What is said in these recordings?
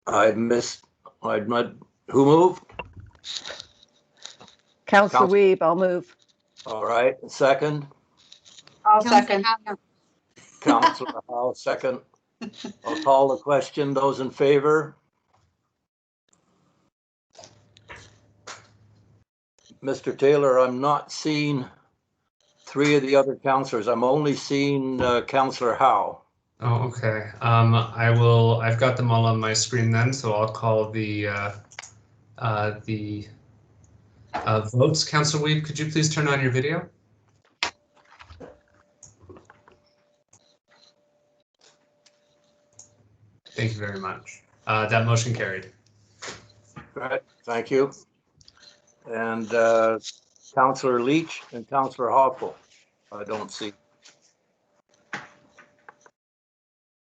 I missed, who moved? Councillor Council- Weeb, I'll move. All right, second. I'll second. Councillor Howe, second. I'll call the question. Those in favor? Mr. Taylor, I'm not seeing three of the other councillors. I'm only seeing Councillor Howe. Oh, okay. I've got them all on my screen then, so I'll call the votes. Councillor Weeb, could you please turn on your video? Thank you very much. That motion carried. Right, thank you. And Councillor Leach and Councillor Hoppel, I don't see.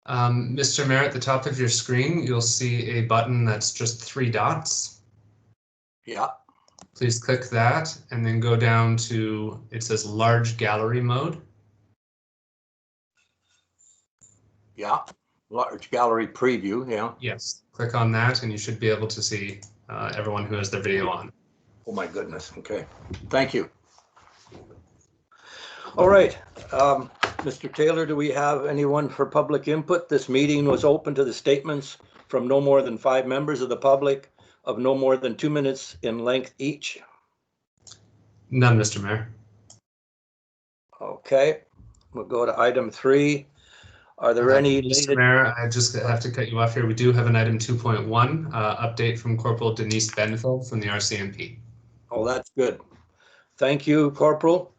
Mr. Mayor, at the top of your screen, you'll see a button that's just 3 dots. Yeah. Please click that and then go down to, it says large gallery mode. Yeah, large gallery preview, yeah. Yes, click on that and you should be able to see everyone who has their video on. Oh my goodness, okay. Thank you. All right, Mr. Taylor, do we have anyone for public input? This meeting was open to the statements from no more than 5 members of the public of no more than 2 minutes in length each. None, Mr. Mayor. Okay, we'll go to item 3. Are there any? Mr. Mayor, I just have to cut you off here. We do have an item 2.1, update from Corporal Denise Benfield from the RCMP. Oh, that's good. Thank you, Corporal.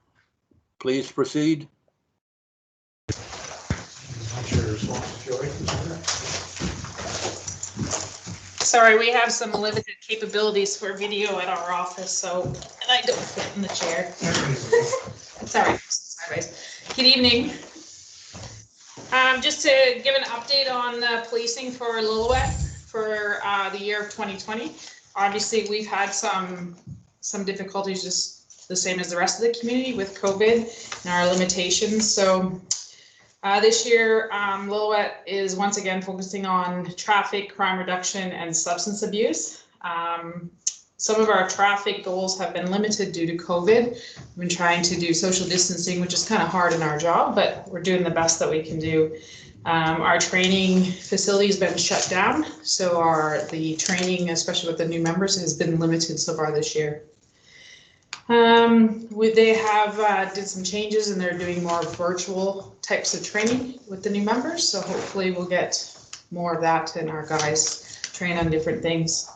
Please proceed. Sorry, we have some limited capabilities for video at our office, so, and I don't fit in the chair. Sorry, sideways. Good evening. Just to give an update on the policing for Lillooet for the year of 2020. Obviously, we've had some difficulties, just the same as the rest of the community with COVID and our limitations. So this year, Lillooet is once again focusing on traffic, crime reduction, and substance abuse. Some of our traffic goals have been limited due to COVID. We've been trying to do social distancing, which is kind of hard in our job, but we're doing the best that we can do. Our training facility has been shut down, so the training, especially with the new members, has been limited so far this year. They have did some changes and they're doing more virtual types of training with the new members, so hopefully we'll get more of that and our guys train on different things.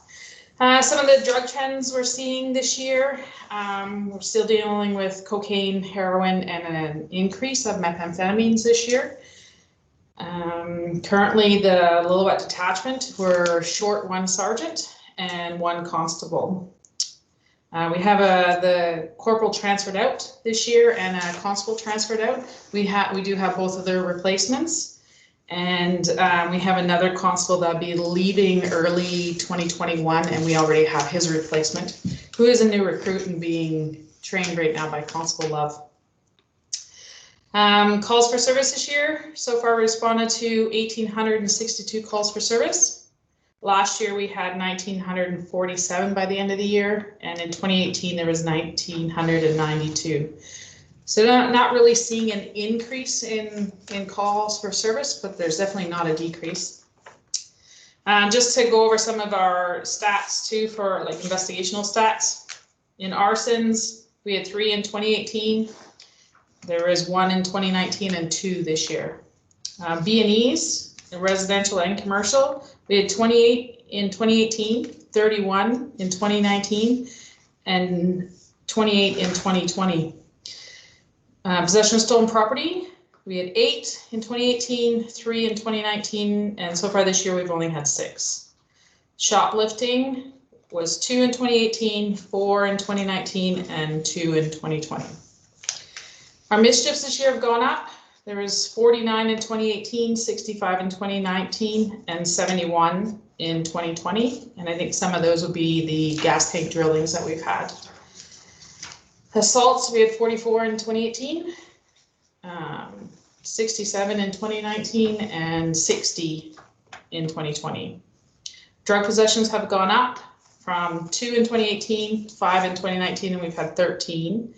Some of the drug trends we're seeing this year, we're still dealing with cocaine, heroin, and an increase of methamphetamines this year. Currently, the Lillooet detachment, we're short 1 sergeant and 1 constable. We have the corporal transferred out this year and a constable transferred out. We do have both of their replacements. And we have another constable that'll be leaving early 2021, and we already have his replacement, who is a new recruit and being trained right now by Constable Love. Calls for service this year, so far we responded to 1,862 calls for service. Last year we had 1,947 by the end of the year, and in 2018 there was 1,992. So not really seeing an increase in calls for service, but there's definitely not a decrease. Just to go over some of our stats too, for like investigational stats. In arsons, we had 3 in 2018. There was 1 in 2019 and 2 this year. B&Es, residential and commercial, we had 28 in 2018, 31 in 2019, and 28 in 2020. Possession of stolen property, we had 8 in 2018, 3 in 2019, and so far this year we've only had 6. Shoplifting was 2 in 2018, 4 in 2019, and 2 in 2020. Our mischiefs this year have gone up. There was 49 in 2018, 65 in 2019, and 71 in 2020. And I think some of those will be the gas tank drillings that we've had. Assaults, we had 44 in 2018, 67 in 2019, and 60 in 2020. Drug possessions have gone up from 2 in 2018, 5 in 2019, and we've had 13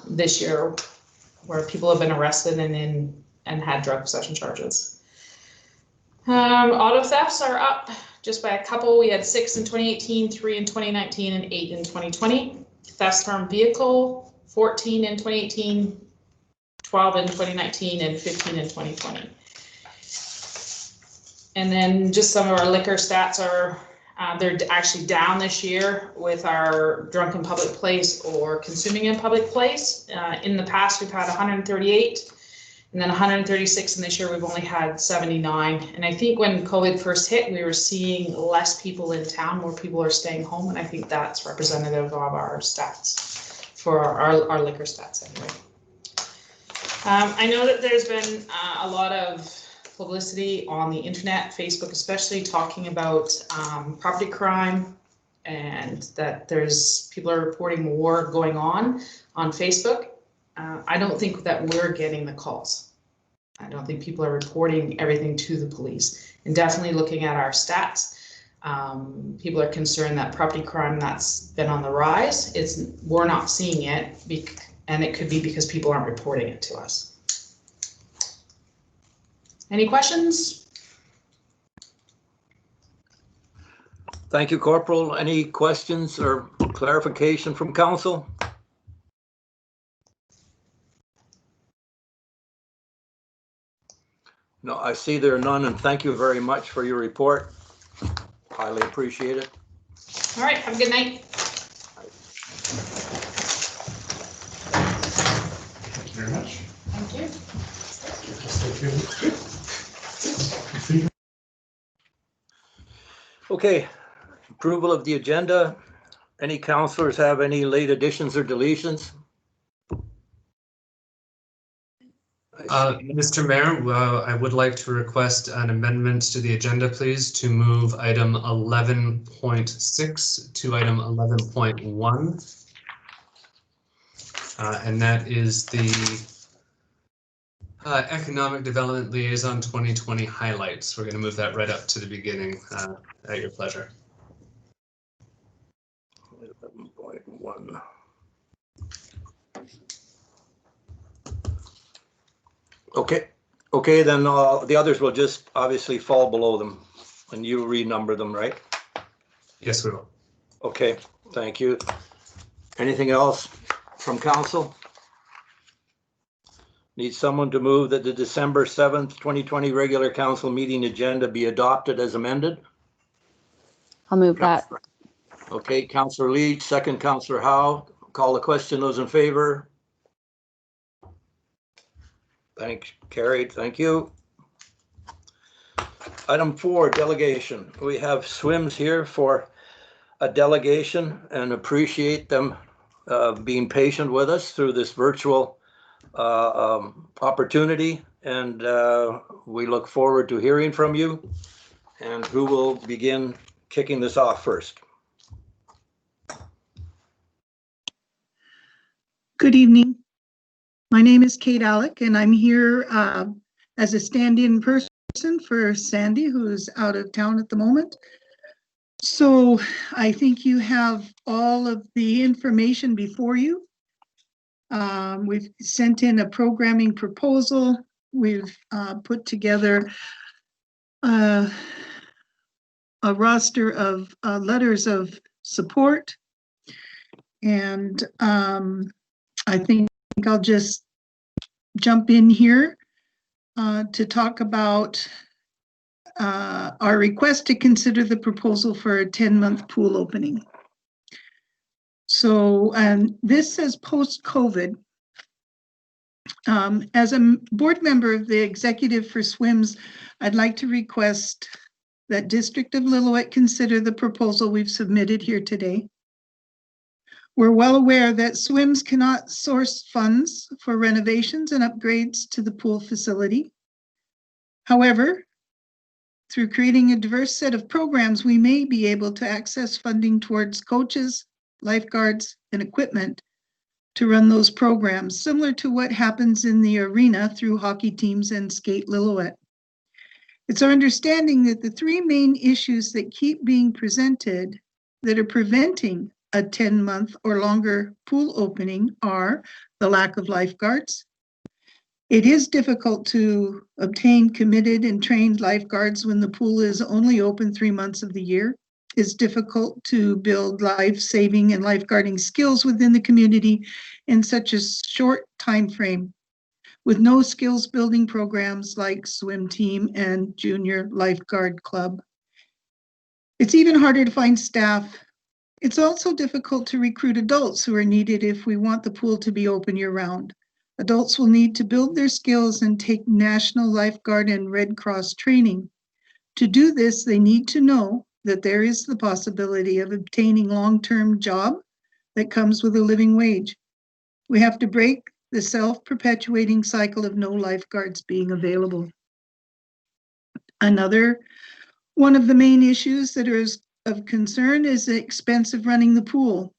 this year where people have been arrested and had drug possession charges. Auto thefts are up just by a couple. We had 6 in 2018, 3 in 2019, and 8 in 2020. Thefts from vehicle, 14 in 2018, 12 in 2019, and 15 in 2020. And then just some of our liquor stats are, they're actually down this year with our drunk in public place or consuming in public place. In the past, we've had 138 and then 136, and this year we've only had 79. And I think when COVID first hit, we were seeing less people in town, more people are staying home, and I think that's representative of our stats for our liquor stats anyway. I know that there's been a lot of publicity on the internet, Facebook especially, talking about property crime, and that people are reporting more going on Facebook. I don't think that we're getting the calls. I don't think people are reporting everything to the police. And definitely looking at our stats, people are concerned that property crime that's been on the rise, we're not seeing it, and it could be because people aren't reporting it to us. Any questions? Thank you, Corporal. Any questions or clarification from council? No, I see there are none, and thank you very much for your report. Highly appreciate it. All right, have a good night. Thank you very much. Thank you. Okay, approval of the agenda. Any councillors have any late additions or deletions? Mr. Mayor, I would like to request an amendment to the agenda, please, to move item 11.6 to item 11.1. And that is the Economic Development Liaison 2020 highlights. We're going to move that right up to the beginning at your pleasure. 11.1. Okay, then the others will just obviously fall below them and you renumber them, right? Yes, we will. Okay, thank you. Anything else from council? Need someone to move that the December 7th, 2020 regular council meeting agenda be adopted as amended? I'll move that. Okay, Councillor Leach, second Councillor Howe. Call the question. Those in favor? Carried. Thank you. Item 4, delegation. We have SWIMS here for a delegation and appreciate them being patient with us through this virtual opportunity, and we look forward to hearing from you. And who will begin kicking this off first? Good evening. My name is Kate Alec, and I'm here as a stand-in person for Sandy, who's out of town at the moment. So I think you have all of the information before you. We've sent in a programming proposal. We've put together a roster of letters of support. And I think I'll just jump in here to talk about our request to consider the proposal for a 10-month pool opening. So this says post-COVID. As a board member of the executive for SWIMS, I'd like to request that District of Lillooet consider the proposal we've submitted here today. We're well aware that SWIMS cannot source funds for renovations and upgrades to the pool facility. However, through creating a diverse set of programs, we may be able to access funding towards coaches, lifeguards, and equipment to run those programs, similar to what happens in the arena through hockey teams and Skate Lillooet. It's our understanding that the three main issues that keep being presented that are preventing a 10-month or longer pool opening are the lack of lifeguards. It is difficult to obtain committed and trained lifeguards when the pool is only open 3 months of the year. It's difficult to build life-saving and lifeguarding skills within the community in such a short time frame, with no skills building programs like swim team and junior lifeguard club. It's even harder to find staff. It's also difficult to recruit adults who are needed if we want the pool to be open year-round. Adults will need to build their skills and take national lifeguard and Red Cross training. To do this, they need to know that there is the possibility of obtaining long-term job that comes with a living wage. We have to break the self-perpetuating cycle of no lifeguards being available. Another one of the main issues that is of concern is the expense of running the pool.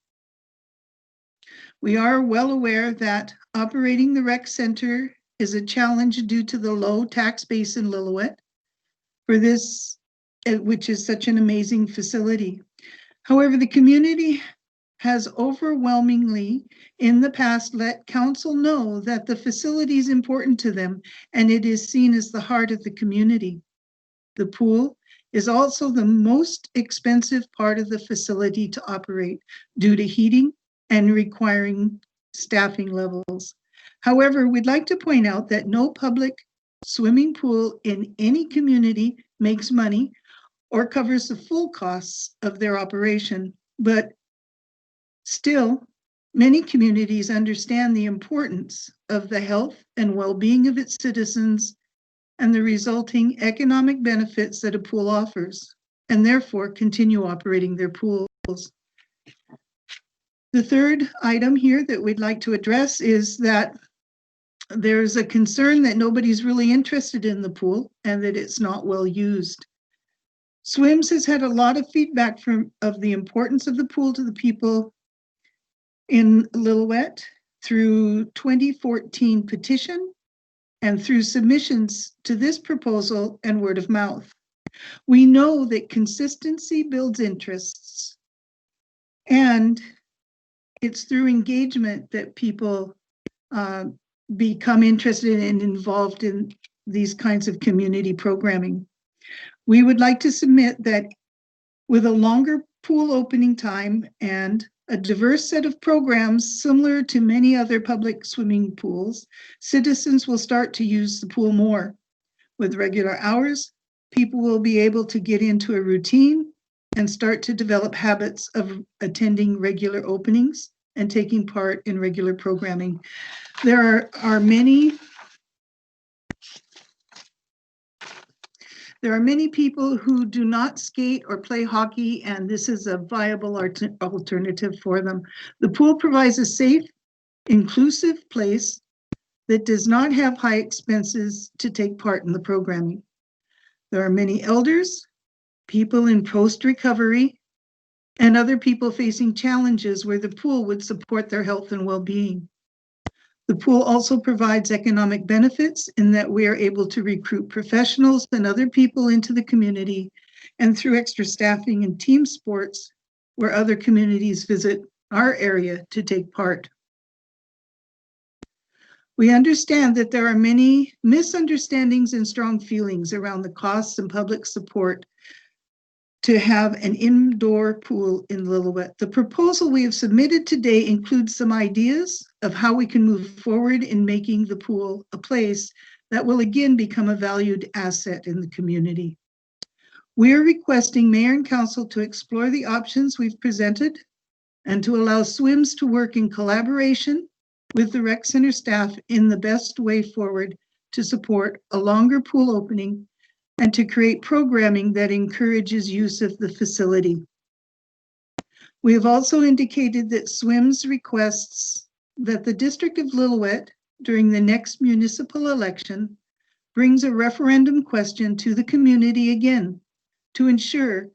We are well aware that operating the rec center is a challenge due to the low tax base in Lillooet for this, which is such an amazing facility. However, the community has overwhelmingly in the past let council know that the facility is important to them and it is seen as the heart of the community. The pool is also the most expensive part of the facility to operate due to heating and requiring staffing levels. However, we'd like to point out that no public swimming pool in any community makes money or covers the full costs of their operation, but still, many communities understand the importance of the health and well-being of its citizens and the resulting economic benefits that a pool offers, and therefore continue operating their pools. The third item here that we'd like to address is that there's a concern that nobody's really interested in the pool and that it's not well used. SWIMS has had a lot of feedback of the importance of the pool to the people in Lillooet through 2014 petition and through submissions to this proposal and word of mouth. We know that consistency builds interests, and it's through engagement that people become interested and involved in these kinds of community programming. We would like to submit that with a longer pool opening time and a diverse set of programs similar to many other public swimming pools, citizens will start to use the pool more. With regular hours, people will be able to get into a routine and start to develop habits of attending regular openings and taking part in regular programming. There are many people who do not skate or play hockey, and this is a viable alternative for them. The pool provides a safe, inclusive place that does not have high expenses to take part in the programming. There are many elders, people in post-recovery, and other people facing challenges where the pool would support their health and well-being. The pool also provides economic benefits in that we are able to recruit professionals and other people into the community, and through extra staffing and team sports where other communities visit our area to take part. We understand that there are many misunderstandings and strong feelings around the costs and public support to have an indoor pool in Lillooet. The proposal we have submitted today includes some ideas of how we can move forward in making the pool a place that will again become a valued asset in the community. We are requesting Mayor and Council to explore the options we've presented and to allow SWIMS to work in collaboration with the rec center staff in the best way forward to support a longer pool opening and to create programming that encourages use of the facility. We have also indicated that SWIMS requests that the District of Lillooet during the next municipal election brings a referendum question to the community again to ensure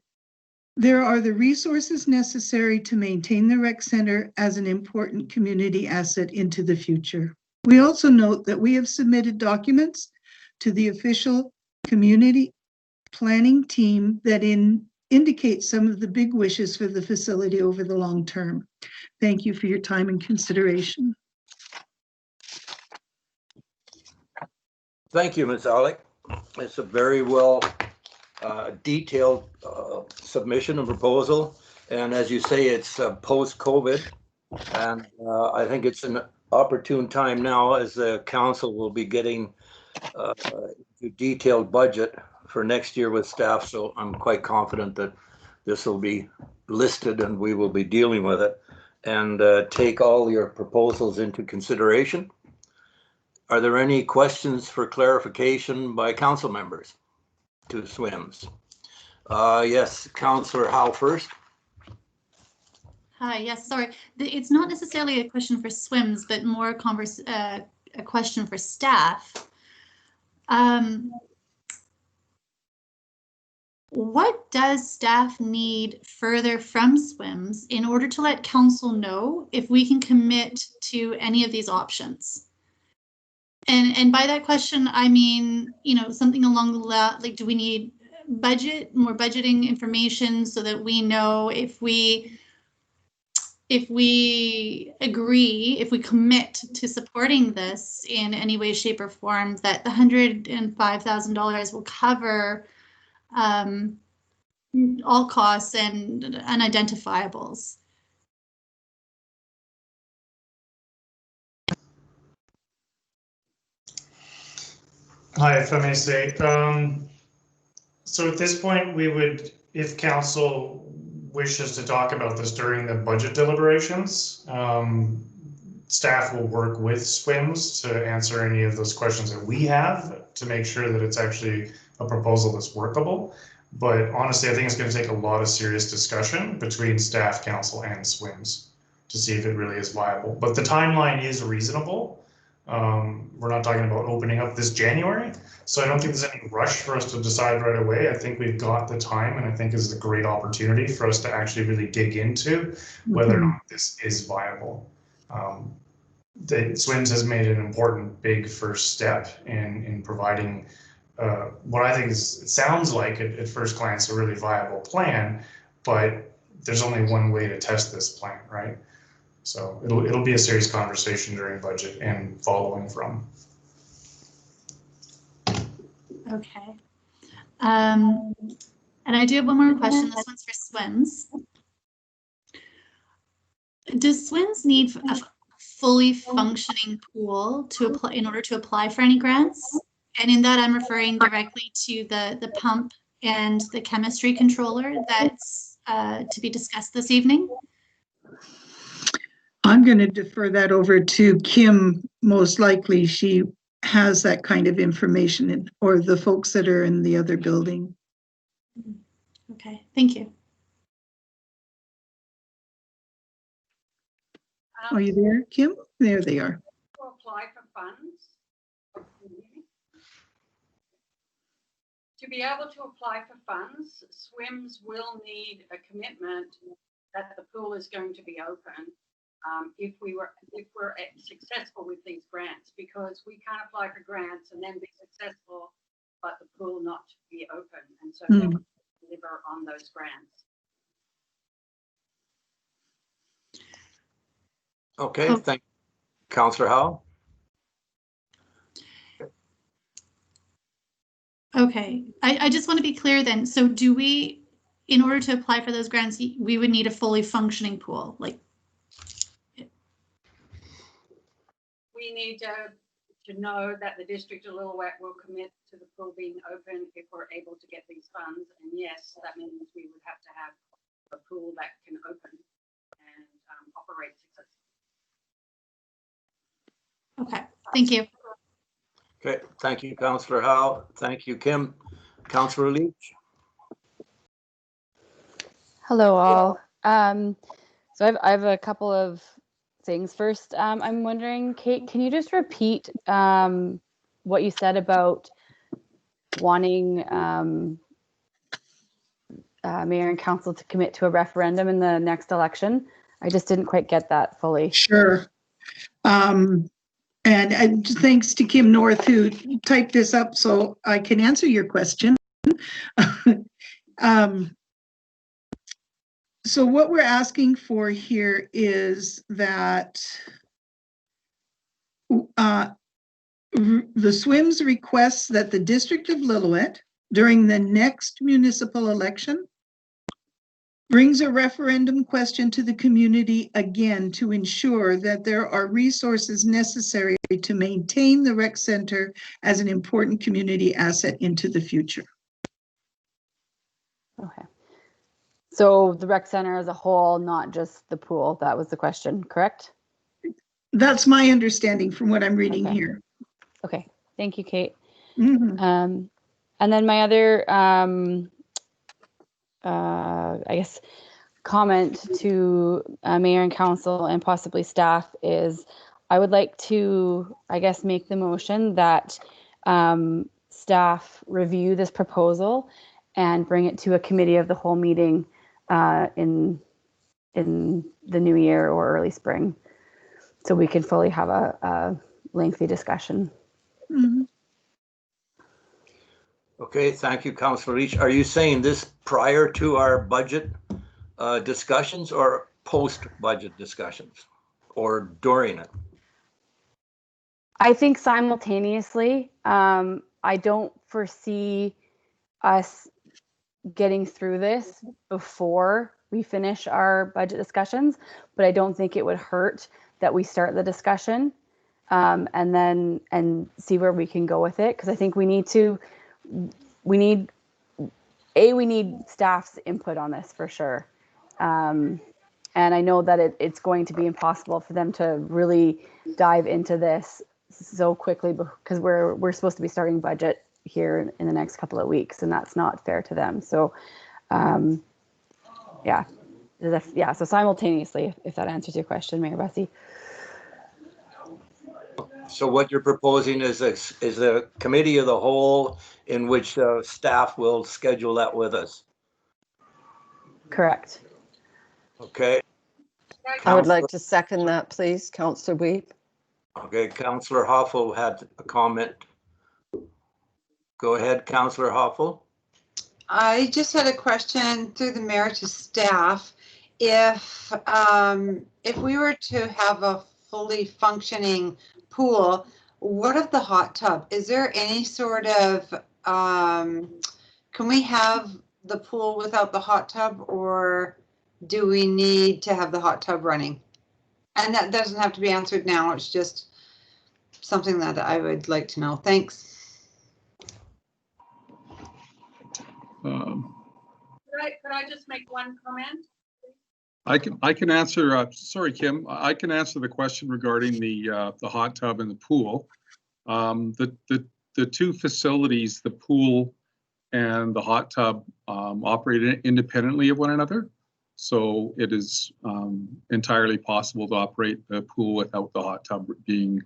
there are the resources necessary to maintain the rec center as an important community asset into the future. We also note that we have submitted documents to the official community planning team that indicates some of the big wishes for the facility over the long term. Thank you for your time and consideration. Thank you, Ms. Alec. It's a very well detailed submission and proposal. And as you say, it's post-COVID. And I think it's an opportune time now as the council will be getting a detailed budget for next year with staff. So I'm quite confident that this will be listed and we will be dealing with it and take all your proposals into consideration. Are there any questions for clarification by council members to SWIMS? Yes, Councillor Howe first. Hi, yes, sorry. It's not necessarily a question for SWIMS, but more a question for staff. What does staff need further from SWIMS in order to let council know if we can commit to any of these options? And by that question, I mean, you know, something along the line, like, do we need more budgeting information so that we know if we agree, if we commit to supporting this in any way, shape, or form, that the $105,000 will cover all costs and unidentifiables. Hi, if I may say. So at this point, we would, if council wishes to talk about this during the budget deliberations, staff will work with SWIMS to answer any of those questions that we have to make sure that it's actually a proposal that's workable. But honestly, I think it's going to take a lot of serious discussion between staff, council, and SWIMS to see if it really is viable. But the timeline is reasonable. We're not talking about opening up this January, so I don't think there's any rush for us to decide right away. I think we've got the time, and I think this is a great opportunity for us to actually really dig into whether or not this is viable. The SWIMS has made an important big first step in providing what I think is, it sounds like at first glance, a really viable plan, but there's only one way to test this plan, right? So it'll be a serious conversation during budget and following from. Okay. And I do have one more question. This one's for SWIMS. Does SWIMS need a fully functioning pool to apply in order to apply for any grants? And in that, I'm referring directly to the pump and the chemistry controller that's to be discussed this evening. I'm going to defer that over to Kim. Most likely she has that kind of information, or the folks that are in the other building. Okay, thank you. Are you there, Kim? There they are. To apply for funds. To be able to apply for funds, SWIMS will need a commitment that the pool is going to be open if we're successful with these grants, because we can't apply for grants and then be successful, but the pool not be open, and so they will deliver on those grants. Okay, thank you. Councillor Howe. Okay, I just want to be clear then. So do we, in order to apply for those grants, we would need a fully functioning pool? Like, we need to know that the District of Lillooet will commit to the pool being open if we're able to get these funds. And yes, that means we would have to have a pool that can open and operate successfully. okay, thank you. Okay, thank you, Councillor Howe. Thank you, Kim. Councillor Leach. Hello, all. So I have a couple of things. First, I'm wondering, Kate, can you just repeat what you said about wanting mayor and council to commit to a referendum in the next election? I just didn't quite get that fully. Sure. And thanks to Kim North, who typed this up so I can answer your question. So what we're asking for here is that the SWIMS requests that the District of Lillooet, during the next municipal election, brings a referendum question to the community again to ensure that there are resources necessary to maintain the rec center as an important community asset into the future. Okay. So the rec center as a whole, not just the pool, that was the question, correct? That's my understanding from what I'm reading Okay. here. Okay, thank you, Kate. Mhm. And then my other, I guess, comment to mayor and council and possibly staff is I would like to, I guess, make the motion that staff review this proposal and bring it to a committee of the whole meeting in the new year or early spring, so we can fully have a lengthy discussion. Mhm. Okay, thank you, Councillor Leach. Are you saying this prior to our budget discussions or post-budget discussions or during it? I think simultaneously. I don't foresee us getting through this before we finish our budget discussions, but I don't think it would hurt that we start the discussion and see where we can go with it. Because I think we need staff's input on this for sure. And I know that it's going to be impossible for them to really dive into this so quickly because we're supposed to be starting budget here in the next couple of weeks, and that's not fair to them. So, yeah. So simultaneously, if that answers your question, Mayor Bussey. So what you're proposing is a committee of the whole in which staff will schedule that with us. Correct. Okay. I would like to second that, please, Councillor Weep. Okay, Councillor Hoffel had a comment. Go ahead, Councillor Hoffel. I just had a question through the mayor to staff. If we were to have a fully functioning pool, what of the hot tub? Is there any sort of, can we have the pool without the hot tub, or do we need to have the hot tub running? And that doesn't have to be answered now. It's just something that I would like to know. Thanks. Could I just make one comment? I can answer. Sorry, Kim. I can answer the question regarding the hot tub and the pool. The two facilities, the pool and the hot tub, operate independently of one another. So it is entirely possible to operate the pool without the hot tub being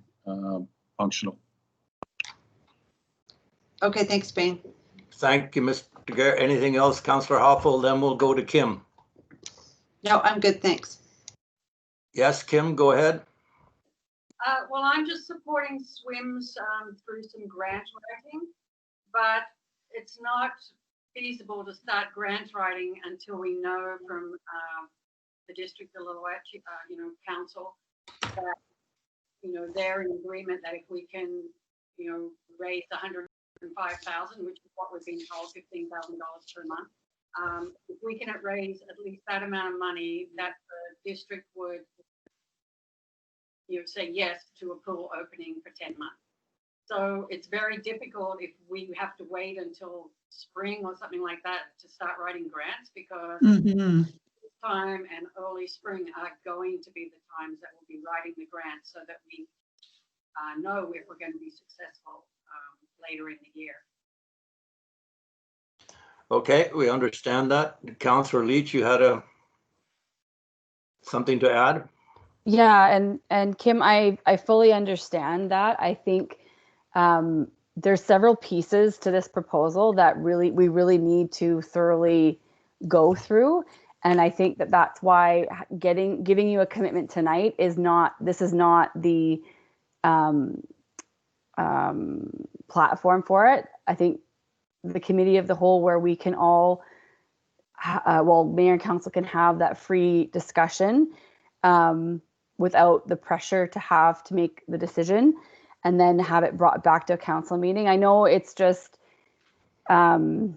functional. Okay, thanks, Bain. Thank you, Mr. Gare. Anything else, Councillor Hoffel? Then we'll go to Kim. No, I'm good, thanks. Yes, Kim, go ahead. Well, I'm just supporting SWIMS through some grant writing, but it's not feasible to start grant writing until we know from the District of Lillooet, Council, that they're in agreement that if we can, raise $105,000, which is what we've been told, $15,000 per month. If we can raise at least that amount of money, that the district would, say yes to a pool opening for 10 months. So it's very difficult if we have to wait until spring or something like that to start writing grants, because this time and early spring are going to be the times that we'll be writing the grants, so that we know if we're going to be successful later in the year. Okay, we understand that. Councillor Leach, you had something to add? Yeah, and Kim, I fully understand that. I think there's several pieces to this proposal that we really need to thoroughly go through. And I think that's why giving you a commitment tonight is not the platform for it. I think the committee of the whole, where we can all well, mayor and council can have that free discussion without the pressure to have to make the decision, and then have it brought back to a council meeting. I know it's just, I've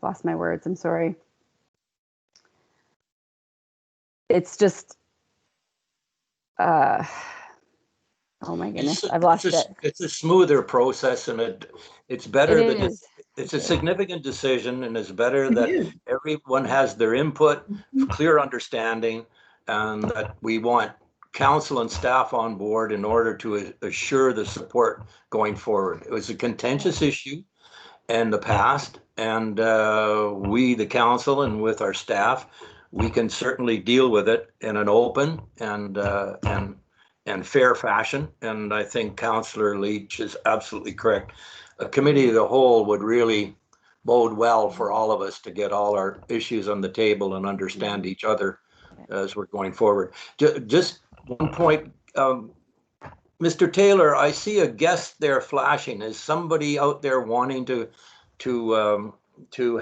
lost my words, I'm sorry. It's just, oh my goodness, I've lost it. It's a smoother process, and it's better It that is. it's a significant decision, and it's better that everyone has their input, clear understanding, and that we want council and staff on board in order to assure the support going forward. It was a contentious issue in the past, and we, the council, and with our staff, we can certainly deal with it in an open and fair fashion. And I think Councillor Leach is absolutely correct. A committee of the whole would really bode well for all of us to get all our issues on the table and understand each other as we're going forward. Just one point, Mr. Taylor, I see a guest there flashing. Is somebody out there wanting to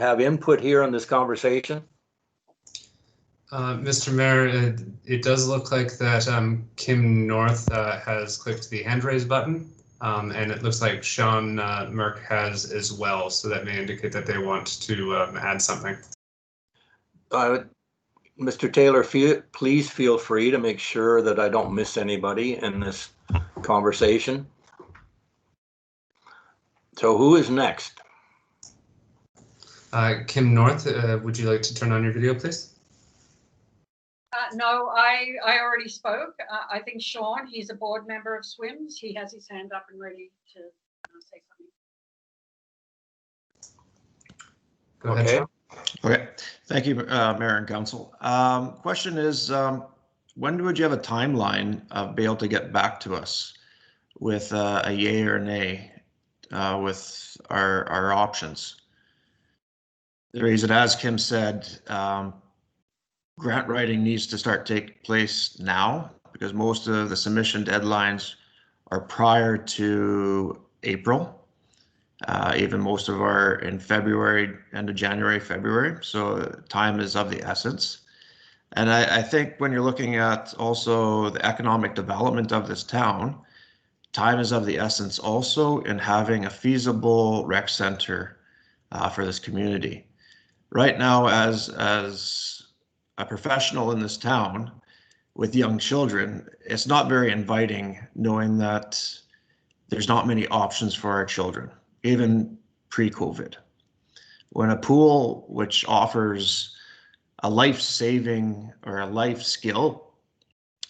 have input here on this conversation? Mr. Mayor, it does look like that Kim North has clicked the hand raise button, and it looks like Sean Merck has as well. So that may indicate that they want to add something. Mr. Taylor, please feel free to make sure that I don't miss anybody in this conversation. So who is next? Kim North, would you like to turn on your video, please? No, I already spoke. I think Sean, he's a board member of SWIMS. He has his hand up and ready to say something. Go ahead, Sean. Okay, thank you, Mayor and Council. Question is, when would you have a timeline of be able to get back to us with a yay or nay with our options? The reason, as Kim said, grant writing needs to start taking place now because most of the submission deadlines are prior to April. Even most of our in February, end of January, February. So time is of the essence. And I think when you're looking at also the economic development of this town, time is of the essence also in having a feasible rec center for this community. Right now, as a professional in this town with young children, it's not very inviting knowing that there's not many options for our children, even pre-COVID. When a pool which offers a life-saving or a life skill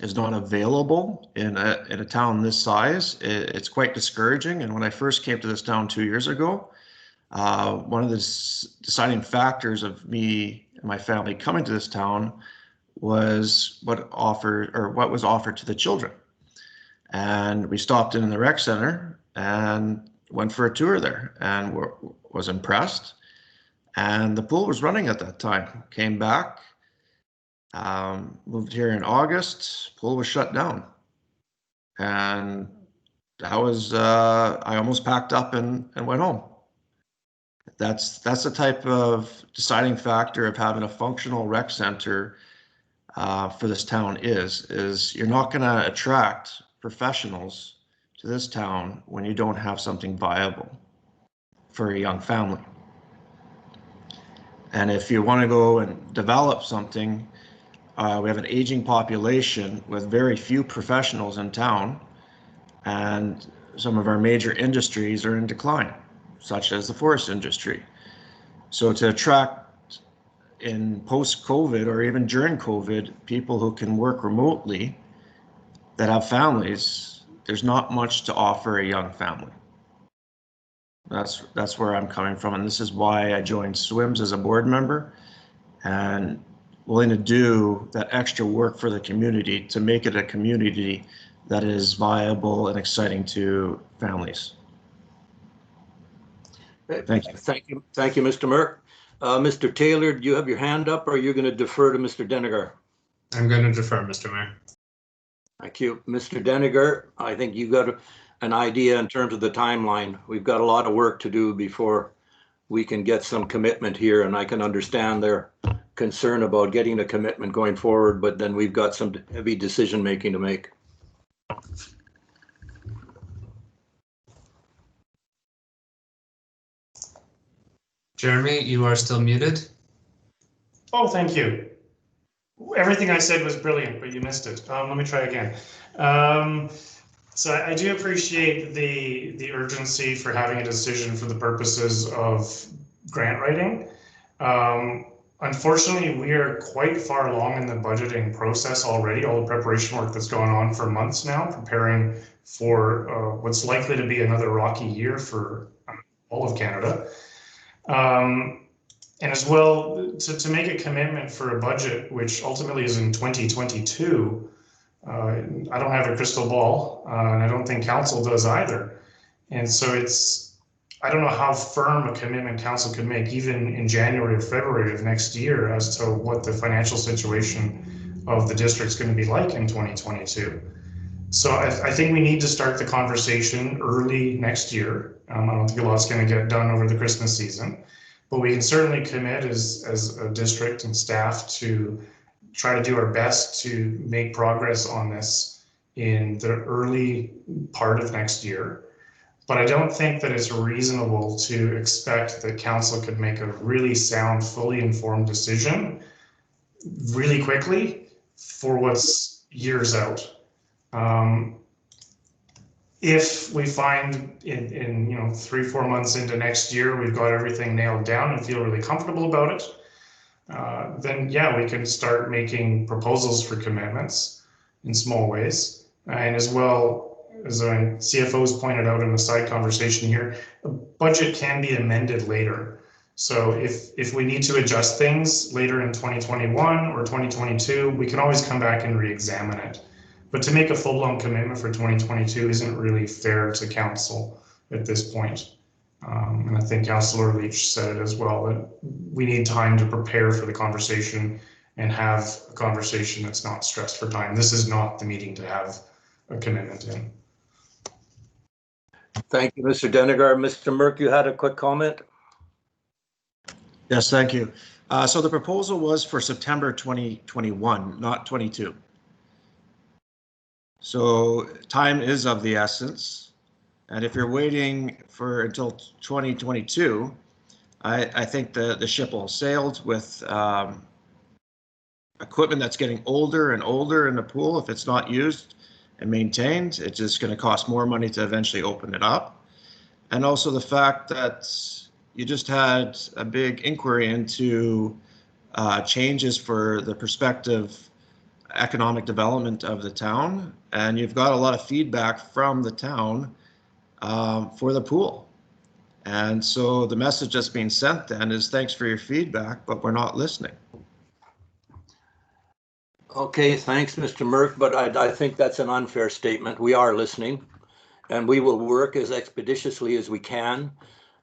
is not available in a town this size, it's quite discouraging. And when I first came to this town 2 years ago, one of the deciding factors of me and my family coming to this town was what was offered to the children. And we stopped in the rec center and went for a tour there and was impressed. And the pool was running at that time. Came back, moved here in August, pool was shut down. And that was, I almost packed up and went home. That's the type of deciding factor of having a functional rec center for this town is you're not gonna attract professionals to this town when you don't have something viable for a young family. And if you want to go and develop something, we have an aging population with very few professionals in town, and some of our major industries are in decline, such as the forest industry. So to attract in post-COVID or even during COVID, people who can work remotely that have families, there's not much to offer a young family. That's where I'm coming from, and this is why I joined SWIMS as a board member and willing to do that extra work for the community to make it a community that is viable and exciting to families. Thank you. Thank you, Mr. Merck. Mr. Taylor, do you have your hand up, or are you going to defer to Mr. Deniger? I'm going to defer, Mr. Mayor. Thank you. Mr. Deniger, I think you got an idea in terms of the timeline. We've got a lot of work to do before we can get some commitment here, and I can understand their concern about getting a commitment going forward, but then we've got some heavy decision making to make. Jeremy, you are still muted. Oh, thank you. Everything I said was brilliant, but you missed it. Let me try again. So I do appreciate the urgency for having a decision for the purposes of grant writing. Unfortunately, we are quite far along in the budgeting process already, all the preparation work that's gone on for months now, preparing for what's likely to be another rocky year for all of Canada. And as well, to make a commitment for a budget, which ultimately is in 2022, I don't have a crystal ball, and I don't think council does either. And so I don't know how firm a commitment council could make even in January or February of next year as to what the financial situation of the district's going to be like in 2022. So I think we need to start the conversation early next year. I don't think a lot's going to get done over the Christmas season, but we can certainly commit as a district and staff to try to do our best to make progress on this in the early part of next year. But I don't think that it's reasonable to expect that council could make a really sound, fully informed decision really quickly for what's years out. If we find in 3-4 months into next year, we've got everything nailed down and feel really comfortable about it, then yeah, we can start making proposals for commitments in small ways. And as well, as CFO's pointed out in the side conversation here, a budget can be amended later. So if we need to adjust things later in 2021 or 2022, we can always come back and re-examine it. But to make a full-blown commitment for 2022 isn't really fair to council at this point. And I think Councillor Leach said it as well, that we need time to prepare for the conversation and have a conversation that's not stressed for time. This is not the meeting to have a commitment in. Thank you, Mr. Denegar. Mr. Merck, you had a quick comment? Yes, thank you. So the proposal was for September 2021, not 22. So time is of the essence. And if you're waiting until 2022, I think the ship will sailed with equipment that's getting older and older in the pool. If it's not used and maintained, it's just going to cost more money to eventually open it up. And also the fact that you just had a big inquiry into changes for the prospective economic development of the town, and you've got a lot of feedback from the town for the pool. And so the message that's being sent then is thanks for your feedback, but we're not listening. Okay, thanks, Mr. Merck, but I think that's an unfair statement. We are listening, and we will work as expeditiously as we can.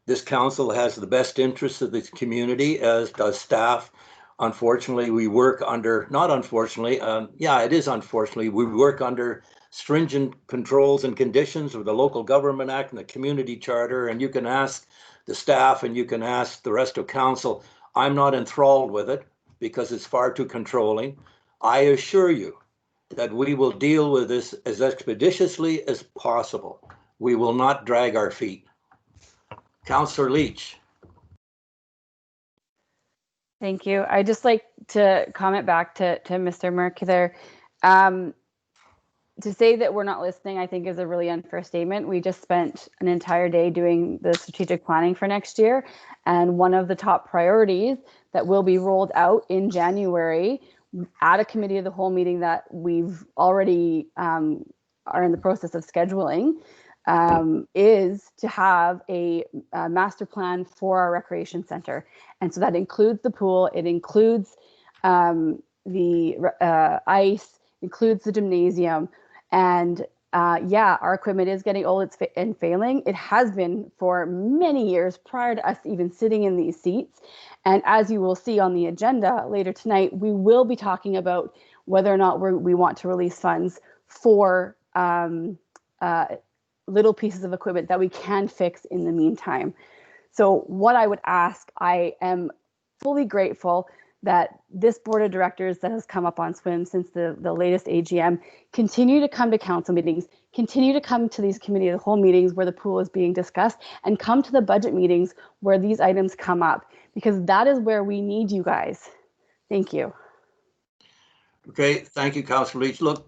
This council has the best interests of the community, as does staff. Unfortunately, we work under, not unfortunately, yeah, it is unfortunately, we work under stringent controls and conditions of the Local Government Act and the Community Charter, and you can ask the staff and you can ask the rest of council. I'm not enthralled with it because it's far too controlling. I assure you that we will deal with this as expeditiously as possible. We will not drag our feet. Councillor Leach. Thank you. I'd just like to comment back to Mr. Merck there. To say that we're not listening, I think is a really unfair statement. We just spent an entire day doing the strategic planning for next year. And one of the top priorities that will be rolled out in January at a committee of the whole meeting that we've already are in the process of scheduling is to have a master plan for our recreation center. And so that includes the pool, it includes the ice, includes the gymnasium. And yeah, our equipment is getting old and failing. It has been for many years prior to us even sitting in these seats. And as you will see on the agenda later tonight, we will be talking about whether or not we want to release funds for little pieces of equipment that we can fix in the meantime. So what I would ask, I am fully grateful that this board of directors that has come up on SWIM since the latest AGM continue to come to council meetings, continue to come to these committee of the whole meetings where the pool is being discussed, and come to the budget meetings where these items come up, because that is where we need you guys. Thank you. Okay, thank you, Councillor Leach. Look,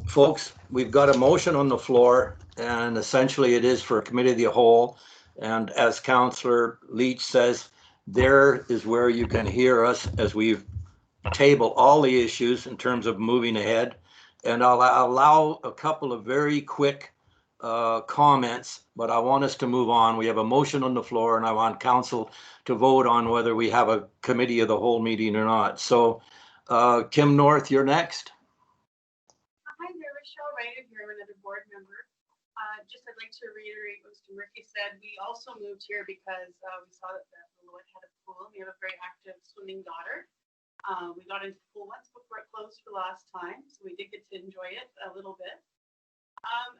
folks, we've got a motion on the floor, and essentially it is for a committee of the whole. And as Councillor Leach says, there is where you can hear us as we table all the issues in terms of moving ahead. And I'll allow a couple of very quick comments, but I want us to move on. We have a motion on the floor, and I want council to vote on whether we have a committee of the whole meeting or not. So Kim North, you're next. Hi there, Rochelle Ryder here, another board member. I'd like to reiterate what Mr. Murphy said. We also moved here because we saw that Lillooet had a pool. We have a very active swimming daughter. We got into the pool once before it closed for the last time, so we did get to enjoy it a little bit.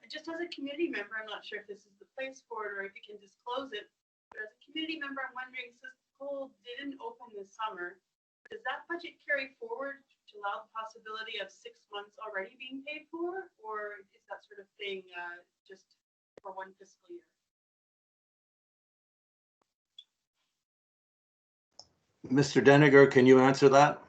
Just as a community member, I'm not sure if this is the place for it or if you can disclose it, but as a community member, I'm wondering, since the pool didn't open this summer, does that budget carry forward to allow the possibility of 6 months already being paid for, or is that sort of thing just for one fiscal year? Mr. Deniger, can you answer that?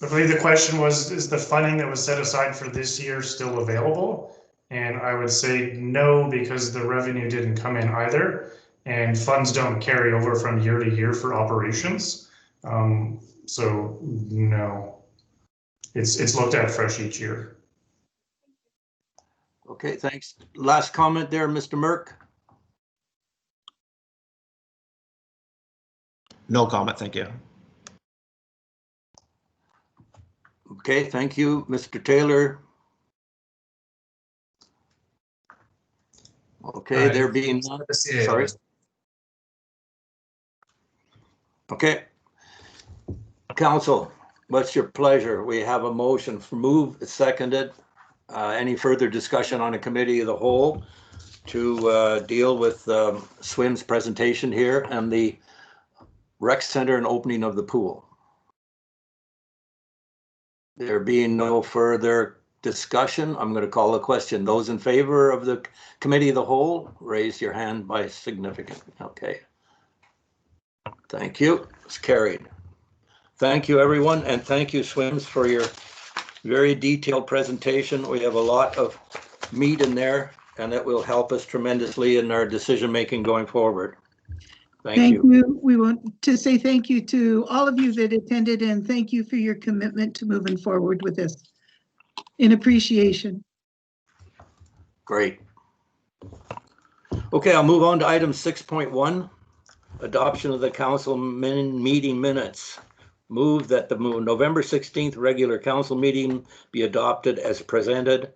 I believe the question was, is the funding that was set aside for this year still available? And I would say no, because the revenue didn't come in either, and funds don't carry over from year to year for operations. So no, it's looked at fresh each year. Okay, thanks. Last comment there, Mr. Merck. No comment, thank you. Okay, thank you, Mr. Taylor. Okay, there being none. Sorry. Okay. Council, what's your pleasure? We have a motion for moved, seconded. Any further discussion on a committee of the whole to deal with SWIM's presentation here and the rec center and opening of the pool? There being no further discussion, I'm going to call the question. Those in favor of the committee of the whole, raise your hand by significant. Okay. Thank you. It's carried. Thank you, everyone, and thank you, SWIMS, for your very detailed presentation. We have a lot of meat in there, and it will help us tremendously in our decision-making going forward. Thank you. We want to say thank you to all of you that attended, and thank you for your commitment to moving forward with this in appreciation. Great. Okay, I'll move on to item 6.1, adoption of the council meeting minutes. Move that the November 16th regular council meeting be adopted as presented,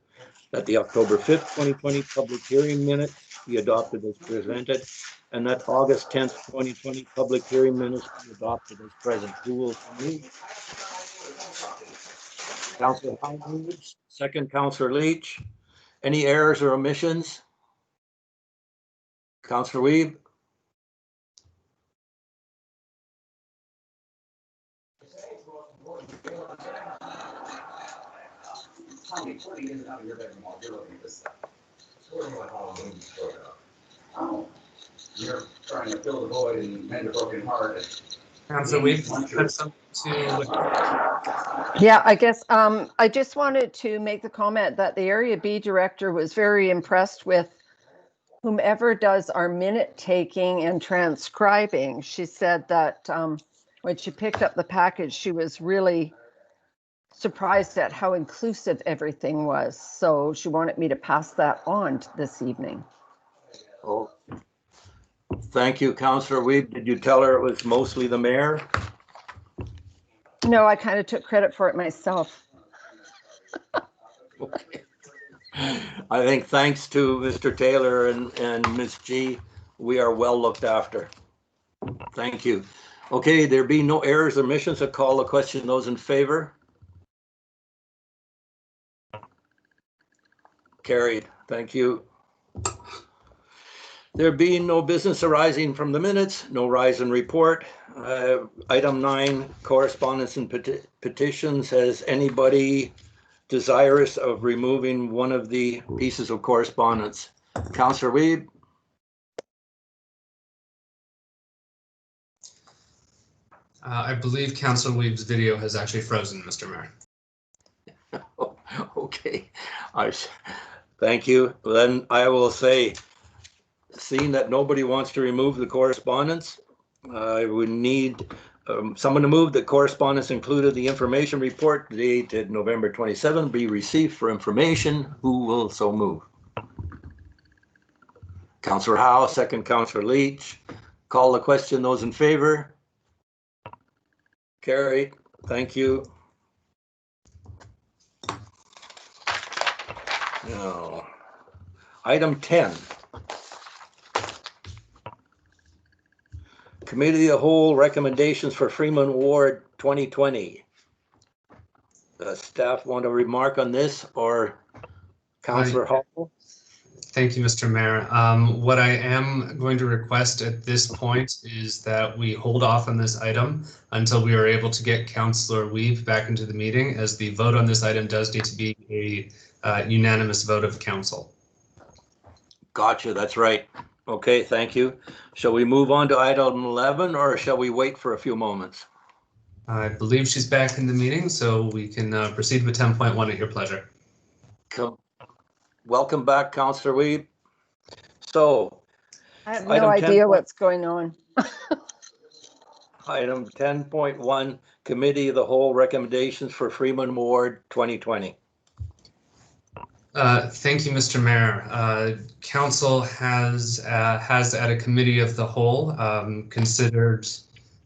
that the October 5th, 2020 public hearing minutes be adopted as presented, and that August 10th, 2020 public hearing minutes be adopted as present. Who will move? Councillor Hine moves. Second, Councillor Leach. Any errors or omissions? Councillor Weeb. Oh, you're trying to fill the void and mend a broken heart. Councillor Weeb, have something to. Yeah, I guess I just wanted to make the comment that the Area B director was very impressed with whomever does our minute taking and transcribing. She said that when she picked up the package, she was really surprised at how inclusive everything was. So she wanted me to pass that on this evening. Oh, thank you, Councillor Weeb. Did you tell her it was mostly the mayor? No, I kind of took credit for it myself. Okay. I think thanks to Mr. Taylor and Ms. G, we are well looked after. Thank you. Okay, there be no errors or omissions. I call the question. Those in favor? Carried. Thank you. There being no business arising from the minutes, no rise and report. Item 9, correspondence and petitions. Has anybody desirous of removing one of the pieces of correspondence? Councillor Weeb? I believe Councillor Weeb's video has actually frozen, Mr. Mayor. Okay, thank you. Then I will say, seeing that nobody wants to remove the correspondence, I would need someone to move that correspondence included the information report dated November 27 be received for information. Who will so move? Councillor Howe, second Councillor Leach. Call the question. Those in favor? Carried. Thank you. Now, item 10. Committee of the Whole recommendations for Freeman Ward 2020. Staff want to remark on this, or Councillor Hall? Thank you, Mr. Mayor. What I am going to request at this point is that we hold off on this item until we are able to get Councillor Weeb back into the meeting, as the vote on this item does need to be a unanimous vote of council. Gotcha, that's right. Okay, thank you. Shall we move on to item 11, or shall we wait for a few moments? I believe she's back in the meeting, so we can proceed with 10.1 at your pleasure. Welcome back, Councillor Weeb. So, I have no idea what's going on. Item 10.1, Committee of the Whole recommendations for Freeman Ward 2020. Thank you, Mr. Mayor. Council has at a committee of the whole considered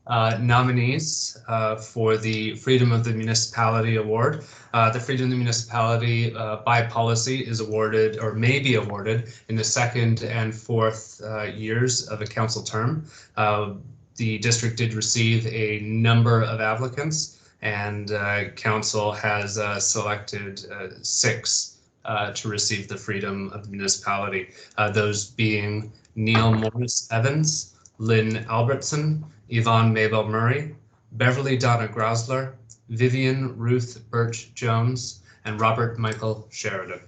nominees for the Freedom of the Municipality Award. The Freedom of the Municipality by policy is awarded, or may be awarded, in the second and fourth years of a council term. The district did receive a number of applicants, and council has selected 6 to receive the Freedom of the Municipality. Those being Neil Morris Evans, Lynn Albertson, Yvonne Mabel Murray, Beverly Donna Grosler, Vivian Ruth Birch Jones, and Robert Michael Sheridan.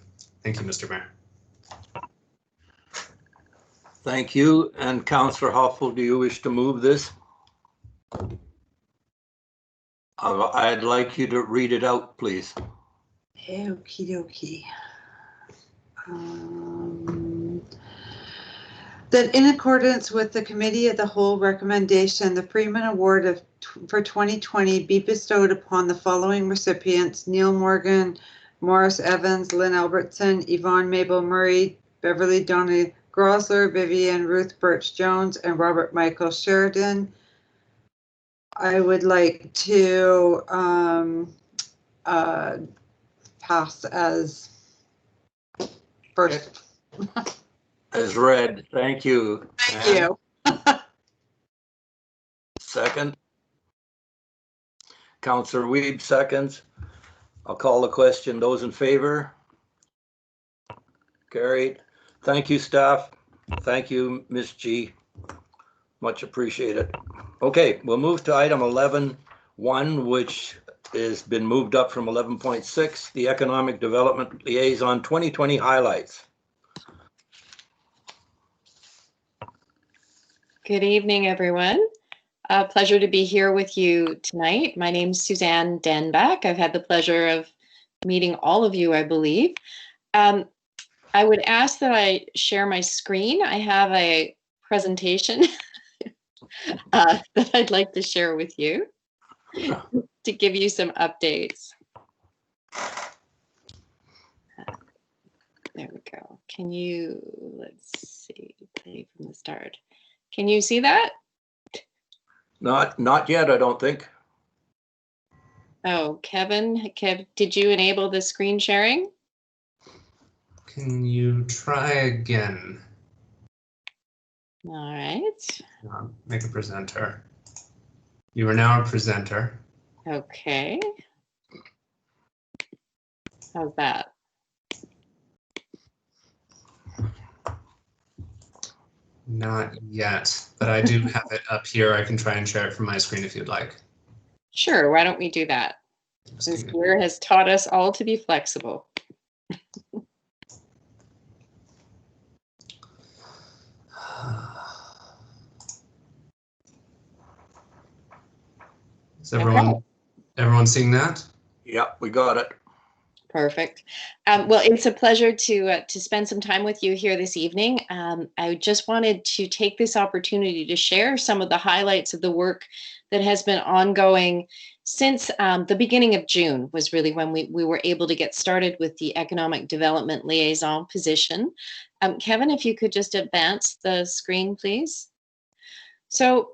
Thank you, Mr. Mayor. Thank you. And Councillor Hoffel, do you wish to move this? I'd like you to read it out, please. Okie dokie. That in accordance with the Committee of the Whole recommendation, the Freeman Award for 2020 be bestowed upon the following recipients: Neil Morris Evans, Lynn Albertson, Yvonne Mabel Murray, Beverly Donna Grosler, Vivian Ruth Birch Jones, and Robert Michael Sheridan. I would like to pass as first. As read. Thank you. Thank you. Second. Councillor Weeb seconds. I'll call the question. Those in favor? Carried. Thank you, staff. Thank you, Ms. G. Much appreciated. Okay, we'll move to item 11.1, which has been moved up from 11.6, the Economic Development Liaison 2020 highlights. Good evening, everyone. Pleasure to be here with you tonight. My name's Suzanne Denbach. I've had the pleasure of meeting all of you, I believe. I would ask that I share my screen. I have a presentation that I'd like to share with you to give you some updates. There we go. Can you, let's see, play from the start. Can you see that? Not yet, I don't think. Oh, Kevin, did you enable the screen sharing? Can you try again? All right. Make a presenter. You are now a presenter. Okay. How's that? Not yet, but I do have it up here. I can try and share it from my screen if you'd like. Sure, why don't we do that? Since Blair has taught us all to be flexible. Is everyone seeing that? Yep, we got it. Perfect. Well, it's a pleasure to spend some time with you here this evening. I just wanted to take this opportunity to share some of the highlights of the work that has been ongoing since the beginning of June was really when we were able to get started with the Economic Development Liaison position. Kevin, if you could just advance the screen, please. So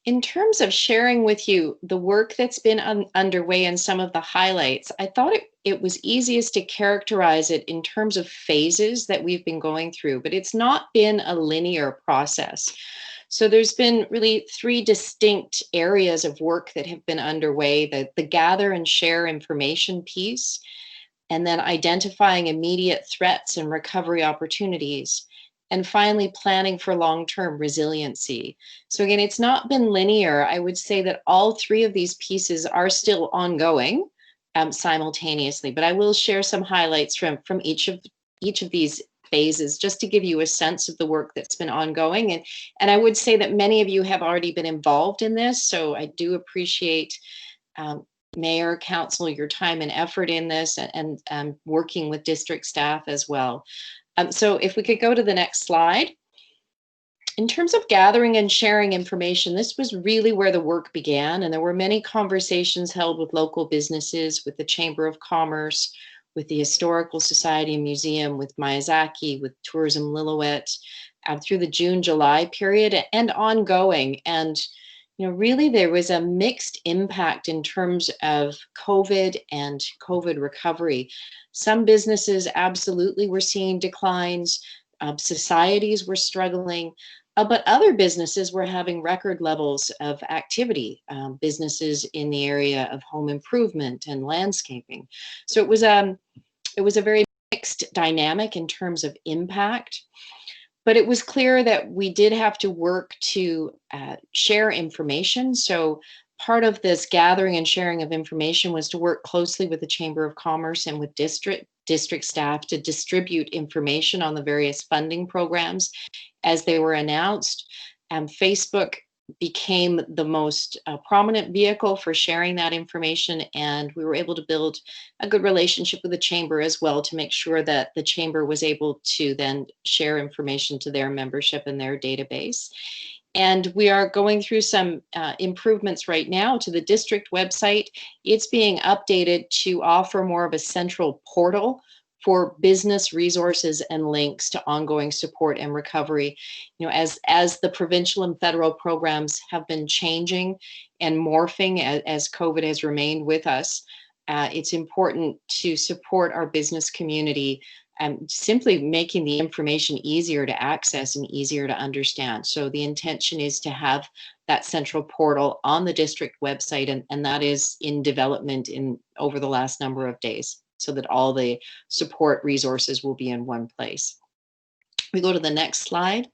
in terms of sharing with you the work that's been underway and some of the highlights, I thought it was easiest to characterize it in terms of phases that we've been going through, but it's not been a linear process. So there's been really 3 distinct areas of work that have been underway: the gather and share information piece, and then identifying immediate threats and recovery opportunities, and finally planning for long-term resiliency. So again, it's not been linear. I would say that all 3 of these pieces are still ongoing simultaneously, but I will share some highlights from each of these phases just to give you a sense of the work that's been ongoing. And I would say that many of you have already been involved in this, so I do appreciate Mayor, Council, your time and effort in this, and working with district staff as well. So if we could go to the next slide. In terms of gathering and sharing information, this was really where the work began, and there were many conversations held with local businesses, with the Chamber of Commerce, with the Historical Society and Museum, with Miyazaki, with Tourism Lillooet, through the June-July period and ongoing. And really there was a mixed impact in terms of COVID and COVID recovery. Some businesses absolutely were seeing declines, societies were struggling, but other businesses were having record levels of activity, businesses in the area of home improvement and landscaping. So it was a very mixed dynamic in terms of impact. But it was clear that we did have to work to share information. So part of this gathering and sharing of information was to work closely with the Chamber of Commerce and with district staff to distribute information on the various funding programs as they were announced. Facebook became the most prominent vehicle for sharing that information, and we were able to build a good relationship with the Chamber as well to make sure that the Chamber was able to then share information to their membership and their database. And we are going through some improvements right now to the district website. It's being updated to offer more of a central portal for business resources and links to ongoing support and recovery. As the provincial and federal programs have been changing and morphing as COVID has remained with us, it's important to support our business community and simply making the information easier to access and easier to understand. So the intention is to have that central portal on the district website, and that is in development over the last number of days, so that all the support resources will be in one place. We go to the next slide.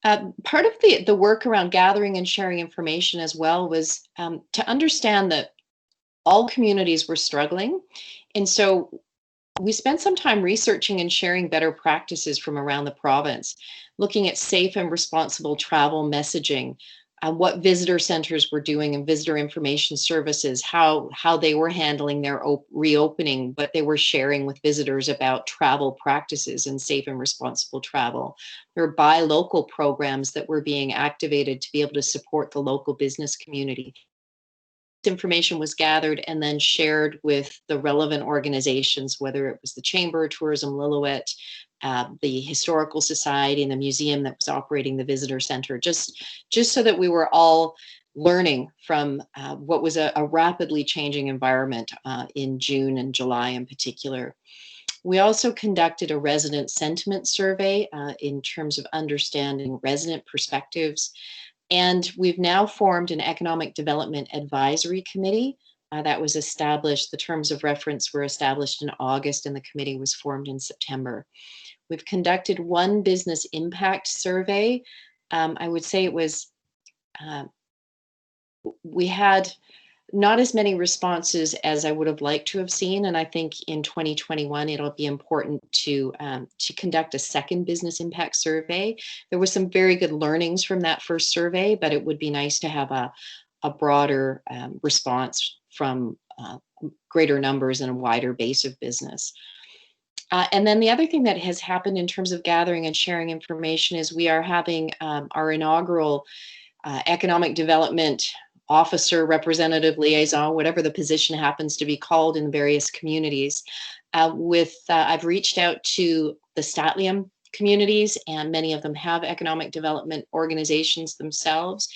Part of the work around gathering and sharing information as well was to understand that all communities were struggling. And so we spent some time researching and sharing better practices from around the province, looking at safe and responsible travel messaging, what visitor centers were doing and visitor information services, how they were handling their reopening, but they were sharing with visitors about travel practices and safe and responsible travel. There were buy local programs that were being activated to be able to support the local business community. Information was gathered and then shared with the relevant organizations, whether it was the Chamber, Tourism Lillooet, the Historical Society, and the museum that was operating the visitor center, just so that we were all learning from what was a rapidly changing environment in June and July in particular. We also conducted a resident sentiment survey in terms of understanding resident perspectives. And we've now formed an Economic Development Advisory Committee that was established. The terms of reference were established in August and the committee was formed in September. We've conducted one business impact survey. I would say it was, we had not as many responses as I would have liked to have seen. And I think in 2021, it'll be important to conduct a second business impact survey. There was some very good learnings from that first survey, but it would be nice to have a broader response from greater numbers and a wider base of business. And then the other thing that has happened in terms of gathering and sharing information is we are having our inaugural economic development officer, representative, liaison, whatever the position happens to be called in various communities. I've reached out to the Statlium communities, and many of them have economic development organizations themselves.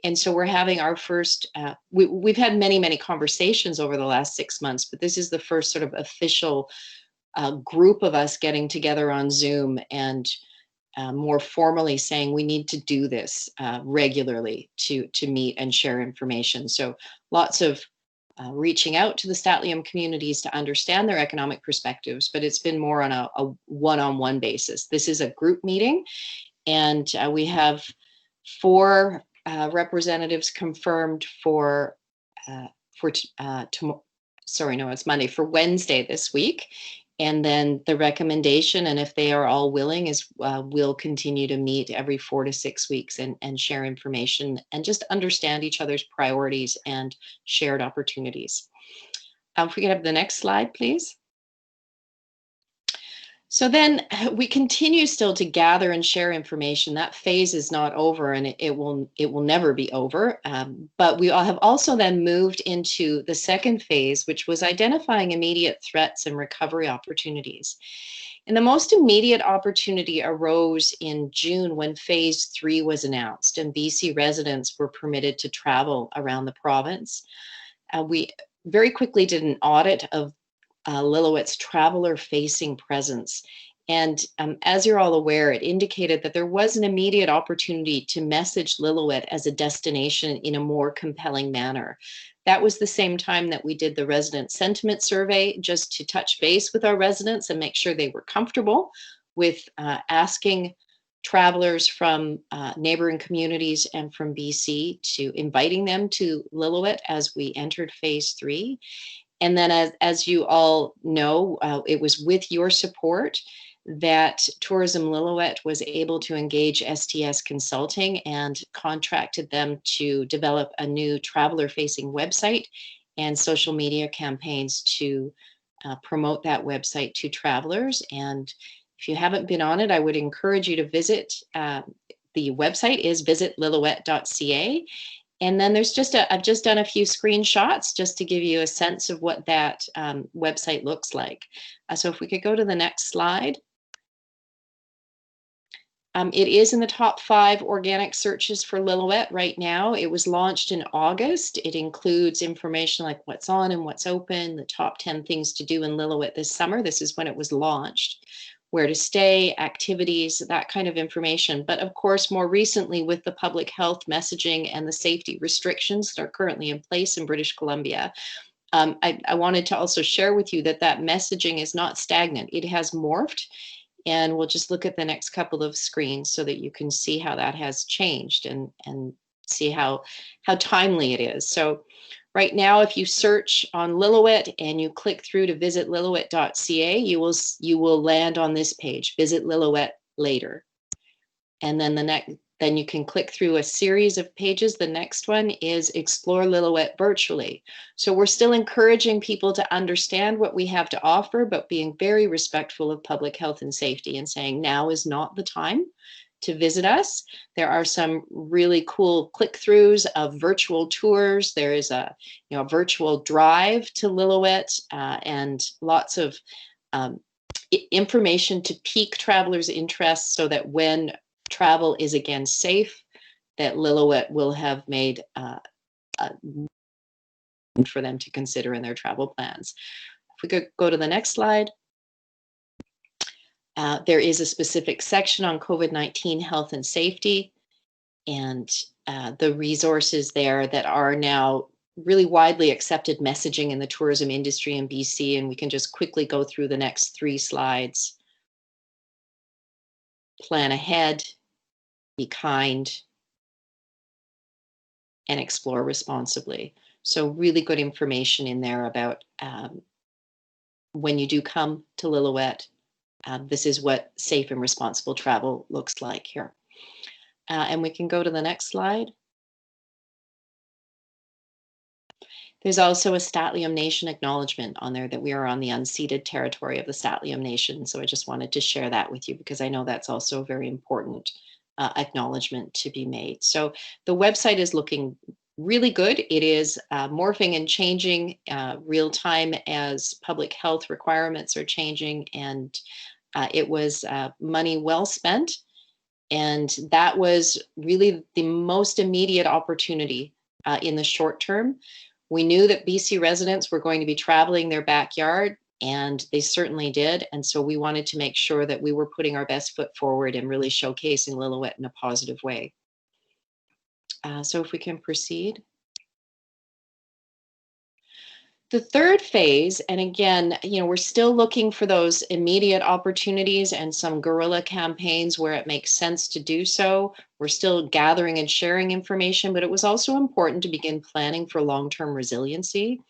And so we're having our first, we've had many conversations over the last 6 months, but this is the first sort of official group of us getting together on Zoom and more formally saying we need to do this regularly to meet and share information. So lots of reaching out to the Statlium communities to understand their economic perspectives, but it's been more on a one-on-one basis. This is a group meeting, and we have 4 representatives confirmed for Monday, for Wednesday this week. And then the recommendation, and if they are all willing, is we'll continue to meet every 4 to 6 weeks and share information and just understand each other's priorities and shared opportunities. If we could have the next slide, please. So then we continue still to gather and share information. That phase is not over, and it will never be over. But we all have also then moved into the second phase, which was identifying immediate threats and recovery opportunities. And the most immediate opportunity arose in June when phase 3 was announced and BC residents were permitted to travel around the province. We very quickly did an audit of Lillooet's traveler-facing presence. And as you're all aware, it indicated that there was an immediate opportunity to message Lillooet as a destination in a more compelling manner. That was the same time that we did the resident sentiment survey, just to touch base with our residents and make sure they were comfortable with asking travelers from neighboring communities and from BC to inviting them to Lillooet as we entered phase 3. And then as you all know, it was with your support that Tourism Lillooet was able to engage STS Consulting and contracted them to develop a new traveler-facing website and social media campaigns to promote that website to travelers. And if you haven't been on it, I would encourage you to visit. The website is visitlillooet.ca. And then there's I've just done a few screenshots just to give you a sense of what that website looks like. So if we could go to the next slide. It is in the top 5 organic searches for Lillooet right now. It was launched in August. It includes information like what's on and what's open, the top 10 things to do in Lillooet this summer. This is when it was launched. Where to stay, activities, that kind of information. But of course, more recently with the public health messaging and the safety restrictions that are currently in place in British Columbia, I wanted to also share with you that that messaging is not stagnant. It has morphed, and we'll just look at the next couple of screens so that you can see how that has changed and see how timely it is. So right now, if you search on Lillooet and you click through to visitlillooet.ca, you will land on this page, Visit Lillooet Later. And then then you can click through a series of pages. The next one is Explore Lillooet Virtually. So we're still encouraging people to understand what we have to offer, but being very respectful of public health and safety and saying now is not the time to visit us. There are some really cool click-throughs of virtual tours. There is a virtual drive to Lillooet and lots of information to pique travelers' interest so that when travel is again safe, that Lillooet will have made for them to consider in their travel plans. If we could go to the next slide. There is a specific section on COVID-19 health and safety and the resources there that are now really widely accepted messaging in the tourism industry in BC. And we can just quickly go through the next 3 slides. plan ahead, be kind, and explore responsibly. So really good information in there about when you do come to Lillooet, this is what safe and responsible travel looks like here. And we can go to the next slide. There's also a St'át'imc Nation acknowledgement on there that we are on the unceded territory of the St'át'imc Nation. So I just wanted to share that with you because I know that's also a very important acknowledgement to be made. So the website is looking really good. It is morphing and changing real time as public health requirements are changing, and it was money well spent. And that was really the most immediate opportunity in the short term. We knew that BC residents were going to be traveling their backyard, and they certainly did. And so we wanted to make sure that we were putting our best foot forward and really showcasing Lillooet in a positive way. So if we can proceed. The third phase, and again, we're still looking for those immediate opportunities and some guerrilla campaigns where it makes sense to do so. We're still gathering and sharing information, but it was also important to begin planning for long-term resiliency.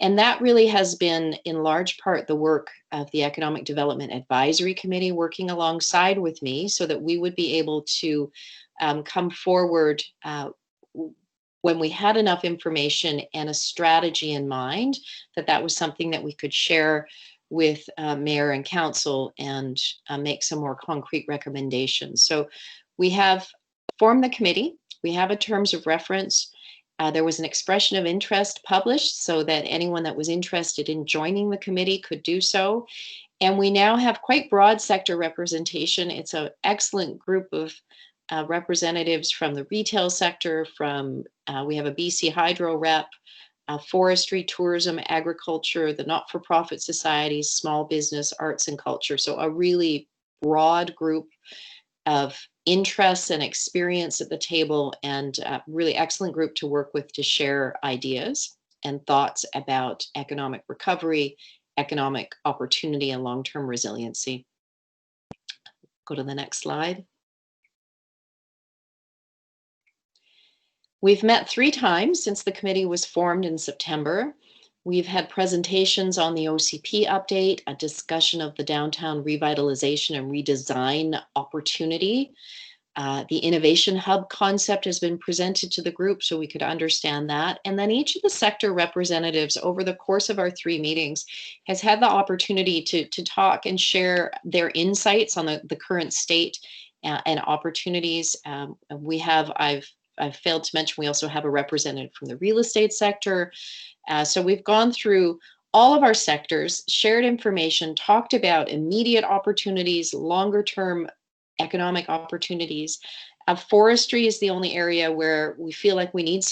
And that really has been, in large part, the work of the Economic Development Advisory Committee working alongside with me so that we would be able to come forward when we had enough information and a strategy in mind, that was something that we could share with mayor and council and make some more concrete recommendations. So we have formed the committee. We have a terms of reference. There was an expression of interest published so that anyone that was interested in joining the committee could do so. And we now have quite broad sector representation. It's an excellent group of representatives from the retail sector, we have a BC Hydro rep, forestry, tourism, agriculture, the not-for-profit societies, small business, arts and culture. So a really broad group of interests and experience at the table, and a really excellent group to work with to share ideas and thoughts about economic recovery, economic opportunity, and long-term resiliency. Go to the next slide. We've met 3 times since the committee was formed in September. We've had presentations on the OCP update, a discussion of the downtown revitalization and redesign opportunity. The Innovation Hub concept has been presented to the group so we could understand that. And then each of the sector representatives over the course of our 3 meetings has had the opportunity to talk and share their insights on the current state and opportunities. I've failed to mention, we also have a representative from the real estate sector. So we've gone through all of our sectors, shared information, talked about immediate opportunities, longer term economic opportunities. Forestry is the only area where we feel like we need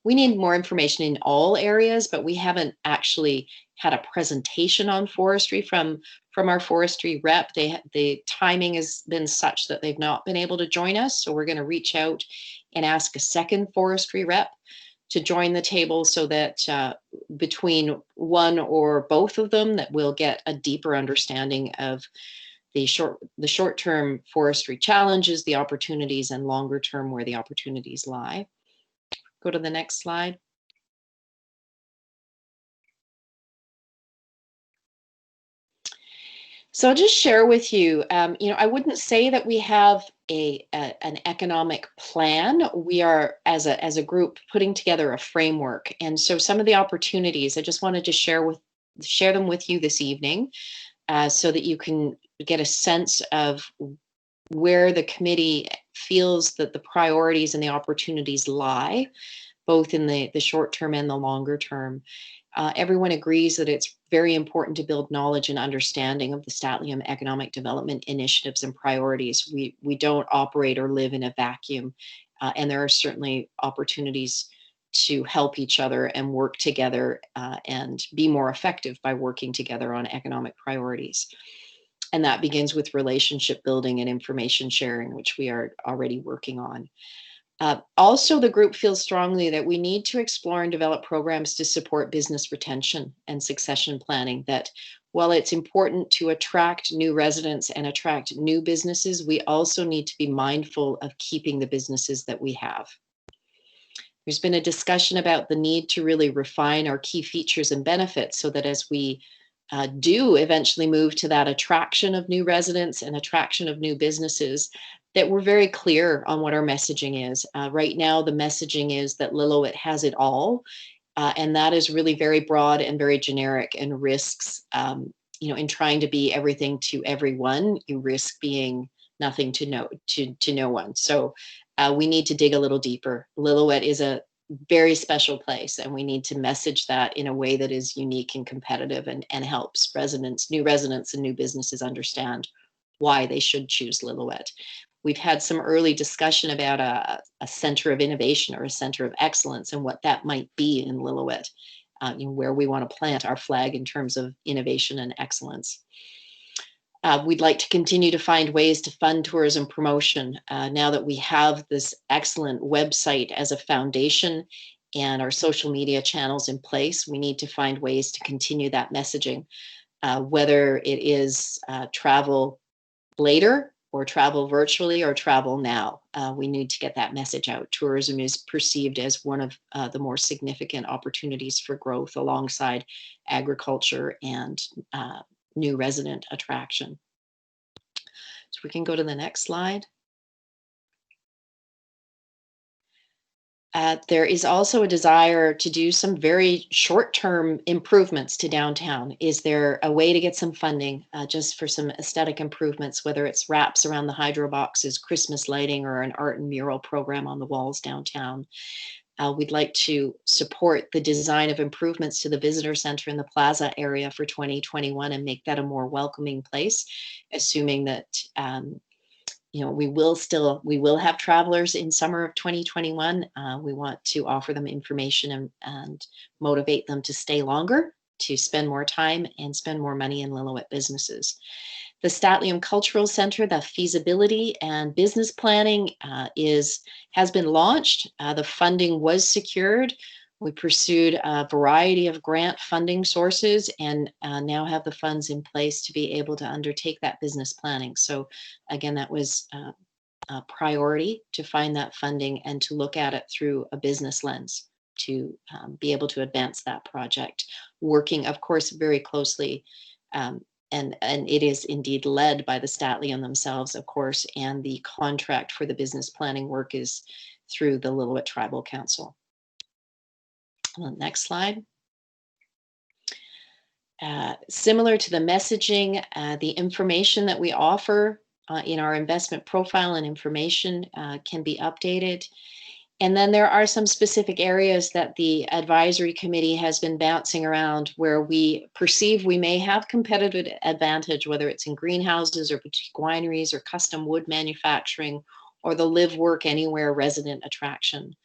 we need more information in all areas, but we haven't actually had a presentation on forestry from our forestry rep. The timing has been such that they've not been able to join us. So we're going to reach out and ask a second forestry rep to join the table so that between one or both of them that we'll get a deeper understanding of the short-term forestry challenges, the opportunities, and longer term where the opportunities lie. Go to the next slide. So I'll just share with you, I wouldn't say that we have an economic plan. We are, as a group, putting together a framework. And so some of the opportunities, I just wanted to share them with you this evening so that you can get a sense of where the committee feels that the priorities and the opportunities lie, both in the short term and the longer term. Everyone agrees that it's very important to build knowledge and understanding of the St'át'imc economic development initiatives and priorities. We don't operate or live in a vacuum, and there are certainly opportunities to help each other and work together and be more effective by working together on economic priorities. And that begins with relationship building and information sharing, which we are already working on. Also, the group feels strongly that we need to explore and develop programs to support business retention and succession planning, that while it's important to attract new residents and attract new businesses, we also need to be mindful of keeping the businesses that we have. There's been a discussion about the need to really refine our key features and benefits so that as we do eventually move to that attraction of new residents and attraction of new businesses, that we're very clear on what our messaging is. Right now, the messaging is that Lillooet has it all, and that is really very broad and very generic, and risks, in trying to be everything to everyone, you risk being nothing to no one. So we need to dig a little deeper. Lillooet is a very special place, and we need to message that in a way that is unique and competitive and helps new residents and new businesses understand why they should choose Lillooet. We've had some early discussion about a center of innovation or a center of excellence and what that might be in Lillooet, where we want to plant our flag in terms of innovation and excellence. We'd like to continue to find ways to fund tourism promotion now that we have this excellent website as a foundation and our social media channels in place. We need to find ways to continue that messaging, whether it is travel later or travel virtually or travel now. We need to get that message out. Tourism is perceived as one of the more significant opportunities for growth alongside agriculture and new resident attraction. So we can go to the next slide. There is also a desire to do some very short-term improvements to downtown. Is there a way to get some funding just for some aesthetic improvements, whether it's wraps around the hydro boxes, Christmas lighting, or an art and mural program on the walls downtown? We'd like to support the design of improvements to the visitor center in the plaza area for 2021 and make that a more welcoming place, assuming that we will have travelers in summer of 2021. We want to offer them information and motivate them to stay longer, to spend more time and spend more money in Lillooet businesses. The Statlium Cultural Center, the feasibility and business planning has been launched. The funding was secured. We pursued a variety of grant funding sources and now have the funds in place to be able to undertake that business planning. So again, that was a priority to find that funding and to look at it through a business lens to be able to advance that project, working, of course, very closely. And it is indeed led by the Statlium themselves, of course, and the contract for the business planning work is through the Lillooet Tribal Council. Next slide. Similar to the messaging, the information that we offer in our investment profile and information can be updated. And then there are some specific areas that the advisory committee has been bouncing around where we perceive we may have competitive advantage, whether it's in greenhouses or boutique wineries or custom wood manufacturing or the live work anywhere resident attraction.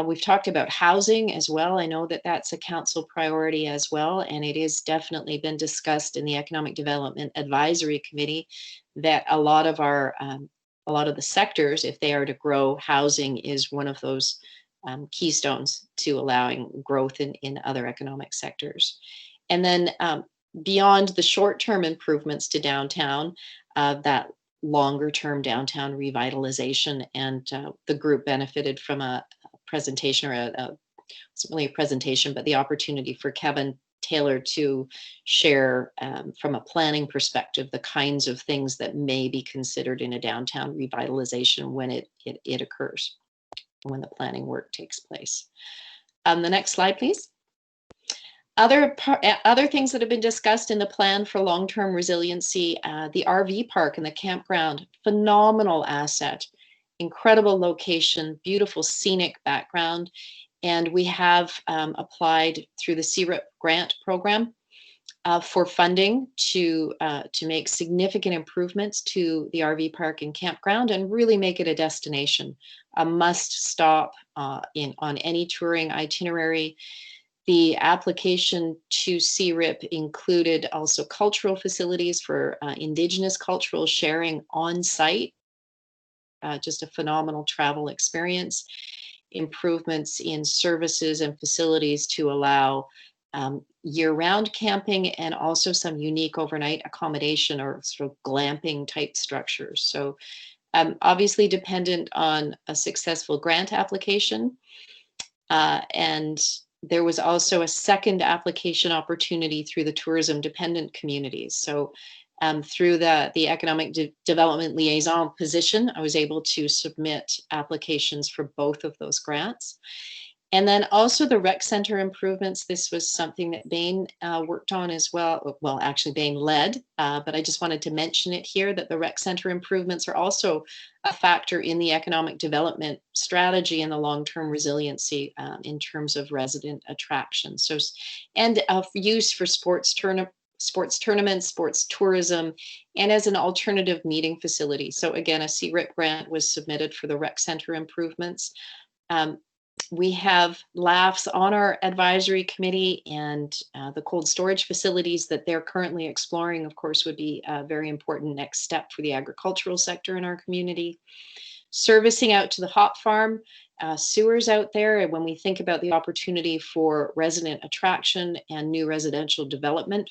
We've talked about housing as well. I know that that's a council priority as well, and it has definitely been discussed in the Economic Development Advisory Committee that a lot of the sectors, if they are to grow, housing is one of those keystones to allowing growth in other economic sectors. And then beyond the short-term improvements to downtown, that longer-term downtown revitalization, and the group benefited from a presentation, or it's really a presentation, but the opportunity for Kevin Taylor to share from a planning perspective the kinds of things that may be considered in a downtown revitalization when it occurs, when the planning work takes place. The next slide, please. Other things that have been discussed in the plan for long-term resiliency, the RV park and the campground, phenomenal asset, incredible location, beautiful scenic background. And we have applied through the CRIP grant program for funding to make significant improvements to the RV park and campground and really make it a destination, a must stop on any touring itinerary. The application to CRIP included also cultural facilities for Indigenous cultural sharing on site. just a phenomenal travel experience, improvements in services and facilities to allow year-round camping, and also some unique overnight accommodation or sort of glamping type structures. So obviously dependent on a successful grant application. And there was also a second application opportunity through the tourism dependent communities. So through the economic development liaison position, I was able to submit applications for both of those grants. And then also the rec center improvements. This was something that Bain worked on as well. Well, actually Bain led, but I just wanted to mention it here that the rec center improvements are also a factor in the economic development strategy and the long-term resiliency in terms of resident attraction. So, and use for sports tournaments, sports tourism, and as an alternative meeting facility. So again, a CRIP grant was submitted for the rec center improvements. We have LAFs on our advisory committee, and the cold storage facilities that they're currently exploring, of course, would be a very important next step for the agricultural sector in our community. Servicing out to the hop farm, sewers out there, and when we think about the opportunity for resident attraction and new residential development,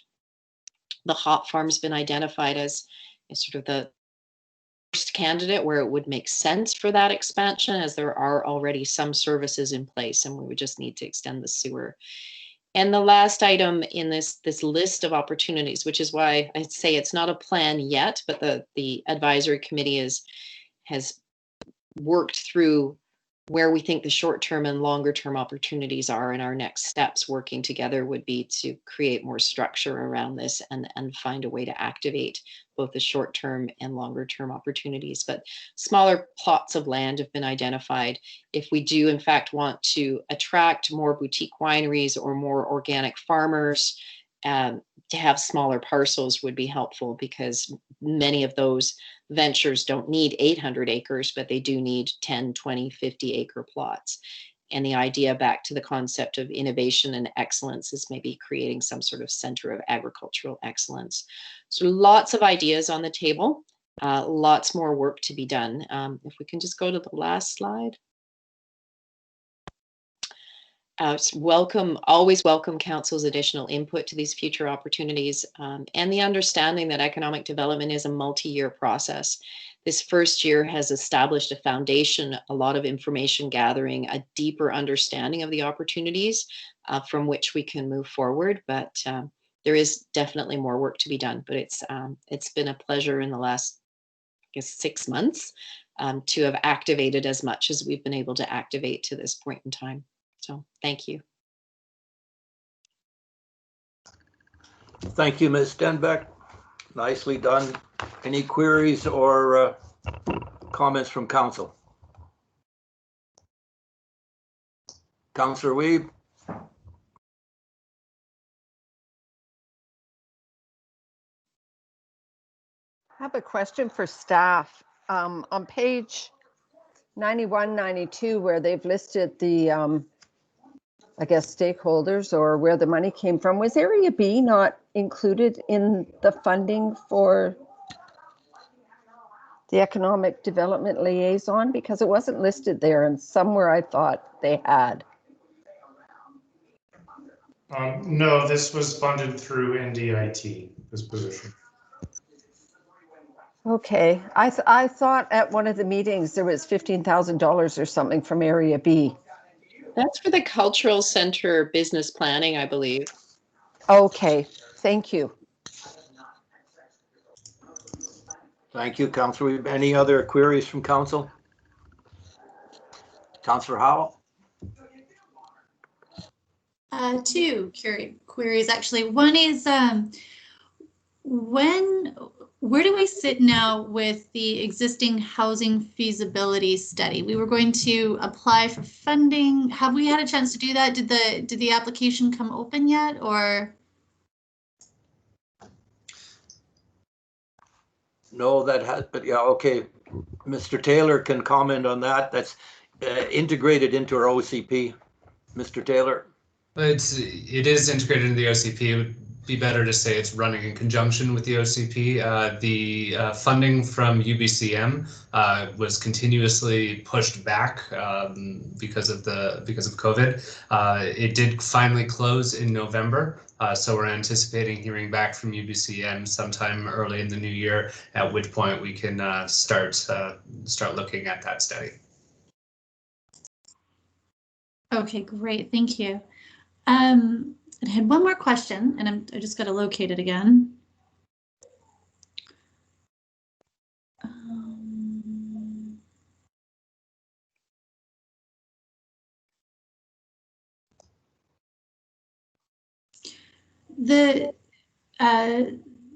the hop farm's been identified as sort of the first candidate where it would make sense for that expansion, as there are already some services in place and we would just need to extend the sewer. And the last item in this list of opportunities, which is why I'd say it's not a plan yet, but the advisory committee has worked through where we think the short-term and longer-term opportunities are, and our next steps working together would be to create more structure around this and find a way to activate both the short-term and longer-term opportunities. But smaller plots of land have been identified. If we do in fact want to attract more boutique wineries or more organic farmers, to have smaller parcels would be helpful, because many of those ventures don't need 800 acres, but they do need 10, 20, 50 acre plots. And the idea, back to the concept of innovation and excellence, is maybe creating some sort of center of agricultural excellence. So lots of ideas on the table, lots more work to be done. If we can just go to the last slide. Always welcome council's additional input to these future opportunities, and the understanding that economic development is a multi-year process. This first year has established a foundation, a lot of information gathering, a deeper understanding of the opportunities from which we can move forward. But there is definitely more work to be done. But it's been a pleasure in the last, I guess, 6 months to have activated as much as we've been able to activate to this point in time. So thank you. Thank you, Ms. Stenbeck. Nicely done. Any queries or comments from council? Councillor Wiebe. I have a question for staff. On page 91, 92, where they've listed the I guess stakeholders or where the money came from, was Area B not included in the funding for the Economic Development Liaison? Because it wasn't listed there, and somewhere I thought they had. No, this was funded through NDIT, this position. Okay, I thought at one of the meetings there was $15,000 or something from Area B. That's for the Cultural Center business planning, I believe. Okay, thank you. Thank you, Councillor Wiebe. Any other queries from council? Councillor Howell? Two queries, actually. One is, where do we sit now with the existing housing feasibility study? We were going to apply for funding. Have we had a chance to do that? Did the application come open yet, or? No, that has, but yeah, okay. Mr. Taylor can comment on that. That's integrated into our OCP. Mr. Taylor. It is integrated into the OCP. be better to say it's running in conjunction with the OCP. The funding from UBCM was continuously pushed back because of COVID. It did finally close in November, so we're anticipating hearing back from UBCM sometime early in the new year, at which point we can start looking at that study. Okay, great, thank you. I had one more question, and I just got to locate it again.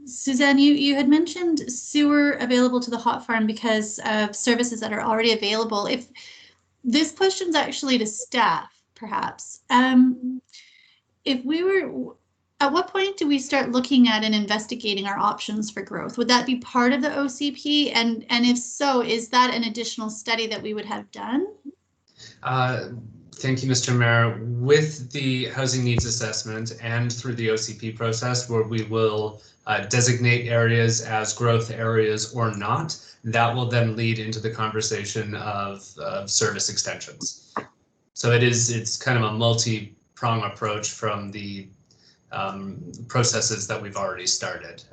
Suzanne, you had mentioned sewer available to the hot farm because of services that are already available. If this question's actually to staff, perhaps. If we were, at what point do we start looking at and investigating our options for growth? Would that be part of the OCP? And if so, is that an additional study that we would have done? Thank you, Mr. Mayor. With the housing needs assessment and through the OCP process, where we will designate areas as growth areas or not, that will then lead into the conversation of service extensions. So it's kind of a multi-prong approach from the processes that we've already started.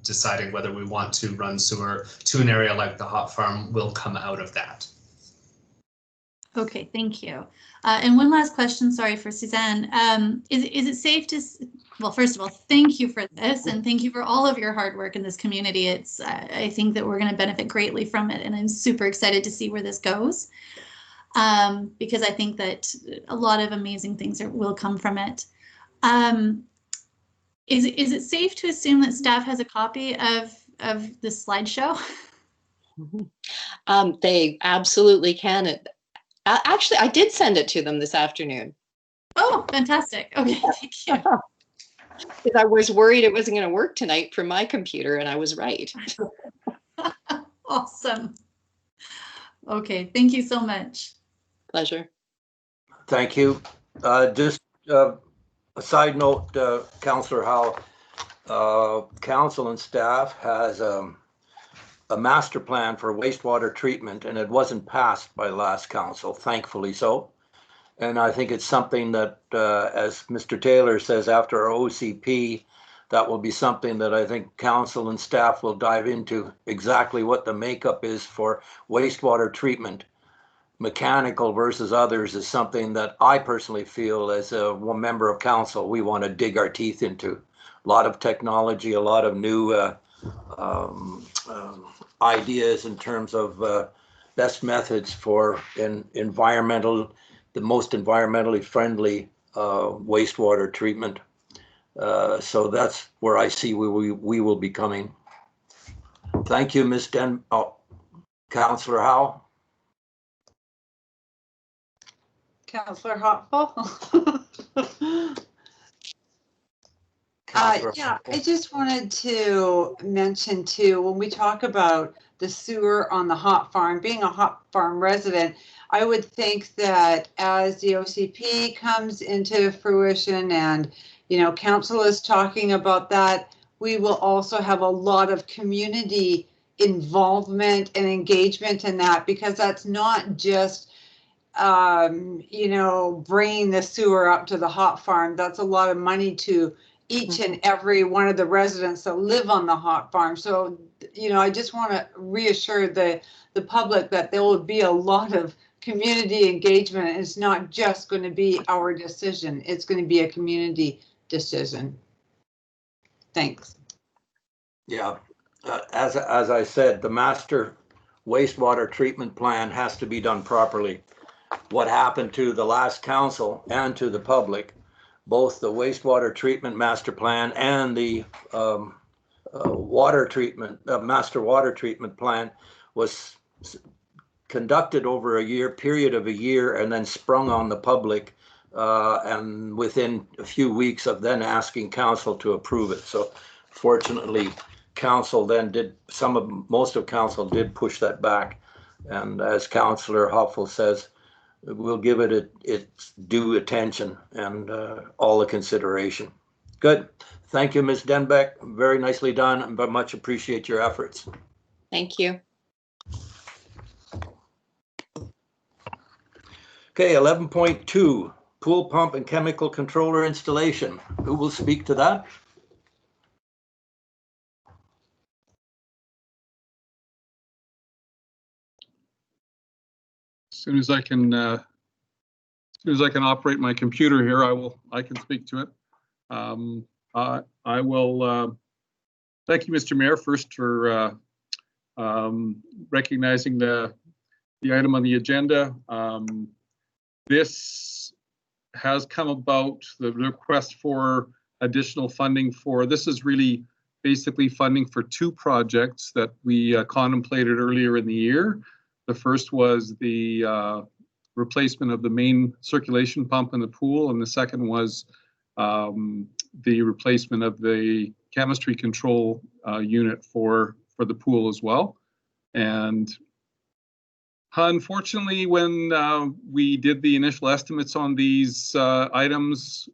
Deciding whether we want to run sewer to an area like the hot farm will come out of that. Okay, thank you. And one last question, sorry, for Suzanne. Is it safe to, well, first of all, thank you for this, and thank you for all of your hard work in this community. It's, I think that we're going to benefit greatly from it, and I'm super excited to see where this goes, because I think that a lot of amazing things will come from it. Is it safe to assume that staff has a copy of this slideshow? They absolutely can. Actually, I did send it to them this afternoon. Oh, fantastic. Okay, thank you. Because I was worried it wasn't going to work tonight from my computer, and I was right. Awesome. Okay, thank you so much. Pleasure. Thank you. Just a side note, Councillor Howe, council and staff has a master plan for wastewater treatment, and it wasn't passed by last council, thankfully so. And I think it's something that, as Mr. Taylor says, after our OCP, that will be something that I think council and staff will dive into, exactly what the makeup is for wastewater treatment. Mechanical versus others is something that I personally feel, as a member of council, we want to dig our teeth into. A lot of technology, a lot of new ideas in terms of best methods for the most environmentally friendly wastewater treatment. So that's where I see we will be coming. Thank you, Ms. Councillor Howe. Councillor Hopeful. Yeah, I just wanted to mention too, when we talk about the sewer on the hot farm, being a hot farm resident, I would think that as the OCP comes into fruition and, you know, council is talking about that, we will also have a lot of community involvement and engagement in that, because that's not just you know, bringing the sewer up to the hot farm. That's a lot of money to each and every one of the residents that live on the hot farm. So, you know, I just want to reassure the public that there will be a lot of community engagement. It's not just going to be our decision. It's going to be a community decision. Thanks. Yeah, as I said, the master wastewater treatment plan has to be done properly. What happened to the last council and to the public, both the wastewater treatment master plan and the water treatment, master water treatment plan, was conducted over a period of a year, and then sprung on the public, and within a few weeks of then asking council to approve it. So fortunately, council then most of council did push that back, and as Councillor Hoffel says, we'll give it its due attention and all the consideration. Good. Thank you, Ms. Denbeck. Very nicely done, but much appreciate your efforts. Thank you. Okay, 11.2, pool pump and chemical controller installation. Who will speak to that? As soon as I can operate my computer here, I can speak to it. I will thank you, Mr. Mayor, first for recognizing the item on the agenda. This has come about, the request for additional funding for, this is really basically funding for two projects that we contemplated earlier in the year. The first was the replacement of the main circulation pump in the pool, and the second was the replacement of the chemistry control unit for the pool as well. And unfortunately, when we did the initial estimates on these items,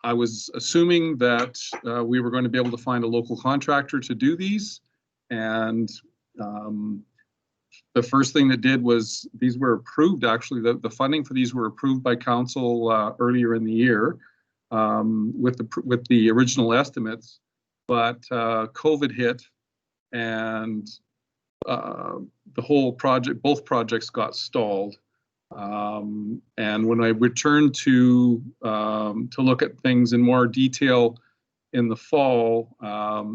I was assuming that we were going to be able to find a local contractor to do these. And the first thing that did was these were approved, actually, the funding for these were approved by council earlier in the year with the original estimates, but COVID hit and the whole project, both projects got stalled. And when I returned to look at things in more detail in the fall,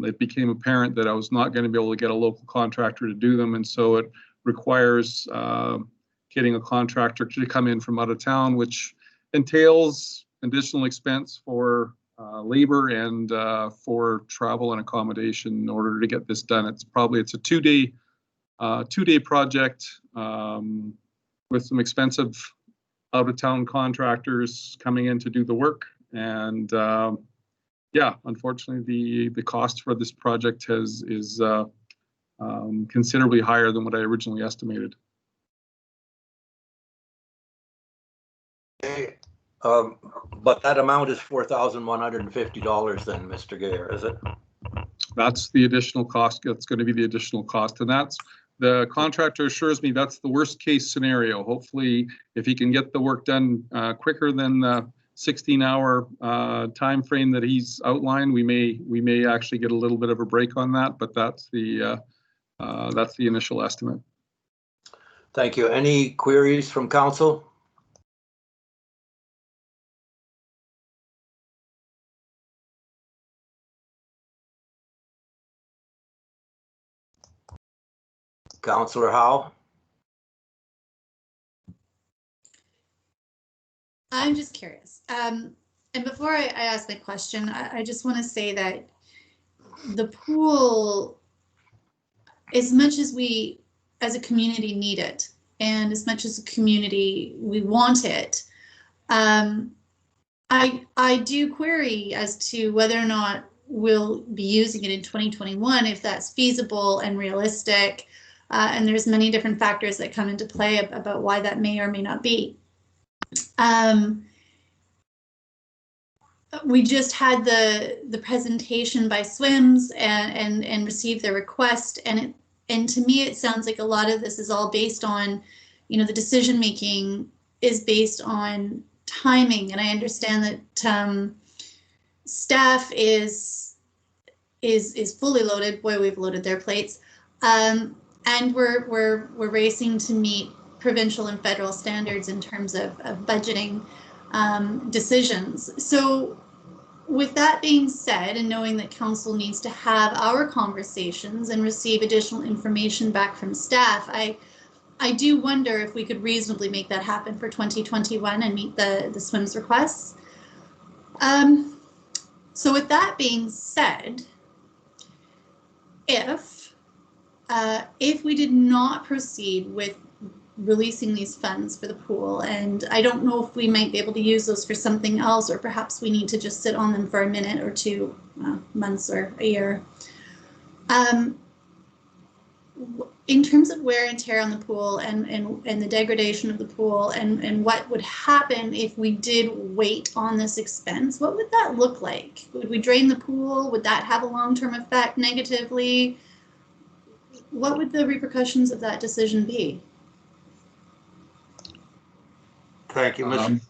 it became apparent that I was not going to be able to get a local contractor to do them. And so it requires getting a contractor to come in from out of town, which entails additional expense for labor and for travel and accommodation in order to get this done. It's a two-day project with some expensive out-of-town contractors coming in to do the work. And yeah, unfortunately, the cost for this project is considerably higher than what I originally estimated. Okay, but that amount is $4,150 then, Mr. Gayer, is it? That's the additional cost. That's going to be the additional cost, and that's the contractor assures me that's the worst case scenario. Hopefully, if he can get the work done quicker than the 16-hour time frame that he's outlined, we may actually get a little bit of a break on that. But that's the initial estimate. Thank you. Any queries from council? Councillor Howe? I'm just curious. And before I ask my question, I just want to say that the pool, as much as we as a community need it, and as much as a community we want it, I do query as to whether or not we'll be using it in 2021, if that's feasible and realistic. And there's many different factors that come into play about why that may or may not be. We just had the presentation by SWIMS and received their request, and to me it sounds like a lot of this is all based on, the decision making is based on timing, and I understand that staff is fully loaded. Boy, we've loaded their plates. And we're racing to meet provincial and federal standards in terms of budgeting decisions. So with that being said, and knowing that council needs to have our conversations and receive additional information back from staff, I do wonder if we could reasonably make that happen for 2021 and meet the SWIMS requests. So with that being said, if we did not proceed with releasing these funds for the pool, and I don't know if we might be able to use those for something else, or perhaps we need to just sit on them for a minute or two, months or a year. in terms of wear and tear on the pool and the degradation of the pool and what would happen if we did wait on this expense, what would that look like? Would we drain the pool? Would that have a long-term effect negatively? What would the repercussions of that decision be? Thank you, Mr.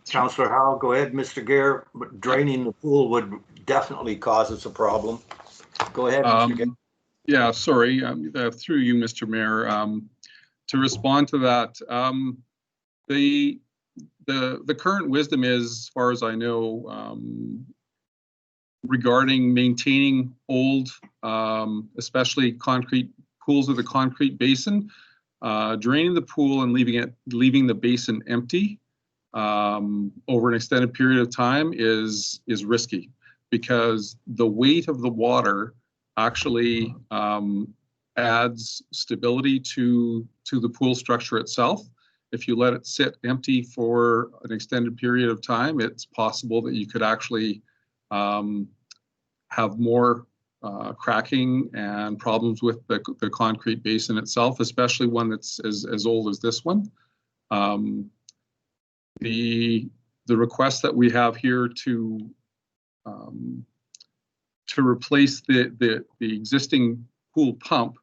Councillor Howell. Go ahead, Mr. Gare. But draining the pool would definitely cause us a problem. Go ahead, Mr. Gare. Yeah, sorry, through you, Mr. Mayor. To respond to that, the current wisdom is, as far as I know, regarding maintaining old, especially concrete pools with a concrete basin, draining the pool and leaving the basin empty over an extended period of time is risky, because the weight of the water actually adds stability to the pool structure itself. If you let it sit empty for an extended period of time, it's possible that you could actually have more cracking and problems with the concrete basin itself, especially one that's as old as this one. The request that we have here to replace the existing pool pump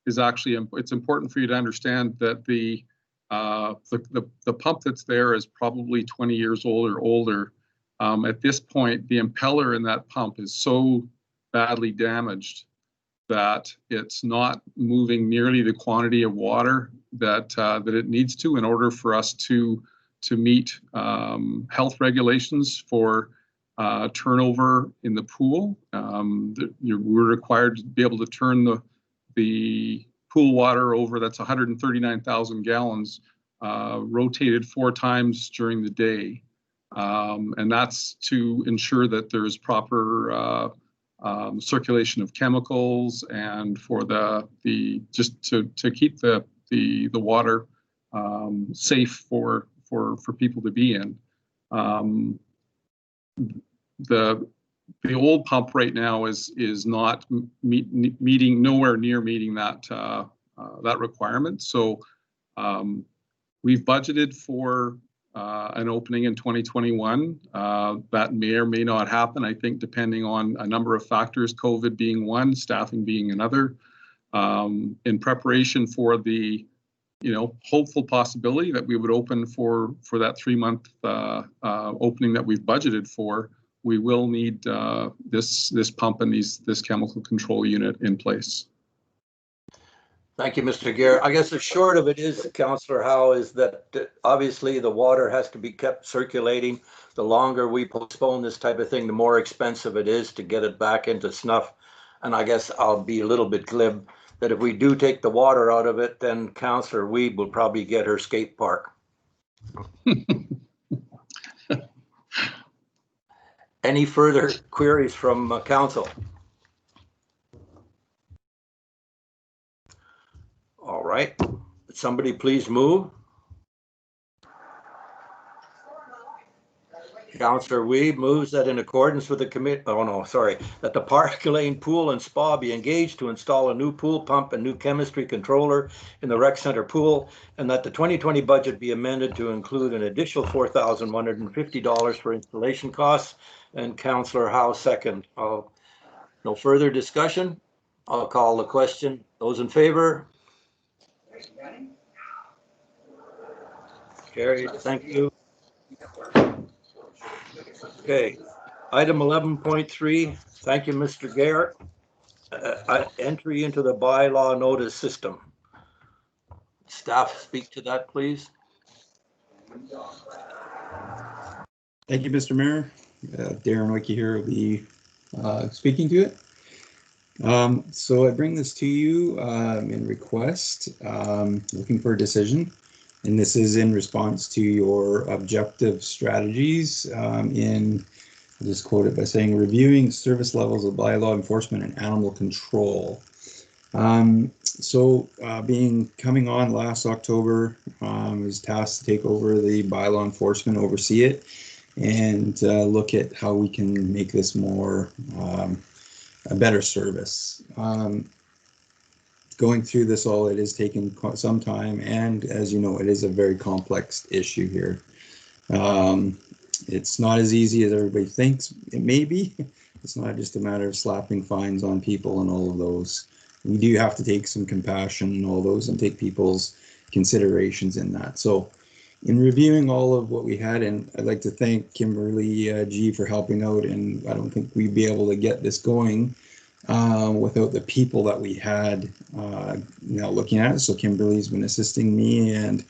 is actually, it's important for you to understand that the pump that's there is probably 20 years old or older. At this point, the impeller in that pump is so badly damaged that it's not moving nearly the quantity of water that it needs to in order for us to meet health regulations for turnover in the pool. We're required to be able to turn the pool water over. That's 139,000 gallons rotated 4 times during the day. And that's to ensure that there's proper circulation of chemicals and for just to keep the water safe for people to be in. The old pump right now is not nowhere near meeting that requirement. So we've budgeted for an opening in 2021. That may or may not happen, I think, depending on a number of factors, COVID being one, staffing being another. In preparation for the hopeful possibility that we would open for that 3-month opening that we've budgeted for, we will need this pump and this chemical control unit in place. Thank you, Mr. Gare. I guess the short of it is, Councillor Howe, is that obviously the water has to be kept circulating. The longer we postpone this type of thing, the more expensive it is to get it back into snuff. And I guess I'll be a little bit glib that if we do take the water out of it, then Councillor Wiebe will probably get her skate park. Any further queries from council? All right, somebody please move. Councillor Wiebe moves that in accordance with the that the Park Lane Pool and Spa be engaged to install a new pool pump and new chemistry controller in the rec center pool, and that the 2020 budget be amended to include an additional $4,150 for installation costs. And Councillor Howe second. No further discussion. I'll call the question. Those in favor? Carried. Thank you. Okay, item 11.3. Thank you, Mr. Garrett. Entry into the bylaw notice system. Staff, speak to that, please. Thank you, Mr. Mayor. Darren Wicke here will be speaking to it. So I bring this to you in request, looking for a decision. And this is in response to your objective strategies I'll just quote it by saying, reviewing service levels of bylaw enforcement and animal control. Coming on last October, was tasked to take over the bylaw enforcement, oversee it, and look at how we can make this more a better service. going through this all, it is taking some time, and as you know, it is a very complex issue here. It's not as easy as everybody thinks it may be. It's not just a matter of slapping fines on people and all of those. We do have to take some compassion and all those and take people's considerations in that. So in reviewing all of what we had, and I'd like to thank Kimberly G for helping out, and I don't think we'd be able to get this going without the people that we had now looking at it. So Kimberly's been assisting me and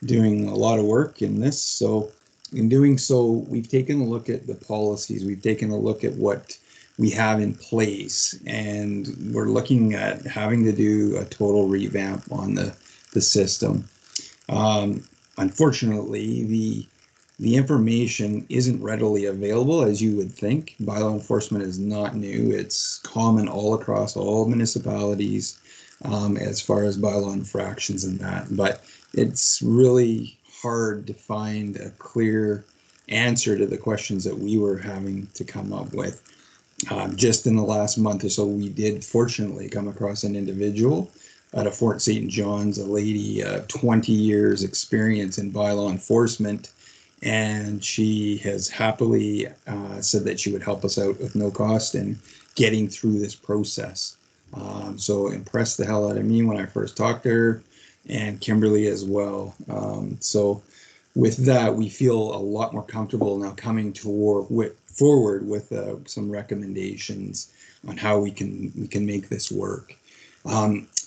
doing a lot of work in this. So in doing so, we've taken a look at the policies, we've taken a look at what we have in place, and we're looking at having to do a total revamp on the system. Unfortunately, the information isn't readily available as you would think. Bylaw enforcement is not new. It's common all across all municipalities as far as bylaw infractions and that, but it's really hard to find a clear answer to the questions that we were having to come up with. Just in the last month or so, we did fortunately come across an individual out of Fort St. John's, a lady, 20 years experience in bylaw enforcement, and she has happily said that she would help us out with no cost in getting through this process. So impressed the hell out of me when I first talked to her, and Kimberly as well. So with that, we feel a lot more comfortable now coming forward with some recommendations on how we can make this work.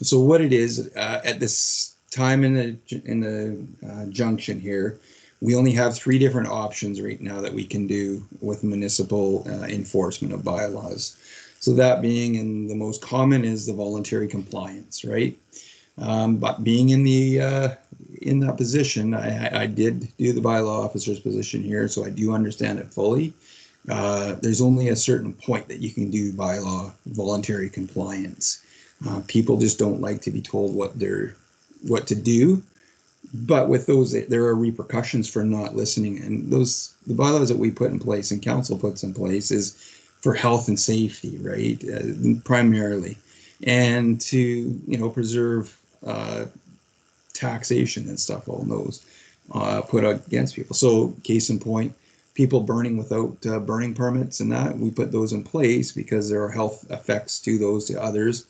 So what it is at this time in the junction here, we only have 3 different options right now that we can do with municipal enforcement of bylaws. So that being, and the most common is the voluntary compliance, right? But being in that position, I did do the bylaw officer's position here, so I do understand it fully. There's only a certain point that you can do bylaw voluntary compliance. People just don't like to be told what to do. But with those, there are repercussions for not listening, and the bylaws that we put in place and council puts in place is for health and safety, right? Primarily, and to preserve taxation and stuff, all those put against people. So case in point, people burning without burning permits and that, we put those in place because there are health effects to those, to others,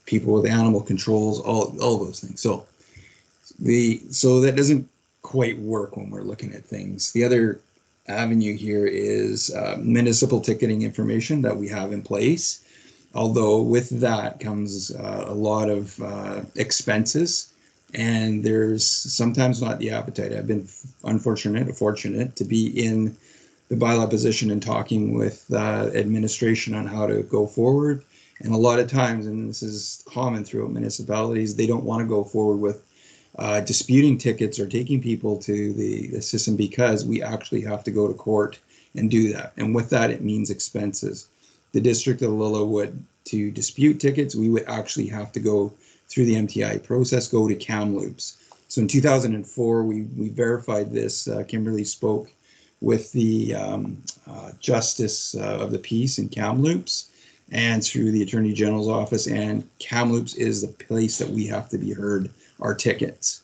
people with animal controls, all those things. So that doesn't quite work when we're looking at things. The other avenue here is municipal ticketing information that we have in place. Although with that comes a lot of expenses, and there's sometimes not the appetite. I've been fortunate to be in the bylaw position and talking with administration on how to go forward. And a lot of times, and this is common throughout municipalities, they don't want to go forward with disputing tickets or taking people to the system because we actually have to go to court and do that. And with that, it means expenses. The District of Lillooet, to dispute tickets, we would actually have to go through the MTI process, go to Kamloops. So in 2004, we verified this. Kimberly spoke with the Justice of the Peace in Kamloops and through the Attorney General's office, and Kamloops is the place that we have to be heard our tickets.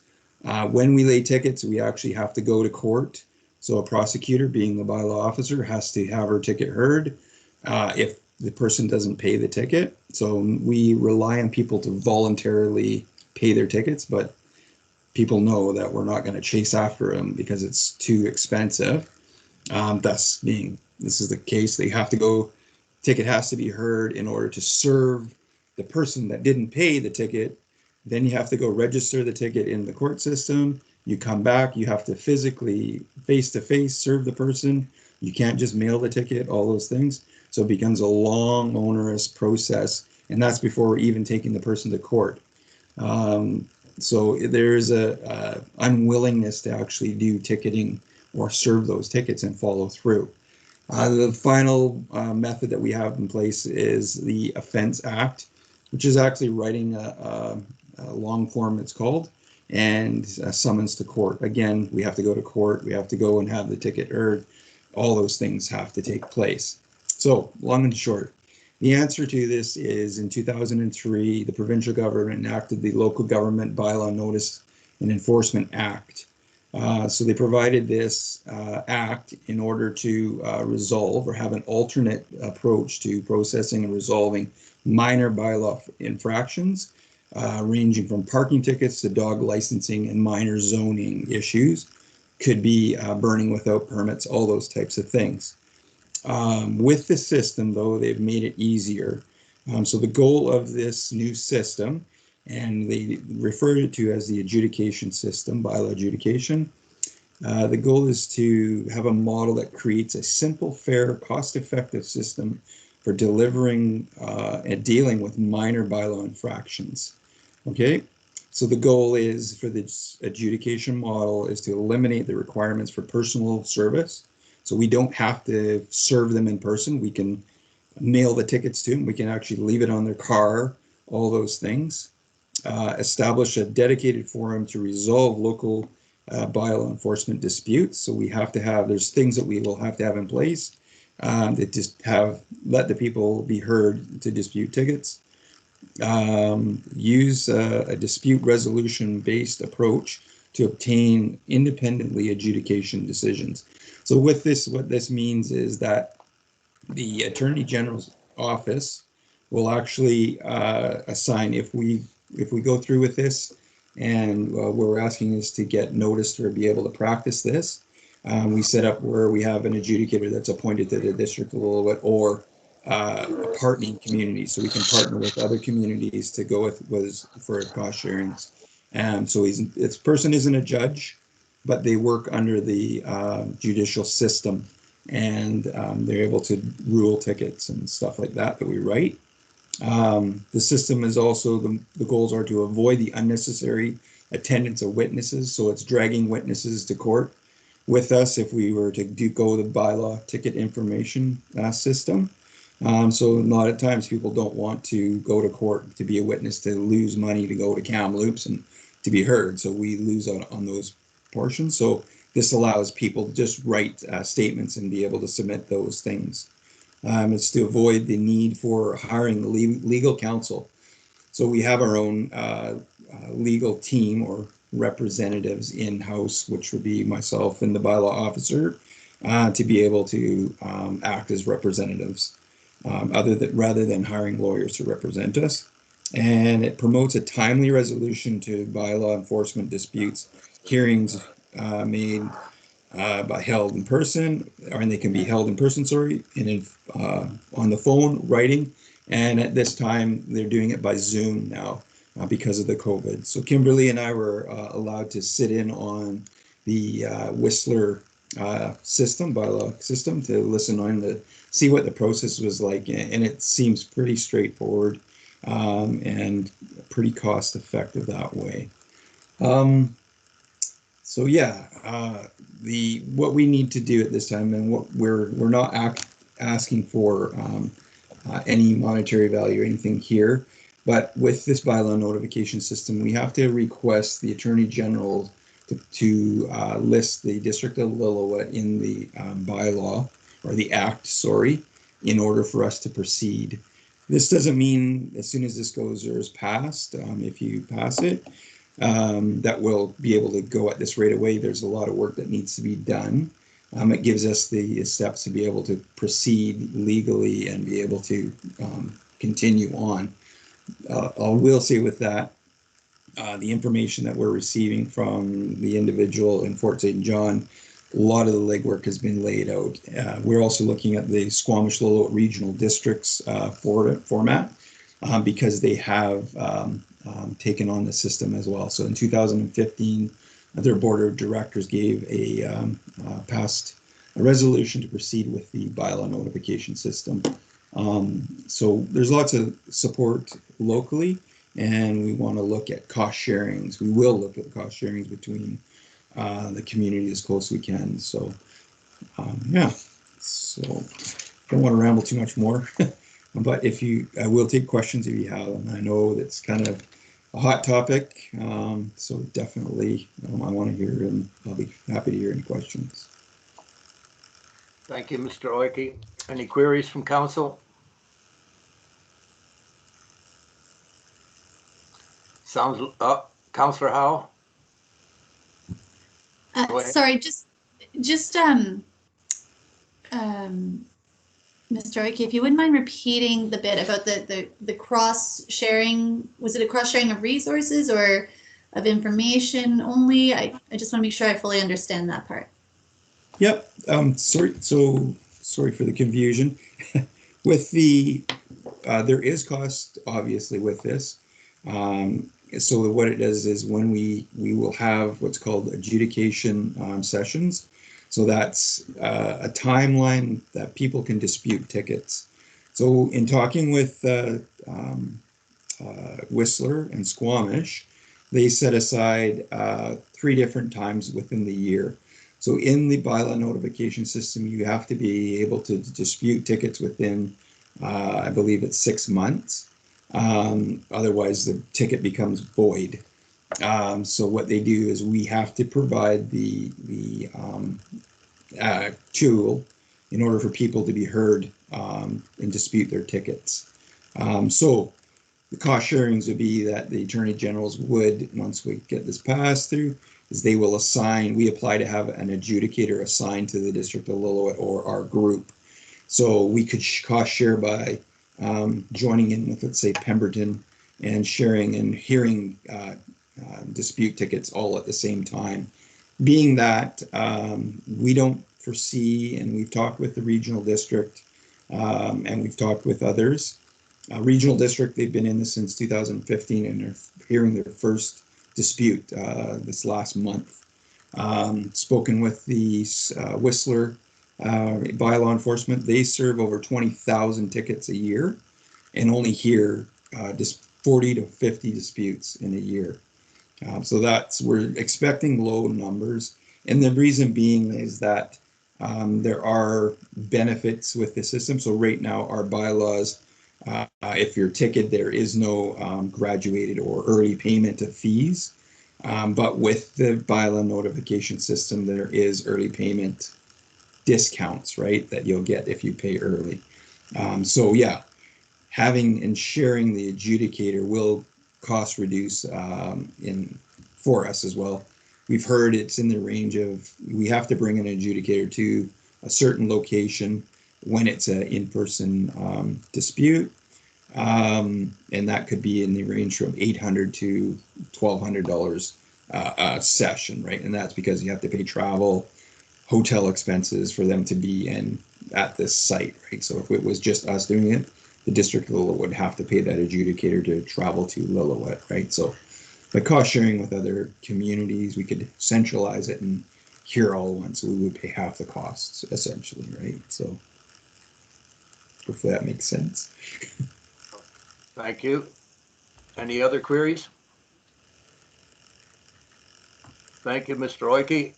When we lay tickets, we actually have to go to court. So a prosecutor, being the bylaw officer, has to have her ticket heard. If the person doesn't pay the ticket. So we rely on people to voluntarily pay their tickets, but people know that we're not going to chase after them because it's too expensive. Thus being, this is the case, they have to go, ticket has to be heard in order to serve the person that didn't pay the ticket. Then you have to go register the ticket in the court system. You come back, you have to physically, face-to-face serve the person. You can't just mail the ticket, all those things. So it becomes a long, onerous process, and that's before even taking the person to court. So there's a unwillingness to actually do ticketing or serve those tickets and follow through. The final method that we have in place is the Offense Act, which is actually writing a long form, it's called, and a summons to court. Again, we have to go to court, we have to go and have the ticket heard. All those things have to take place. So long and short, The answer to this is in 2003, the provincial government enacted the Local Government Bylaw Notice and Enforcement Act. So they provided this act in order to resolve or have an alternate approach to processing and resolving minor bylaw infractions, ranging from parking tickets to dog licensing and minor zoning issues. Could be burning without permits, all those types of things. With the system, though, they've made it easier. So the goal of this new system, and they refer to as the adjudication system, bylaw adjudication. The goal is to have a model that creates a simple, fair, cost-effective system for delivering and dealing with minor bylaw infractions. Okay, so the goal is for this adjudication model is to eliminate the requirements for personal service. So we don't have to serve them in person. We can mail the tickets to them. We can actually leave it on their car, all those things. Establish a dedicated forum to resolve local bylaw enforcement disputes. So we have to have, there's things that we will have to have in place that just let the people be heard to dispute tickets. Use a dispute resolution based approach to obtain independently adjudication decisions. So with this, what this means is that the Attorney General's office will actually assign, if we go through with this, and what we're asking is to get noticed or be able to practice this. We set up where we have an adjudicator that's appointed to the District of Lillooet or a partnering community, so we can partner with other communities to go for cost sharings. And so this person isn't a judge, but they work under the judicial system, and they're able to rule tickets and stuff like that we write. The system is also, the goals are to avoid the unnecessary attendance of witnesses. So it's dragging witnesses to court with us if we were to go the bylaw ticket information system. So a lot of times people don't want to go to court to be a witness, to lose money to go to Kamloops and to be heard. So we lose on those portions. So this allows people to just write statements and be able to submit those things. It's to avoid the need for hiring legal counsel. So we have our own legal team or representatives in-house, which would be myself and the bylaw officer, to be able to act as representatives, rather than hiring lawyers to represent us. And it promotes a timely resolution to bylaw enforcement disputes. Hearings made held in person, and they can be held in person, and on the phone, writing. And at this time, they're doing it by Zoom now because of the COVID. So Kimberly and I were allowed to sit in on the Whistler bylaw system to listen on to see what the process was like. And it seems pretty straightforward and pretty cost effective that way. So yeah, what we need to do at this time, and what we're not asking for any monetary value or anything here, but with this bylaw notification system, we have to request the Attorney General to list the District of Lillooet in the bylaw, or the act, in order for us to proceed. This doesn't mean as soon as this goes or is passed, if you pass it, that we'll be able to go at this right away. There's a lot of work that needs to be done. It gives us the steps to be able to proceed legally and be able to continue on. I will say with that, the information that we're receiving from the individual in Fort St. John, a lot of the legwork has been laid out. We're also looking at the Squamish-Lillooet Regional Districts format because they have taken on the system as well. So in 2015, their board of directors passed a resolution to proceed with the bylaw notification system. So there's lots of support locally, and we want to look at cost sharings. We will look at cost sharings between the community as close as we can. So yeah, so don't want to ramble too much more, but I will take questions if you have them. I know that's kind of a hot topic, so definitely I want to hear, and I'll be happy to hear any questions. Thank you, Mr. Oike. Any queries from council? Sounds, Councillor Howe? Go ahead. Sorry, just Mr. Oike, if you wouldn't mind repeating the bit about the cross sharing. Was it a cross sharing of resources or of information only? I just want to make sure I fully understand that part. Yep. Sorry for the confusion. With the there is cost obviously with this. So what it does is when we will have what's called adjudication sessions. So that's a timeline that people can dispute tickets. So in talking with Whistler and Squamish, they set aside 3 different times within the year. So in the bylaw notification system, you have to be able to dispute tickets within, I believe it's 6 months. Otherwise, the ticket becomes void. So what they do is we have to provide the tool in order for people to be heard and dispute their tickets. So the cost sharings would be that the Attorney Generals would, once we get this passed through, is they will assign, we apply to have an adjudicator assigned to the District of Lillooet or our group. So we could cost share by joining in with, let's say, Pemberton and sharing and hearing dispute tickets all at the same time. Being that we don't foresee, and we've talked with the regional district and we've talked with others. Regional district, they've been in this since 2015 and they're hearing their first dispute this last month. Spoken with the Whistler bylaw enforcement, they serve over 20,000 tickets a year and only hear just 40 to 50 disputes in a year. So we're expecting low numbers. And the reason being is that there are benefits with the system. So right now our bylaws, if you're ticketed, there is no graduated or early payment of fees. But with the bylaw notification system, there is early payment discounts, right, that you'll get if you pay early. So yeah, having and sharing the adjudicator will cost reduce for us as well. We've heard it's in the range of, we have to bring an adjudicator to a certain location when it's an in-person dispute. And that could be in the range from $800 to $1,200 a session, right? And that's because you have to pay travel, hotel expenses for them to be at this site, right? So if it was just us doing it, the District of Lillooet would have to pay that adjudicator to travel to Lillooet, right? So by cost sharing with other communities, we could centralize it and hear all at once. So we would pay half the costs essentially, right? So hopefully that makes sense. Thank you. Any other queries? Thank you, Mr. Oike.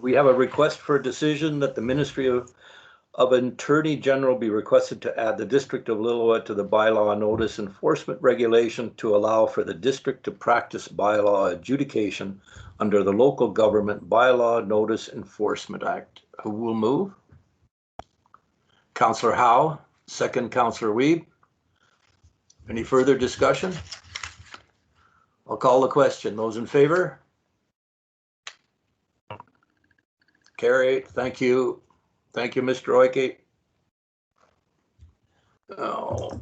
We have a request for a decision that the Ministry of Attorney General be requested to add the District of Lillooet to the bylaw notice enforcement regulation to allow for the district to practice bylaw adjudication under the Local Government Bylaw Notice Enforcement Act. Who will move? Councillor Howe, second Councillor Wiebe. Any further discussion? I'll call the question. Those in favor? Carried. Thank you. Thank you, Mr. Oike. Oh.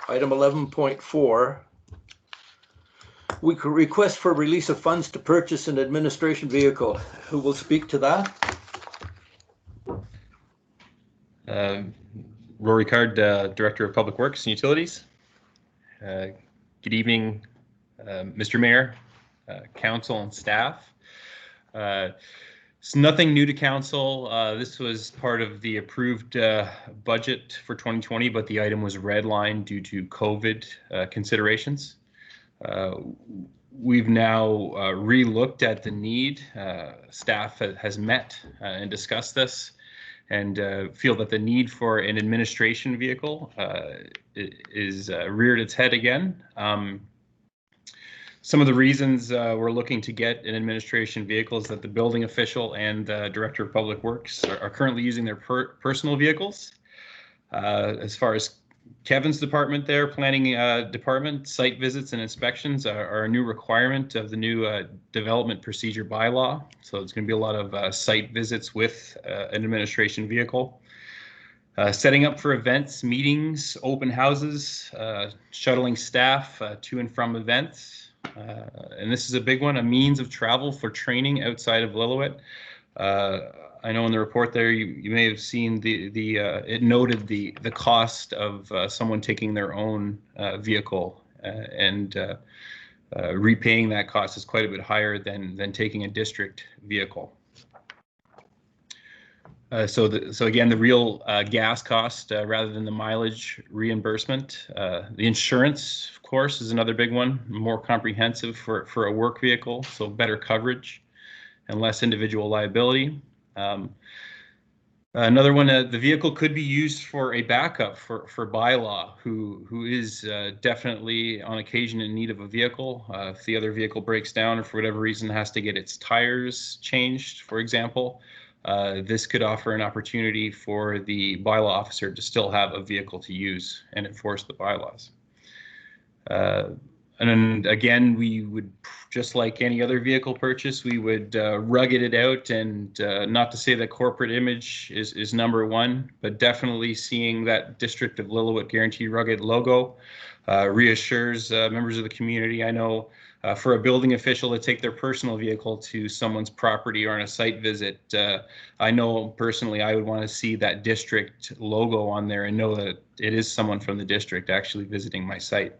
Item 11.4. We could request for release of funds to purchase an administration vehicle. Who will speak to that? Rory Card, Director of Public Works and Utilities. Good evening, Mr. Mayor, Council and staff. It's nothing new to Council. This was part of the approved budget for 2020, but the item was redlined due to COVID considerations. We've now re-looked at the need. Staff has met and discussed this, and feel that the need for an administration vehicle is reared its head again. Some of the reasons we're looking to get an administration vehicle is that the building official and Director of Public Works are currently using their personal vehicles. As far as Kevin's department there, planning department, site visits and inspections are a new requirement of the new development procedure bylaw. So it's going to be a lot of site visits with an administration vehicle. Setting up for events, meetings, open houses, shuttling staff to and from events. And this is a big one, a means of travel for training outside of Lillooet. I know in the report there, you may have seen it noted the cost of someone taking their own vehicle and repaying that cost is quite a bit higher than taking a district vehicle. So again, the real gas cost rather than the mileage reimbursement. The insurance, of course, is another big one, more comprehensive for a work vehicle, so better coverage and less individual liability. Another one, the vehicle could be used for a backup for bylaw who is definitely on occasion in need of a vehicle. If the other vehicle breaks down or for whatever reason has to get its tires changed, for example, this could offer an opportunity for the bylaw officer to still have a vehicle to use and enforce the bylaws. And then again, we would, just like any other vehicle purchase, we would rugged it out, and not to say that corporate image is number one, but definitely seeing that District of Lillooet Guaranteed Rugged logo reassures members of the community. I know for a building official to take their personal vehicle to someone's property or on a site visit, I know personally I would want to see that district logo on there and know that it is someone from the district actually visiting my site.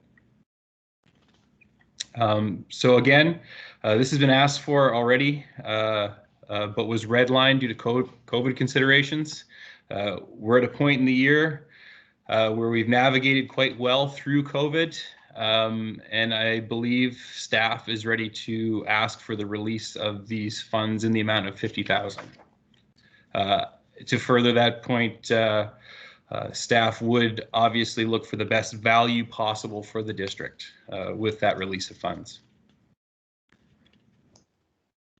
So again, this has been asked for already, but was redlined due to COVID considerations. We're at a point in the year where we've navigated quite well through COVID, and I believe staff is ready to ask for the release of these funds in the amount of $50,000. To further that point, staff would obviously look for the best value possible for the district with that release of funds.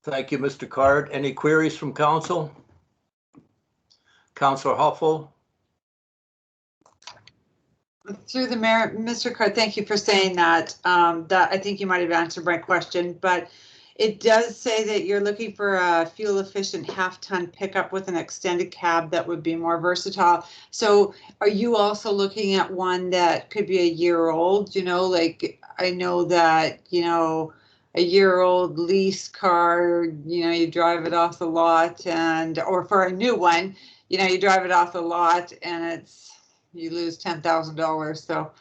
Thank you, Mr. Card. Any queries from council? Councillor Huffel? Through the mayor, Mr. Card, thank you for saying that. That I think you might have answered my question, but it does say that you're looking for a fuel efficient half-ton pickup with an extended cab that would be more versatile. So are you also looking at one that could be a year old? You know, like I know that, you know, a year-old lease car, you know, you drive it off the lot, and or for a new one, you know, you drive it off the lot and you lose $10,000. So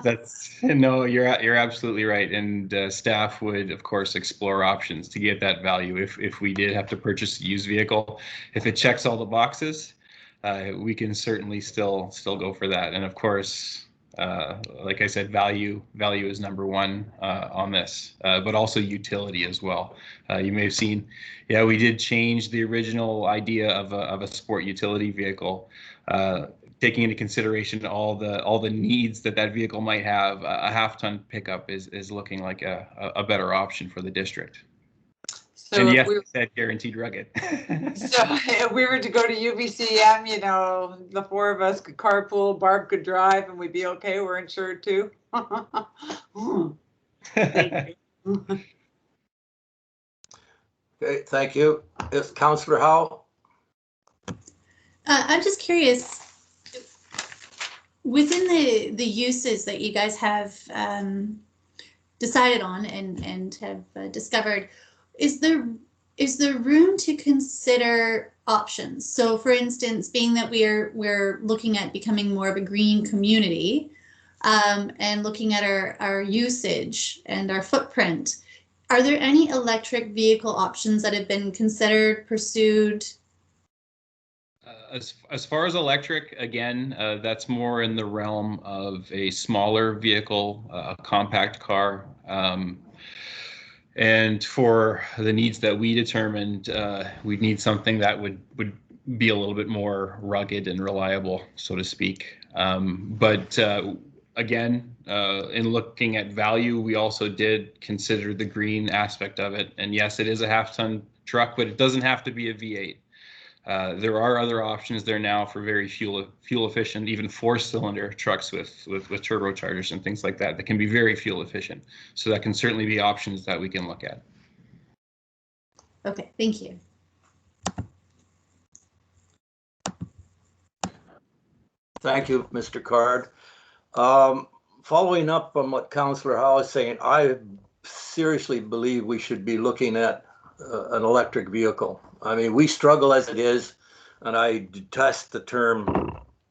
that's no, you're absolutely right, and staff would of course explore options to get that value if we did have to purchase a used vehicle. If it checks all the boxes, we can certainly still go for that. And of course, like I said, value is number one on this, but also utility as well. You may have seen, yeah, we did change the original idea of a sport utility vehicle, taking into consideration all the needs that vehicle might have. A half-ton pickup is looking like a better option for the district. So and yes, we said guaranteed rugged. So if we were to go to UBCM, you know, the four of us could carpool, Barb could drive, and we'd be okay. We're insured too. Okay, thank you. Yes, Councillor Howe. I'm just curious, within the uses that you guys have decided on and have discovered, is there room to consider options? So for instance, being that we're looking at becoming more of a green community and looking at our usage and our footprint, are there any electric vehicle options that have been considered, pursued? As far as electric, again, that's more in the realm of a smaller vehicle, a compact car. And for the needs that we determined, we'd need something that would be a little bit more rugged and reliable, so to speak. But again, in looking at value, we also did consider the green aspect of it. And yes, it is a half-ton truck, but it doesn't have to be a V8. There are other options there now for very fuel efficient, even 4-cylinder trucks with turbochargers and things like that can be very fuel efficient. So that can certainly be options that we can look at. Okay, thank you. Thank you, Mr. Card. Following up on what Councillor Howe is saying, I seriously believe we should be looking at an electric vehicle. I mean, we struggle as it is, and I detest the term,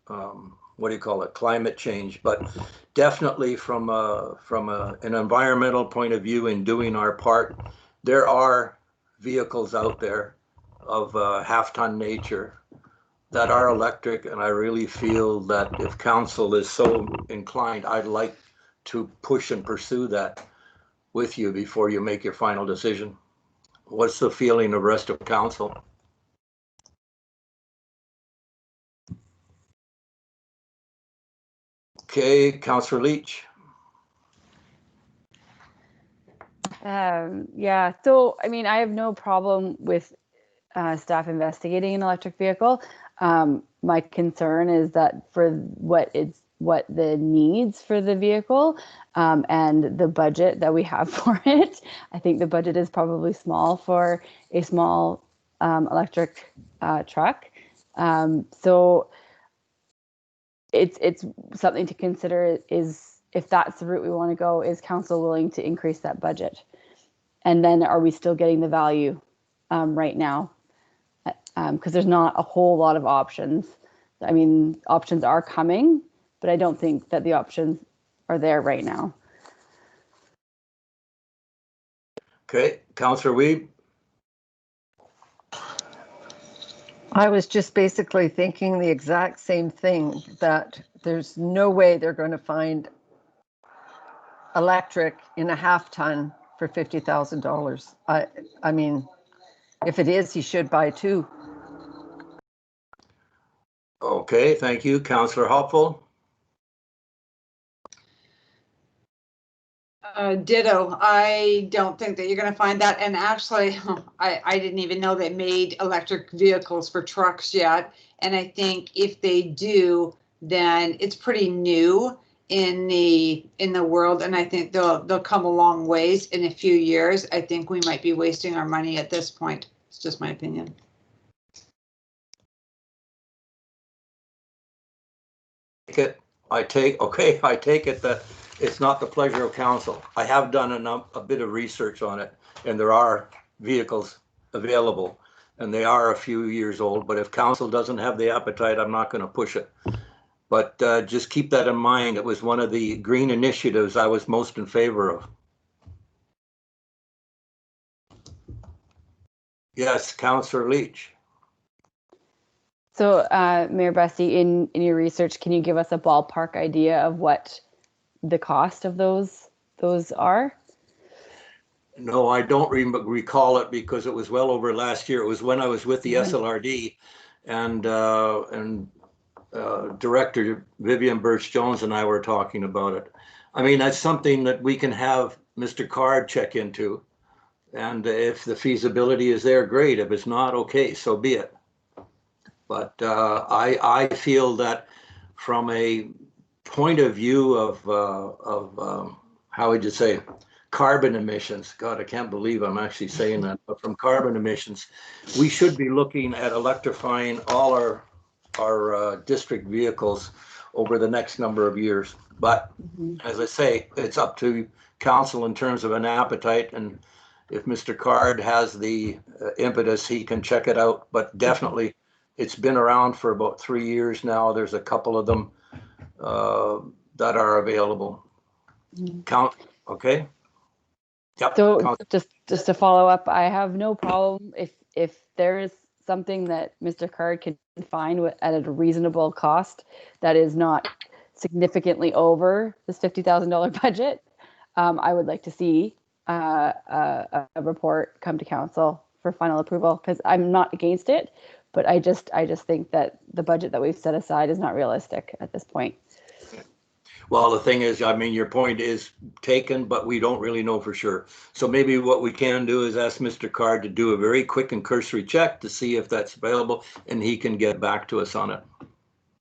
what do you call it, climate change, but definitely from an environmental point of view in doing our part, there are vehicles out there of half-ton nature that are electric, and I really feel that if council is so inclined, I'd like to push and pursue that with you before you make your final decision. What's the feeling of the rest of council? Okay, Councillor Leach. Yeah, so I mean, I have no problem with staff investigating an electric vehicle. My concern is that for what the needs for the vehicle and the budget that we have for it, I think the budget is probably small for a small electric truck. So it's something to consider, is if that's the route we want to go, is council willing to increase that budget? And then are we still getting the value right now? Because there's not a whole lot of options. I mean, options are coming, but I don't think that the options are there right now. Okay, Councillor Weed. I was just basically thinking the exact same thing, that there's no way they're going to find electric in a half-ton for $50,000. I mean, if it is, he should buy two. Okay, thank you. Councillor Hopeful. Ditto. I don't think that you're going to find that. And actually, I didn't even know they made electric vehicles for trucks yet. And I think if they do, then it's pretty new in the world. And I think they'll come a long ways in a few years. I think we might be wasting our money at this point. It's just my opinion. I take it that it's not the pleasure of council. I have done a bit of research on it, and there are vehicles available, and they are a few years old, but if council doesn't have the appetite, I'm not going to push it. But just keep that in mind. It was one of the green initiatives I was most in favor of. Yes, Councillor Leach. So Mayor Bussey, in your research, can you give us a ballpark idea of what the cost of those are? No, I don't recall it because it was well over last year. It was when I was with the SLRD, and Director Vivian Birch-Jones and I were talking about it. I mean, that's something that we can have Mr. Card check into, and if the feasibility is there, great. If it's not, okay, so be it. But I feel that from a point of view of how would you say, carbon emissions. God, I can't believe I'm actually saying that. But from carbon emissions, we should be looking at electrifying all our district vehicles over the next number of years. But as I say, it's up to council in terms of an appetite, and if Mr. Card has the impetus, he can check it out. But definitely, it's been around for about 3 years now. There's a couple of them that are available. Okay. Yep. So just to follow up, I have no problem if there is something that Mr. Card can find at a reasonable cost that is not significantly over this $50,000 budget. I would like to see a report come to council for final approval, because I'm not against it, but I just think that the budget that we've set aside is not realistic at this point. Well, the thing is, I mean, your point is taken, but we don't really know for sure. So maybe what we can do is ask Mr. Card to do a very quick and cursory check to see if that's available, and he can get back to us on it.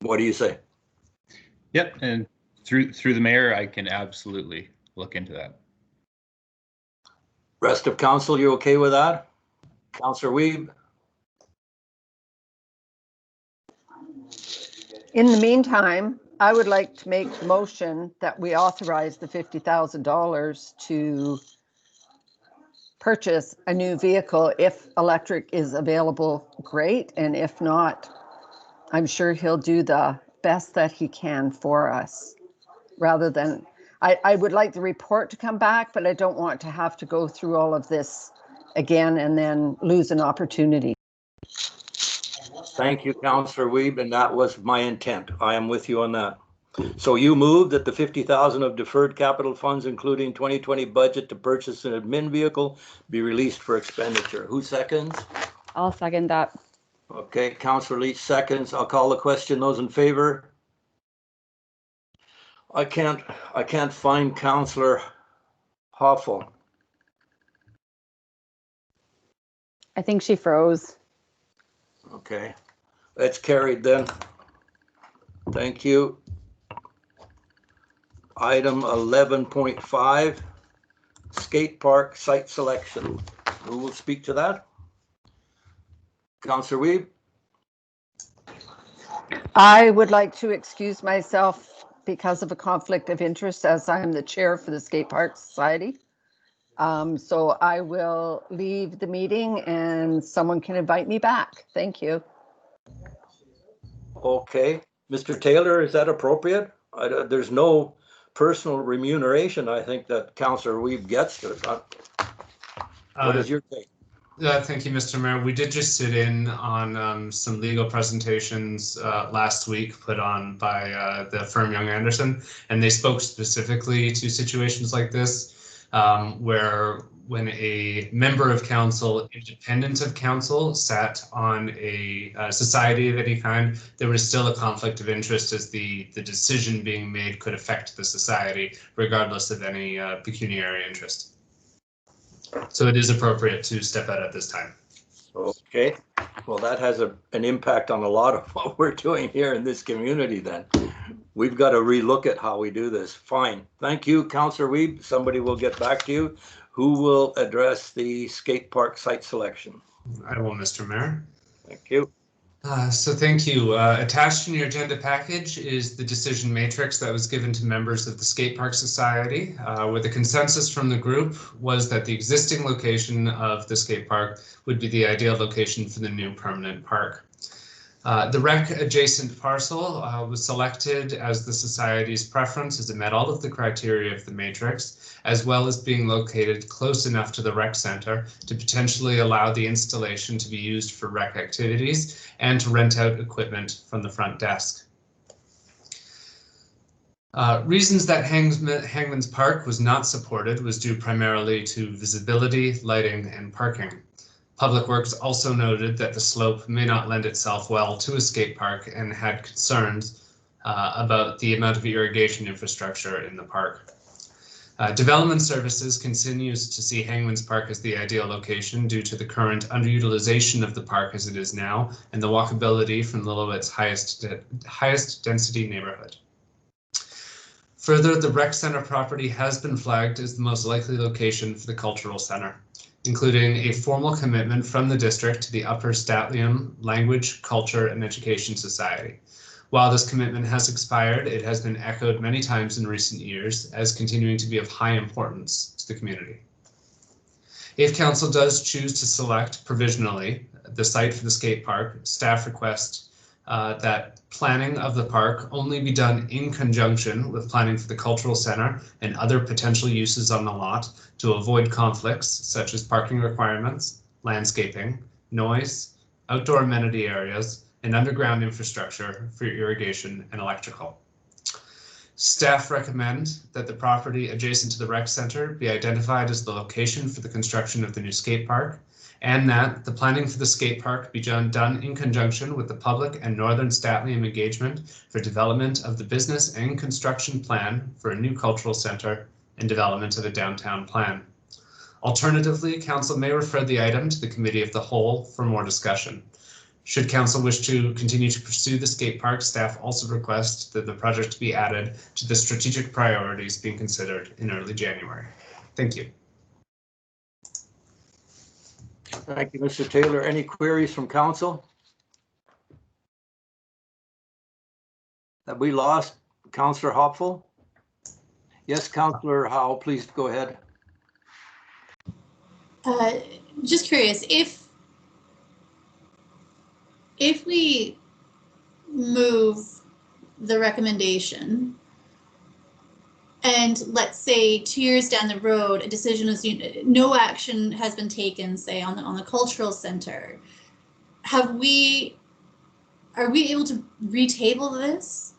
What do you say? Yep, and through the mayor, I can absolutely look into that. Rest of council, you okay with that? Councillor Wiebe? In the meantime, I would like to make the motion that we authorize the $50,000 to purchase a new vehicle. If electric is available, great. And if not, I'm sure he'll do the best that he can for us. Rather than, I would like the report to come back, but I don't want to have to go through all of this again and then lose an opportunity. Thank you, Councillor Wiebe, and that was my intent. I am with you on that. So you moved that the 50,000 of deferred capital funds, including 2020 budget to purchase an admin vehicle, be released for expenditure. Who seconds? I'll second that. Okay, Councillor Leach seconds. I'll call the question. Those in favor? I can't find Councillor Hoffel. I think she froze. Okay, that's carried then. Thank you. Item 11.5, skate park site selection. Who will speak to that? Councillor Wiebe? I would like to excuse myself because of a conflict of interest as I'm the chair for the Skate Park Society. So I will leave the meeting and someone can invite me back. Thank you. Okay, Mr. Taylor, is that appropriate? There's no personal remuneration, I think, that Councillor Wiebe gets to it. What is your take? Thank you, Mr. Mayor. We did just sit in on some legal presentations last week put on by the firm Young Anderson, and they spoke specifically to situations like this, where when a member of council, independent of council, sat on a society of any kind, there was still a conflict of interest as the decision being made could affect the society, regardless of any pecuniary interest. So it is appropriate to step out at this time. Okay, well, that has an impact on a lot of what we're doing here in this community then. We've got to relook at how we do this. Fine. Thank you, Councillor Wiebe. Somebody will get back to you. Who will address the skate park site selection? I will, Mr. Mayor. Thank you. So thank you. Attached in your agenda package is the decision matrix that was given to members of the Skate Park Society, where the consensus from the group was that the existing location of the skate park would be the ideal location for the new permanent park. The rec adjacent parcel was selected as the Society's preference as it met all of the criteria of the matrix, as well as being located close enough to the rec center to potentially allow the installation to be used for rec activities and to rent out equipment from the front desk. Reasons that Hangman's Park was not supported was due primarily to visibility, lighting, and parking. Public Works also noted that the slope may not lend itself well to a skate park and had concerns about the amount of irrigation infrastructure in the park. Development Services continues to see Hangman's Park as the ideal location due to the current underutilization of the park as it is now and the walkability from Lillooet's highest density neighborhood. Further, the rec center property has been flagged as the most likely location for the cultural center, including a formal commitment from the district to the Upper Statlium Language, Culture, and Education Society. While this commitment has expired, it has been echoed many times in recent years as continuing to be of high importance to the community. If council does choose to select provisionally the site for the skate park, staff request that planning of the park only be done in conjunction with planning for the cultural center and other potential uses on the lot to avoid conflicts such as parking requirements, landscaping, noise, outdoor amenity areas, and underground infrastructure for irrigation and electrical. Staff recommend that the property adjacent to the rec center be identified as the location for the construction of the new skate park and that the planning for the skate park be done in conjunction with the public and Northern Statliam engagement for development of the business and construction plan for a new cultural center and development of a downtown plan. Alternatively, council may refer the item to the committee of the whole for more discussion. Should council wish to continue to pursue the skate park, staff also request that the project be added to the strategic priorities being considered in early January. Thank you. Thank you, Mr. Taylor. Any queries from council? Have we lost Councillor Hopful? Yes, Councillor Howe, please go ahead. Just curious, if we move the recommendation and let's say 2 years down the road, a decision is, no action has been taken, say on the cultural center, are we able to retable this?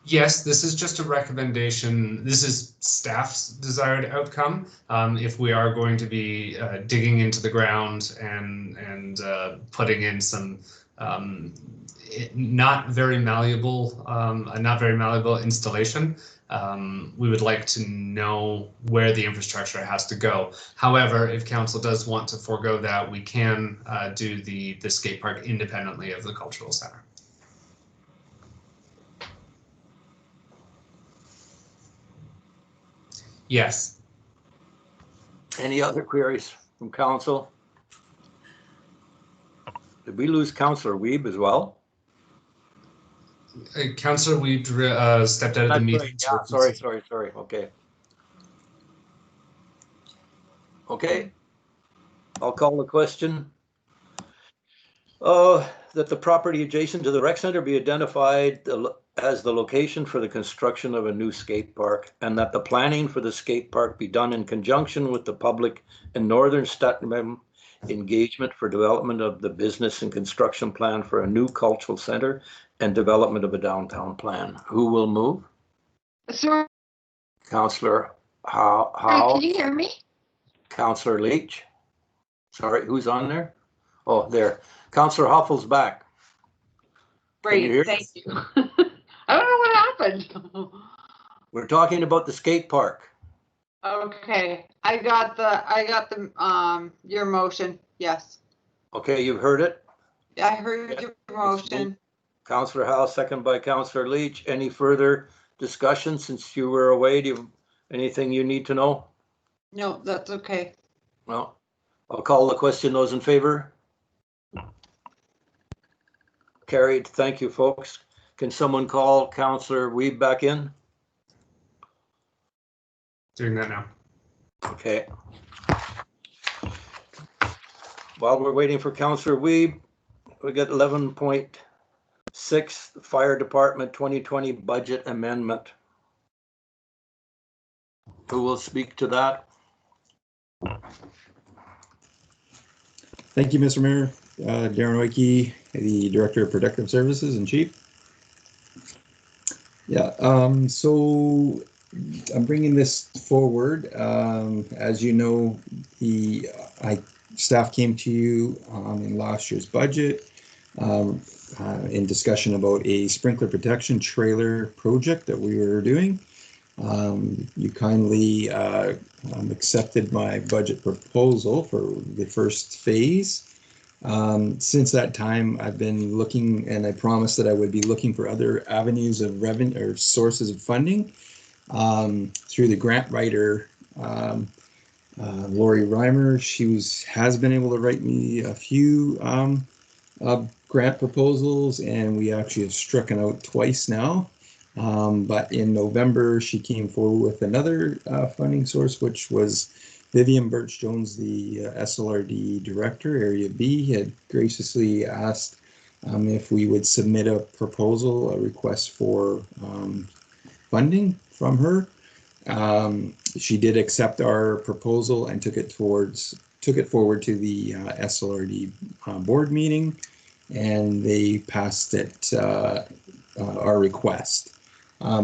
Yes, this is just a recommendation. This is staff's desired outcome. If we are going to be digging into the ground and putting in some not very malleable installation, we would like to know where the infrastructure has to go. However, if council does want to forego that, we can do the skate park independently of the cultural center. Yes. Any other queries from council? Did we lose Councillor Wiebe as well? Councillor Wiebe stepped out of the meeting. Yeah, sorry. Okay. Okay. I'll call the question. That the property adjacent to the rec center be identified as the location for the construction of a new skate park, and that the planning for the skate park be done in conjunction with the public and Northern Statliam engagement for development of the business and construction plan for a new cultural center and development of a downtown plan. Who will move? Sorry. Councillor Howe. Can you hear me? Councillor Leach. Sorry, who's on there? Oh, there. Councillor Huffle's back. Great, thank you. I don't know what happened. We're talking about the skate park. Okay, I got the your motion. Yes. Okay, you've heard it. I heard your motion. Councillor Howe, second by Councillor Leach. Any further discussion since you were away? Do you have anything you need to know? No, that's okay. Well, I'll call the question. Those in favor? Carried. Thank you, folks. Can someone call Councillor Wiebe back in? Doing that now. Okay. While we're waiting for Councillor Wiebe, we got 11.6 Fire Department 2020 budget amendment. Who will speak to that? Thank you, Mr. Mayor. Darren Oike, the Director of Protective Services and Chief. Yeah, so I'm bringing this forward. As you know, staff came to you in last year's budget in discussion about a sprinkler protection trailer project that we were doing. You kindly accepted my budget proposal for the first phase. Since that time, I've been looking, and I promised that I would be looking for other avenues of revenue or sources of funding through the grant writer, Lori Reimer. She has been able to write me a few grant proposals, and we actually have struck out twice now. But in November, she came forward with another funding source, which was Vivian Birch-Jones, the SLRD director, Area B, had graciously asked if we would submit a proposal, a request for funding from her. She did accept our proposal and took it forward to the SLRD board meeting, and they passed it our request.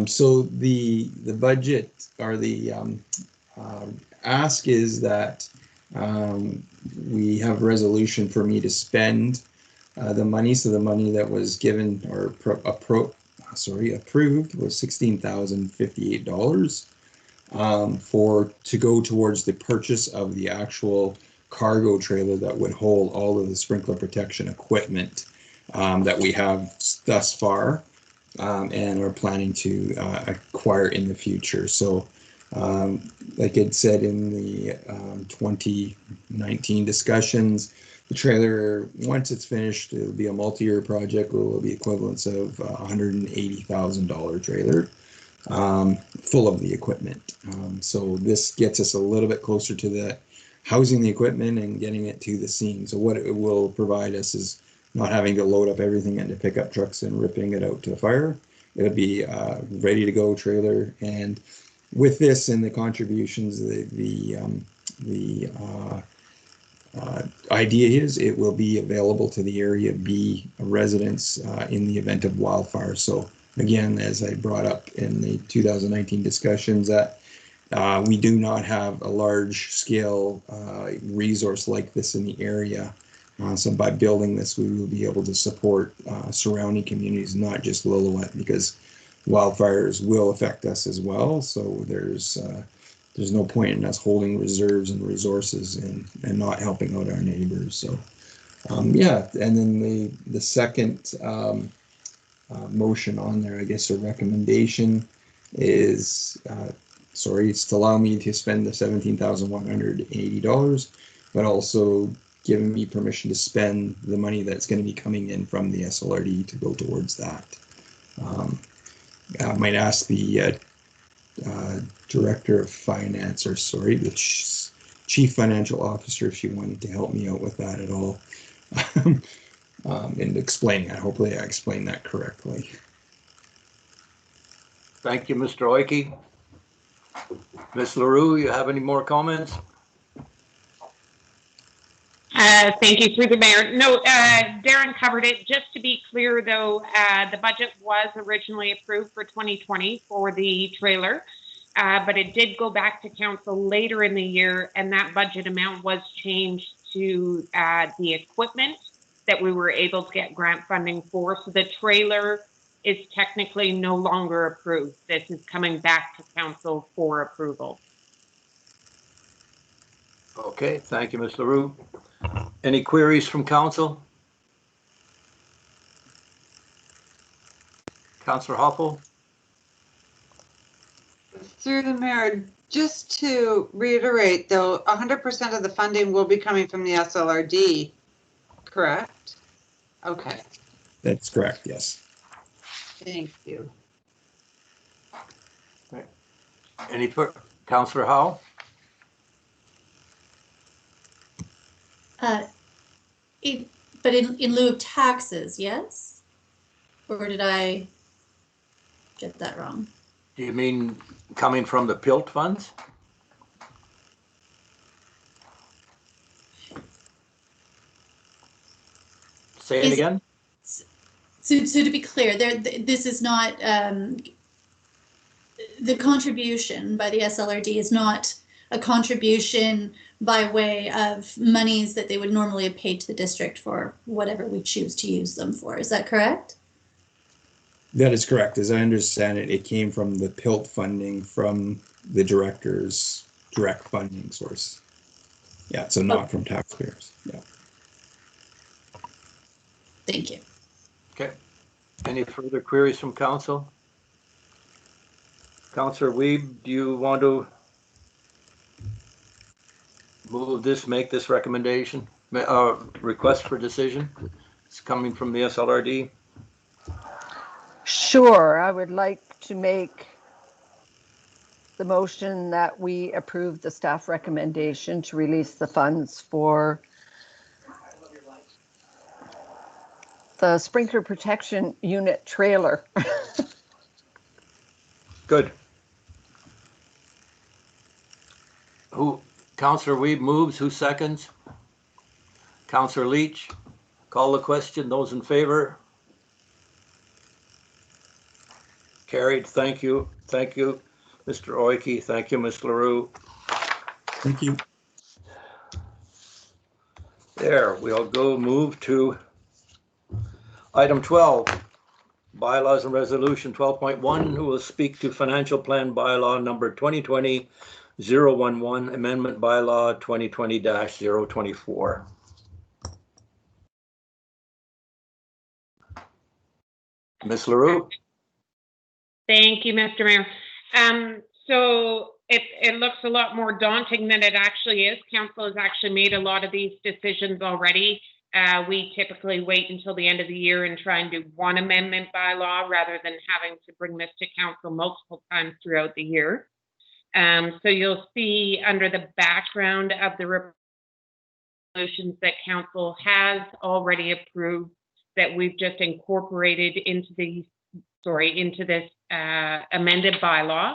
So the budget or the ask is that we have a resolution for me to spend the money. So the money that was given or approved was $16,058 to go towards the purchase of the actual cargo trailer that would hold all of the sprinkler protection equipment that we have thus far and are planning to acquire in the future. So like it said in the 2019 discussions, the trailer, once it's finished, it'll be a multi-year project. It will be equivalents of $180,000 trailer full of the equipment. So this gets us a little bit closer to the housing the equipment and getting it to the scene. So what it will provide us is not having to load up everything into pickup trucks and ripping it out to fire. It'll be ready to go trailer. And with this and the contributions, the idea is it will be available to the Area B residents in the event of wildfire. So again, as I brought up in the 2019 discussions, that we do not have a large scale resource like this in the area. So by building this, we will be able to support surrounding communities, not just Lillooet, because wildfires will affect us as well. So there's no point in us holding reserves and resources and not helping out our neighbors. So yeah, and then the second motion on there, I guess, a recommendation is, it's to allow me to spend the $17,180, but also giving me permission to spend the money that's going to be coming in from the SLRD to go towards that. I might ask the Director of Finance, or the Chief Financial Officer, if she wanted to help me out with that at all. And explaining it. Hopefully I explained that correctly. Thank you, Mr. Oiki. Ms. LaRue, you have any more comments? Thank you, through the mayor. No, Darren covered it. Just to be clear, though, the budget was originally approved for 2020 for the trailer, but it did go back to council later in the year, and that budget amount was changed to the equipment that we were able to get grant funding for. So the trailer is technically no longer approved. This is coming back to council for approval. Okay, thank you, Ms. LaRue. Any queries from council? Councillor Hoppel? Through the mayor, just to reiterate though, 100% of the funding will be coming from the SLRD, correct? Okay. That's correct, yes. Thank you. Okay. Any further? Councillor Howe? But in lieu of taxes, yes? Or did I get that wrong? Do you mean coming from the PILT funds? Say it again? So to be clear, this is not, the contribution by the SLRD is not a contribution by way of monies that they would normally have paid to the district for whatever we choose to use them for. Is that correct? That is correct. As I understand it, it came from the PILT funding from the director's direct funding source. Yeah, so not from taxpayers. Yeah. Thank you. Okay. Any further queries from council? Councillor Wiebe, do you want to move this, make this recommendation, request for decision? It's coming from the SLRD. Sure, I would like to make the motion that we approve the staff recommendation to release the funds for the sprinkler protection unit trailer. Good. Who, Councillor Wiebe moves, who seconds? Councillor Leach, call the question. Those in favor? Carried. Thank you. Thank you, Mr. Oiki. Thank you, Ms. LaRue. Thank you. There, we'll go move to item 12, bylaws and resolution 12.1, who will speak to financial plan bylaw number 2020-011, amendment bylaw 2020-024. Ms. LaRue? Thank you, Mr. Mayor. So it looks a lot more daunting than it actually is. Council has actually made a lot of these decisions already. We typically wait until the end of the year and try and do one amendment by law rather than having to bring this to council multiple times throughout the year. So you'll see under the background of the resolutions that council has already approved that we've just incorporated into this amended bylaw.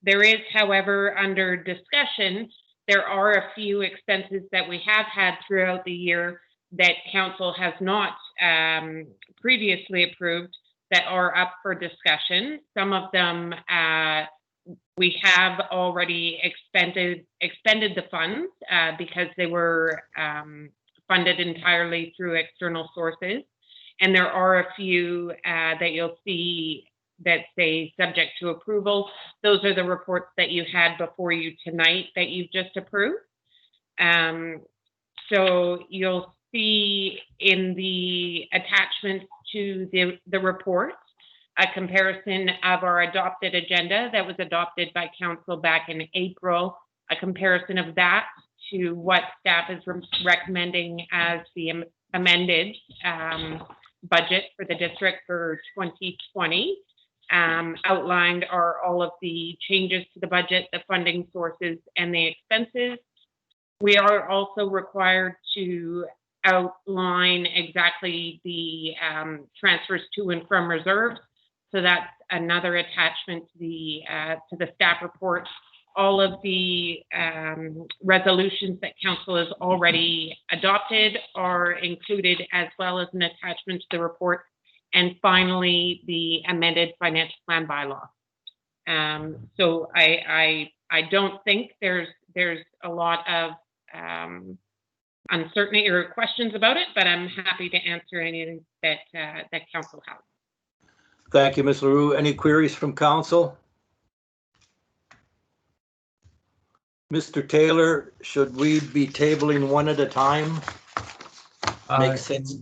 There is, however, under discussion, there are a few expenses that we have had throughout the year that council has not previously approved that are up for discussion. Some of them we have already expended the funds because they were funded entirely through external sources. And there are a few that you'll see that say subject to approval. Those are the reports that you had before you tonight that you've just approved. So you'll see in the attachments to the report a comparison of our adopted agenda that was adopted by council back in April, a comparison of that to what staff is recommending as the amended budget for the district for 2020. Outlined are all of the changes to the budget, the funding sources, and the expenses. We are also required to outline exactly the transfers to and from reserves. So that's another attachment to the staff report. All of the resolutions that council has already adopted are included as well as an attachment to the report. And finally, the amended financial plan bylaw. So I don't think there's a lot of uncertainty or questions about it, but I'm happy to answer anything that council has. Thank you, Ms. LaRue. Any queries from council? Mr. Taylor, should we be tabling one at a time? Makes sense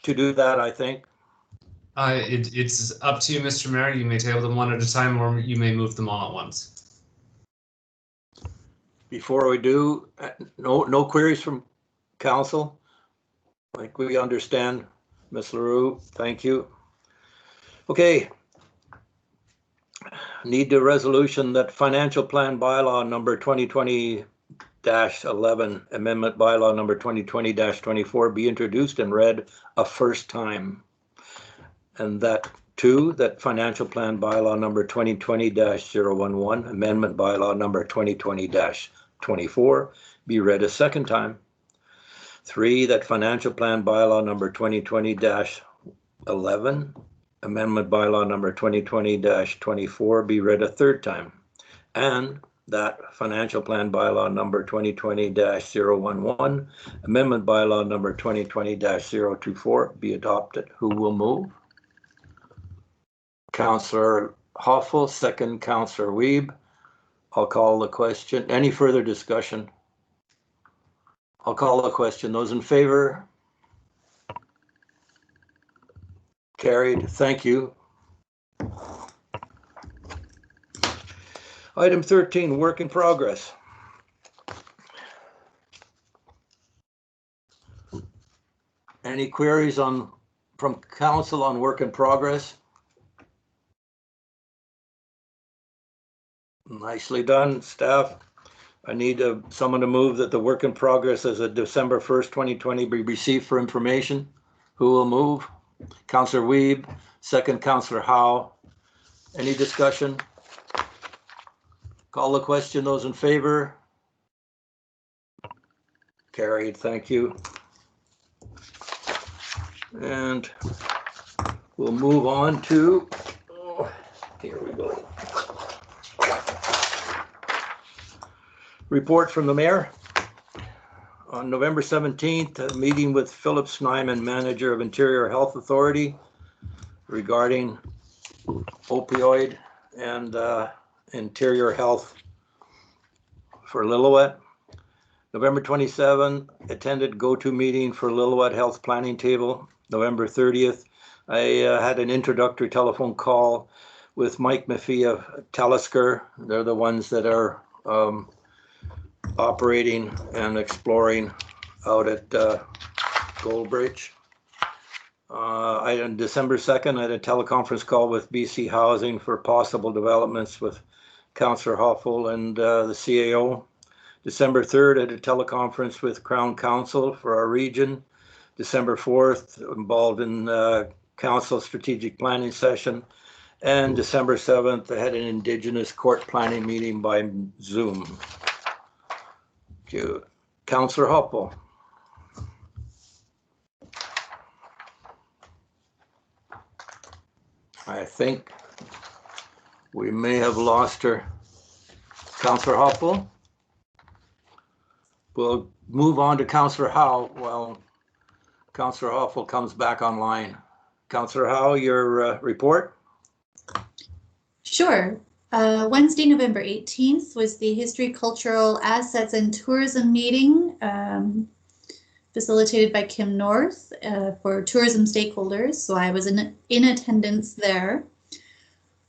to do that, I think. It's up to you, Mr. Mayor. You may table them one at a time, or you may move them all at once. Before we do, no queries from council? Like we understand, Ms. LaRue, thank you. Okay. Need the resolution that financial plan bylaw number 2020-11, amendment bylaw number 2020-24 be introduced and read a first time. And that two, that financial plan bylaw number 2020-011, amendment bylaw number 2020-24 be read a second time. Three, that financial plan bylaw number 2020-11, amendment bylaw number 2020-24 be read a third time. And that financial plan bylaw number 2020-011, amendment bylaw number 2020-024 be adopted. Who will move? Councillor Hoffel, second Councillor Wiebe. I'll call the question. Any further discussion? I'll call the question. Those in favor? Carried. Thank you. Item 13, work in progress. Any queries from council on work in progress? Nicely done, staff. I need someone to move that the work in progress as of December 1st, 2020 be received for information. Who will move? Councillor Wiebe, second Councillor Howe. Any discussion? Call the question. Those in favor? Carried. Thank you. And we'll move on to, here we go. Report from the mayor. On November 17th, a meeting with Philip Snyman, manager of Interior Health Authority, regarding opioid and interior health for Lillooet. November 27th, attended go-to meeting for Lillooet Health Planning Table. November 30th, I had an introductory telephone call with Mike Maffei of Talisker. They're the ones that are operating and exploring out at Goldbridge. On December 2nd, I had a teleconference call with BC Housing for possible developments with Councillor Hoffel and the CAO. December 3rd, I had a teleconference with Crown Council for our region. December 4th, involved in council strategic planning session. And December 7th, I had an Indigenous court planning meeting by Zoom. Councillor Hoppel. I think we may have lost her. Councillor Hoppel. We'll move on to Councillor Howe while Councillor Hoppel comes back online. Councillor Howe, your report? Sure. Wednesday, November 18th was the History, Cultural Assets and Tourism meeting facilitated by Kim North for tourism stakeholders. So I was in attendance there.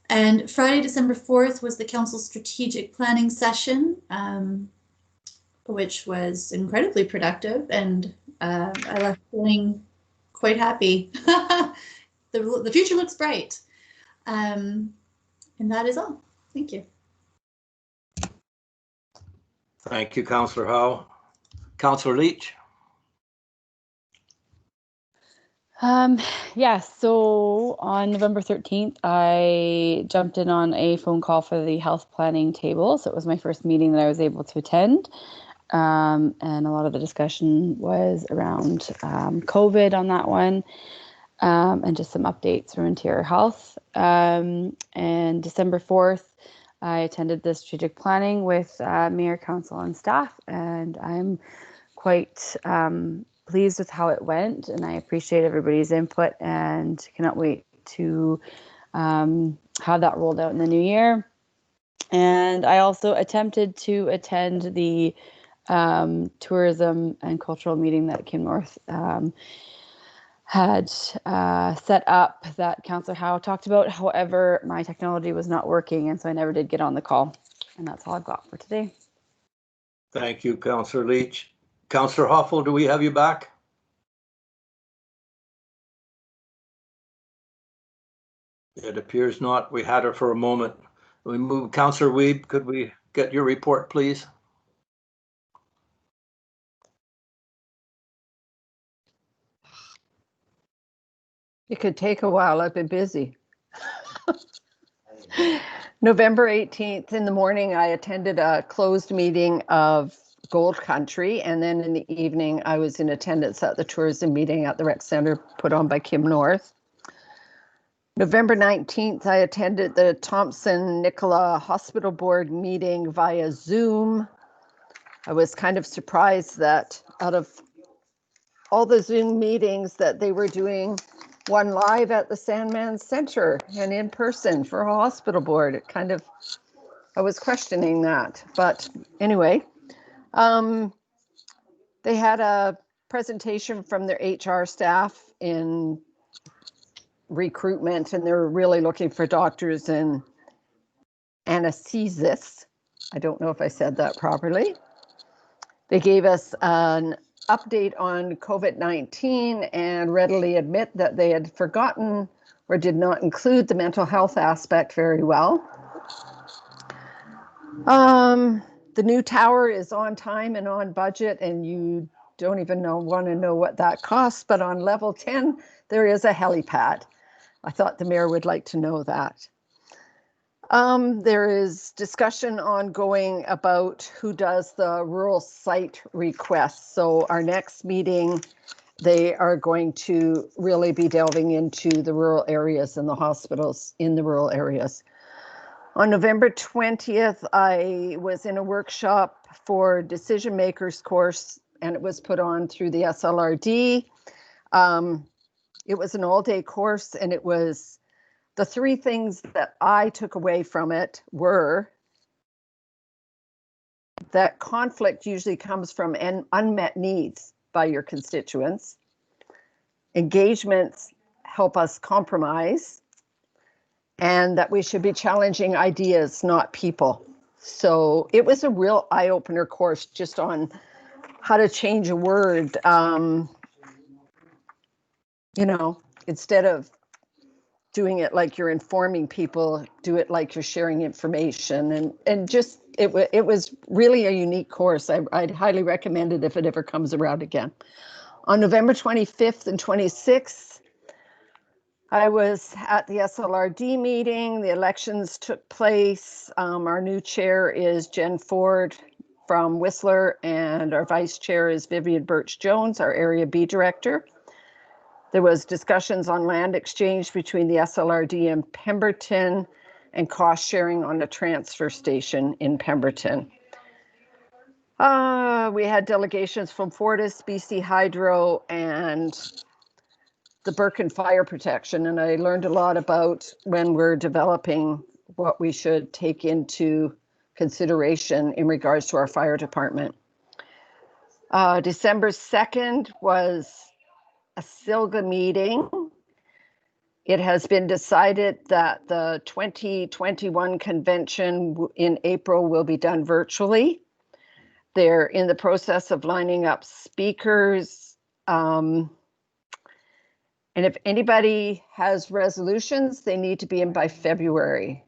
And Friday, December 4th was the council strategic planning session, which was incredibly productive, and I left feeling quite happy. The future looks bright. And that is all. Thank you. Thank you, Councillor Howe. Councillor Leach. Yes, so on November 13th, I jumped in on a phone call for the health planning table. So it was my first meeting that I was able to attend. And a lot of the discussion was around COVID on that one, and just some updates from Interior Health. And December 4th, I attended the strategic planning with Mayor, Council, and staff, and I'm quite pleased with how it went, and I appreciate everybody's input and cannot wait to have that rolled out in the new year. And I also attempted to attend the tourism and cultural meeting that Kim North had set up that Councillor Howe talked about. However, my technology was not working, and so I never did get on the call. And that's all I've got for today. Thank you, Councillor Leach. Councillor Hoffel, do we have you back? It appears not. We had her for a moment. We move. Councillor Wiebe, could we get your report, please? It could take a while. I've been busy. November 18th in the morning, I attended a closed meeting of Gold Country, and then in the evening, I was in attendance at the tourism meeting at the rec center put on by Kim North. November 19th, I attended the Thompson Nicola Hospital Board meeting via Zoom. I was kind of surprised that out of all the Zoom meetings that they were doing one live at the Sandman Center and in person for a hospital board. It kind of, I was questioning that, but anyway. They had a presentation from their HR staff in recruitment, and they're really looking for doctors and anesthesists. I don't know if I said that properly. They gave us an update on COVID-19 and readily admit that they had forgotten or did not include the mental health aspect very well. The new tower is on time and on budget, and you don't even want to know what that costs, but on level 10, there is a helipad. I thought the mayor would like to know that. There is discussion ongoing about who does the rural site requests. So our next meeting, they are going to really be delving into the rural areas and the hospitals in the rural areas. On November 20th, I was in a workshop for decision makers course, and it was put on through the SLRD. It was an all-day course, and it was the three things that I took away from it were that conflict usually comes from unmet needs by your constituents. Engagements help us compromise, and that we should be challenging ideas, not people. So it was a real eye-opener course just on how to change a word. Instead of doing it like you're informing people, do it like you're sharing information. And just, it was really a unique course. I'd highly recommend it if it ever comes around again. On November 25th and 26th, I was at the SLRD meeting. The elections took place. Our new chair is Jen Ford from Whistler, and our vice chair is Vivian Birch-Jones, our Area B director. There was discussions on land exchange between the SLRD and Pemberton and cost sharing on the transfer station in Pemberton. We had delegations from Fortis, BC Hydro, and the Birken Fire Protection, and I learned a lot about when we're developing what we should take into consideration in regards to our fire department. December 2nd was a SILGA meeting. It has been decided that the 2021 convention in April will be done virtually. They're in the process of lining up speakers. And if anybody has resolutions, they need to be in by February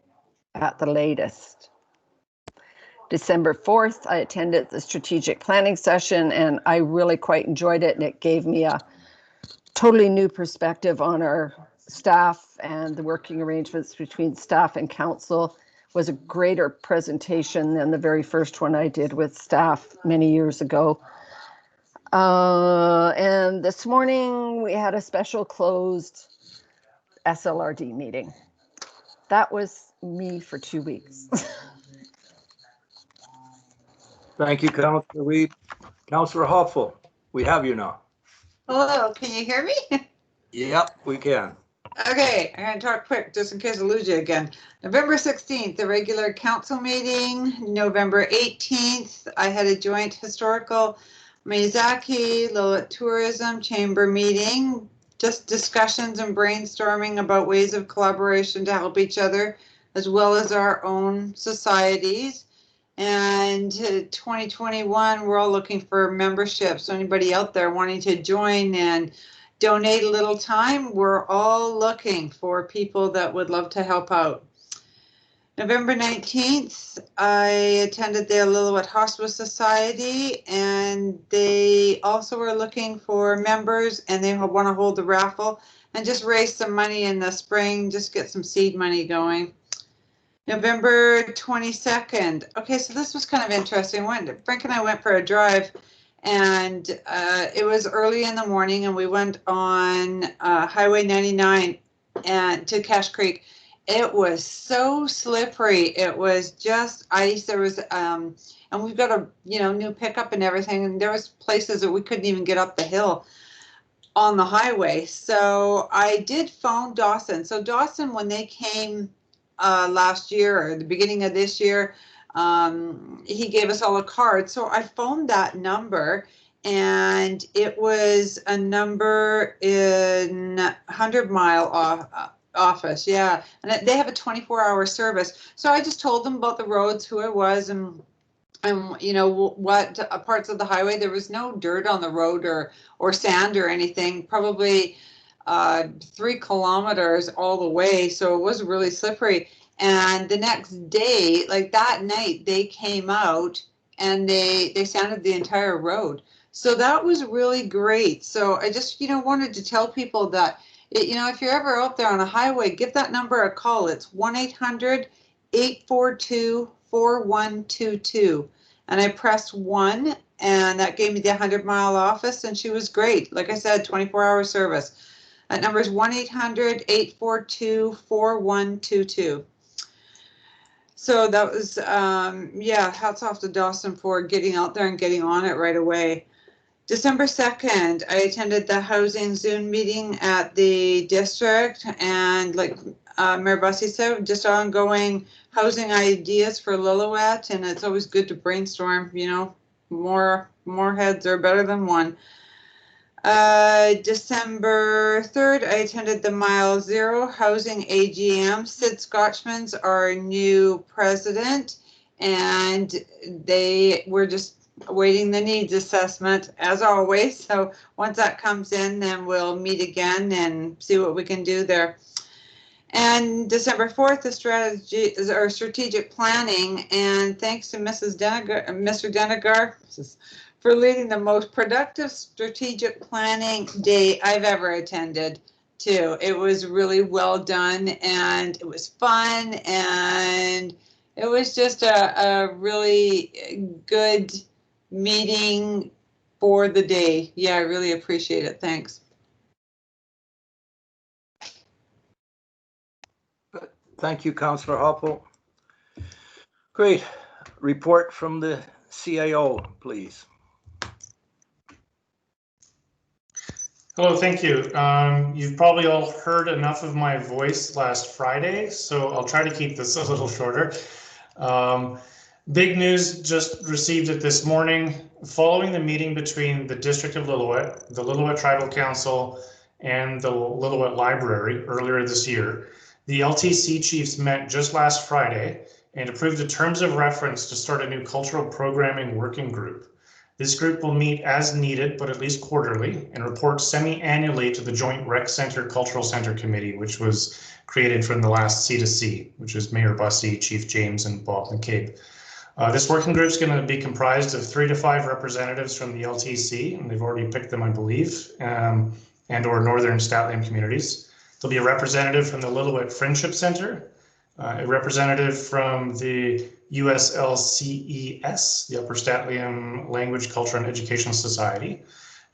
at the latest. December 4th, I attended the strategic planning session, and I really quite enjoyed it. And it gave me a totally new perspective on our staff, and the working arrangements between staff and council was a greater presentation than the very first one I did with staff many years ago. And this morning we had a special closed SLRD meeting. That was me for 2 weeks. Thank you, Councillor Weed. Councillor Hoffel, we have you now. Hello, can you hear me? Yep, we can. Okay, I'm going to talk quick just in case I lose you again. November 16th, the regular council meeting. November 18th, I had a joint historical Miyazaki Lillooet Tourism Chamber meeting. Just discussions and brainstorming about ways of collaboration to help each other as well as our own societies. And 2021, we're all looking for membership. So anybody out there wanting to join and donate a little time, we're all looking for people that would love to help out. November 19th, I attended the Lillooet Hospice Society, and they also were looking for members, and they want to hold the raffle and just raise some money in the spring, just get some seed money going. November 22nd. Okay, so this was kind of interesting. Frank and I went for a drive, and it was early in the morning, and we went on Highway 99 and to Cache Creek. It was so slippery. It was just ice. There was, and we've got a new pickup and everything, and there was places that we couldn't even get up the hill on the highway. So I did phone Dawson. So Dawson, when they came last year or the beginning of this year, he gave us all a card. So I phoned that number, and it was a number in 100 Mile office. Yeah. And they have a 24-hour service. So I just told them about the roads, who I was, and what parts of the highway. There was no dirt on the road or sand or anything, probably 3 kilometers all the way. So it was really slippery. And the next day, like that night, they came out and they sanded the entire road. So that was really great. So I just, wanted to tell people that, if you're ever out there on a highway, give that number a call. It's 1-800-842-4122. And I pressed 1, and that gave me the 100 Mile office, and she was great. Like I said, 24-hour service. That number is 1-800-842-4122. So that was, yeah, hats off to Dawson for getting out there and getting on it right away. December 2nd, I attended the housing Zoom meeting at the district, and like Mayor Bussey said, just ongoing housing ideas for Lillooet, and it's always good to brainstorm, you know, more heads are better than one. December 3rd, I attended the Mile Zero Housing AGM. Sid Scotchman's our new president, and they were just awaiting the needs assessment as always. So once that comes in, then we'll meet again and see what we can do there. And December 4th, the strategic planning, and thanks to Mr. Denegar for leading the most productive strategic planning day I've ever attended too. It was really well done, and it was fun, and it was just a really good meeting for the day. Yeah, I really appreciate it. Thanks. Thank you, Councillor Hoppel. Great. Report from the CAO, please. Hello, thank you. You've probably all heard enough of my voice last Friday, so I'll try to keep this a little shorter. Big news, just received it this morning. Following the meeting between the District of Lillooet, the Lillooet Tribal Council, and the Lillooet Library earlier this year, the LTC chiefs met just last Friday and approved the terms of reference to start a new cultural programming working group. This group will meet as needed, but at least quarterly, and report semi-annually to the Joint Rec Center Cultural Center Committee, which was created from the last C2C, which is Mayor Bussey, Chief James, and Bob McCabe. This working group is going to be comprised of 3 to 5 representatives from the LTC, and they've already picked them, I believe, and or Northern Statland communities. There'll be a representative from the Lillooet Friendship Center, a representative from the USLCES, the Upper Statliam Language, Culture and Educational Society,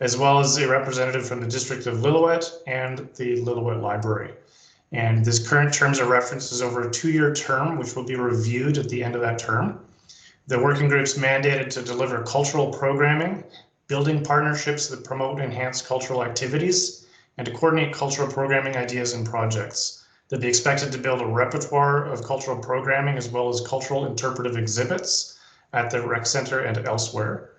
as well as a representative from the District of Lillooet and the Lillooet Library. And this current terms of reference is over a 2-year term, which will be reviewed at the end of that term. The working group's mandated to deliver cultural programming, building partnerships that promote and enhance cultural activities, and to coordinate cultural programming ideas and projects. They'll be expected to build a repertoire of cultural programming as well as cultural interpretive exhibits at the rec center and elsewhere.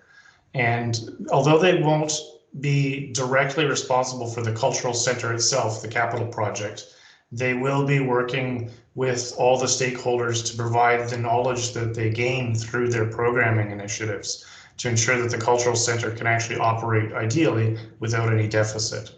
And although they won't be directly responsible for the cultural center itself, the capital project, they will be working with all the stakeholders to provide the knowledge that they gain through their programming initiatives to ensure that the cultural center can actually operate ideally without any deficit.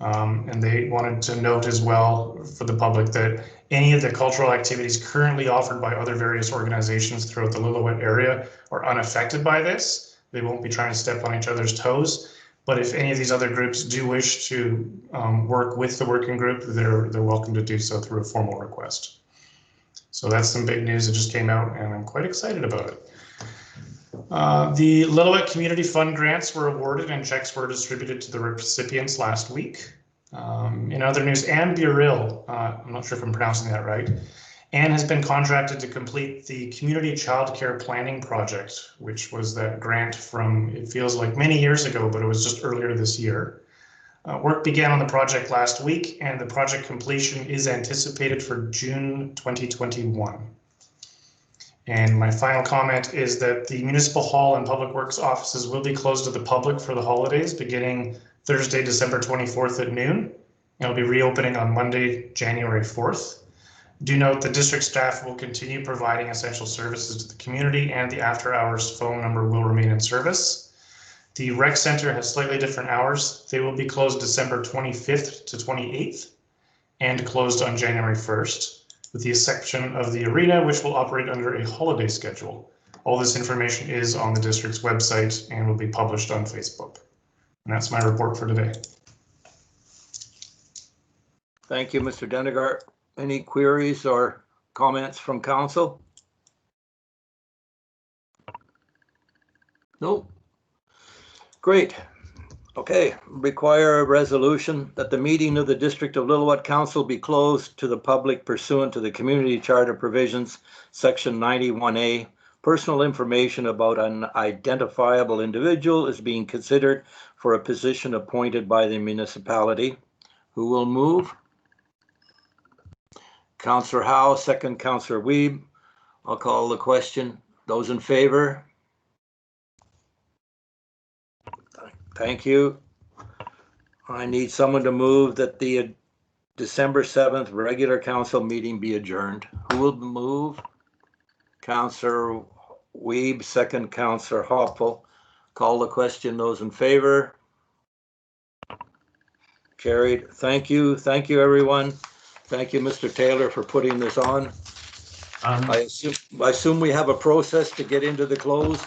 And they wanted to note as well for the public that any of the cultural activities currently offered by other various organizations throughout the Lillooet area are unaffected by this. They won't be trying to step on each other's toes. But if any of these other groups do wish to work with the working group, they're welcome to do so through a formal request. So that's some big news that just came out, and I'm quite excited about it. The Lillooet Community Fund grants were awarded and checks were distributed to the recipients last week. In other news, Anne Burrill, I'm not sure if I'm pronouncing that right, Anne has been contracted to complete the Community Childcare Planning Project, which was that grant from, it feels like many years ago, but it was just earlier this year. Work began on the project last week, and the project completion is anticipated for June 2021. And my final comment is that the Municipal Hall and Public Works offices will be closed to the public for the holidays beginning Thursday, December 24th at noon. It'll be reopening on Monday, January 4th. Do note the district staff will continue providing essential services to the community, and the after hours phone number will remain in service. The rec center has slightly different hours. They will be closed December 25th to 28th and closed on January 1st, with the exception of the arena, which will operate under a holiday schedule. All this information is on the district's website and will be published on Facebook. And that's my report for today. Thank you, Mr. Denegar. Any queries or comments from council? No. Great. Okay, require a resolution that the meeting of the District of Lillooet Council be closed to the public pursuant to the Community Charter Provisions, Section 91A. Personal information about an identifiable individual is being considered for a position appointed by the municipality. Who will move? Councillor Howe, second Councillor Wiebe. I'll call the question. Those in favor? Thank you. I need someone to move that the December 7th regular council meeting be adjourned. Who will move? Councillor Wiebe, second Councillor Hoppel. Call the question. Those in favor? Carried. Thank you. Thank you, everyone. Thank you, Mr. Taylor, for putting this on. I assume we have a process to get into the closed.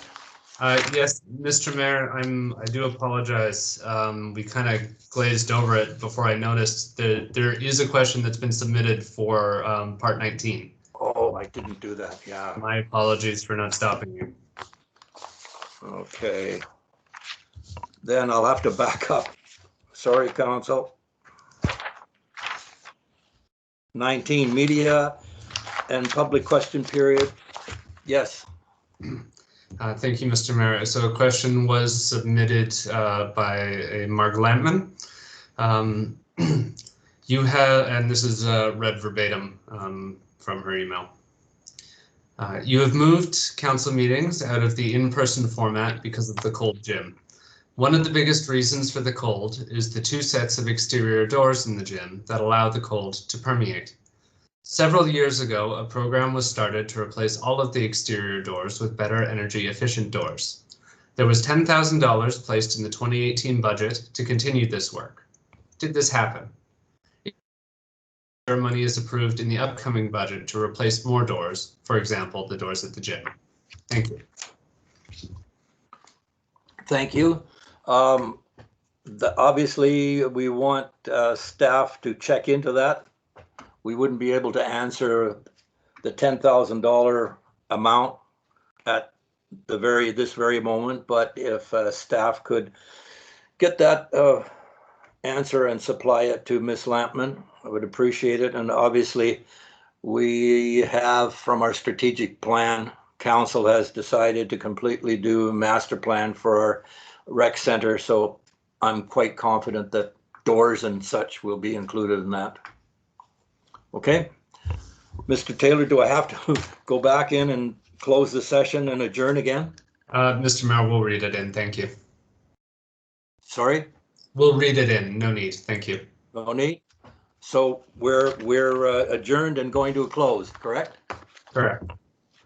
Yes, Mr. Mayor, I do apologize. We kind of glazed over it before I noticed that there is a question that's been submitted for part 19. Oh, I didn't do that. Yeah. My apologies for not stopping you. Okay. Then I'll have to back up. Sorry, Council. 19, media and public question period. Yes. Thank you, Mr. Mayor. So a question was submitted by a Marg Lampman. You have, and this is read verbatim from her email. You have moved council meetings out of the in-person format because of the cold gym. One of the biggest reasons for the cold is the 2 sets of exterior doors in the gym that allow the cold to permeate. Several years ago, a program was started to replace all of the exterior doors with better energy efficient doors. There was $10,000 placed in the 2018 budget to continue this work. Did this happen? Money is approved in the upcoming budget to replace more doors, for example, the doors at the gym. Thank you. Thank you. Obviously, we want staff to check into that. We wouldn't be able to answer the $10,000 amount at this very moment, but if staff could get that answer and supply it to Ms. Lampman, I would appreciate it. And obviously, we have from our strategic plan, council has decided to completely do a master plan for our rec center. So I'm quite confident that doors and such will be included in that. Okay. Mr. Taylor, do I have to go back in and close the session and adjourn again? Mr. Mayor, we'll read it in. Thank you. Sorry? We'll read it in. No need. Thank you. No need. So we're adjourned and going to a close, correct? Correct.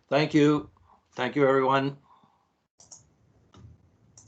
Thank you. Thank you, everyone.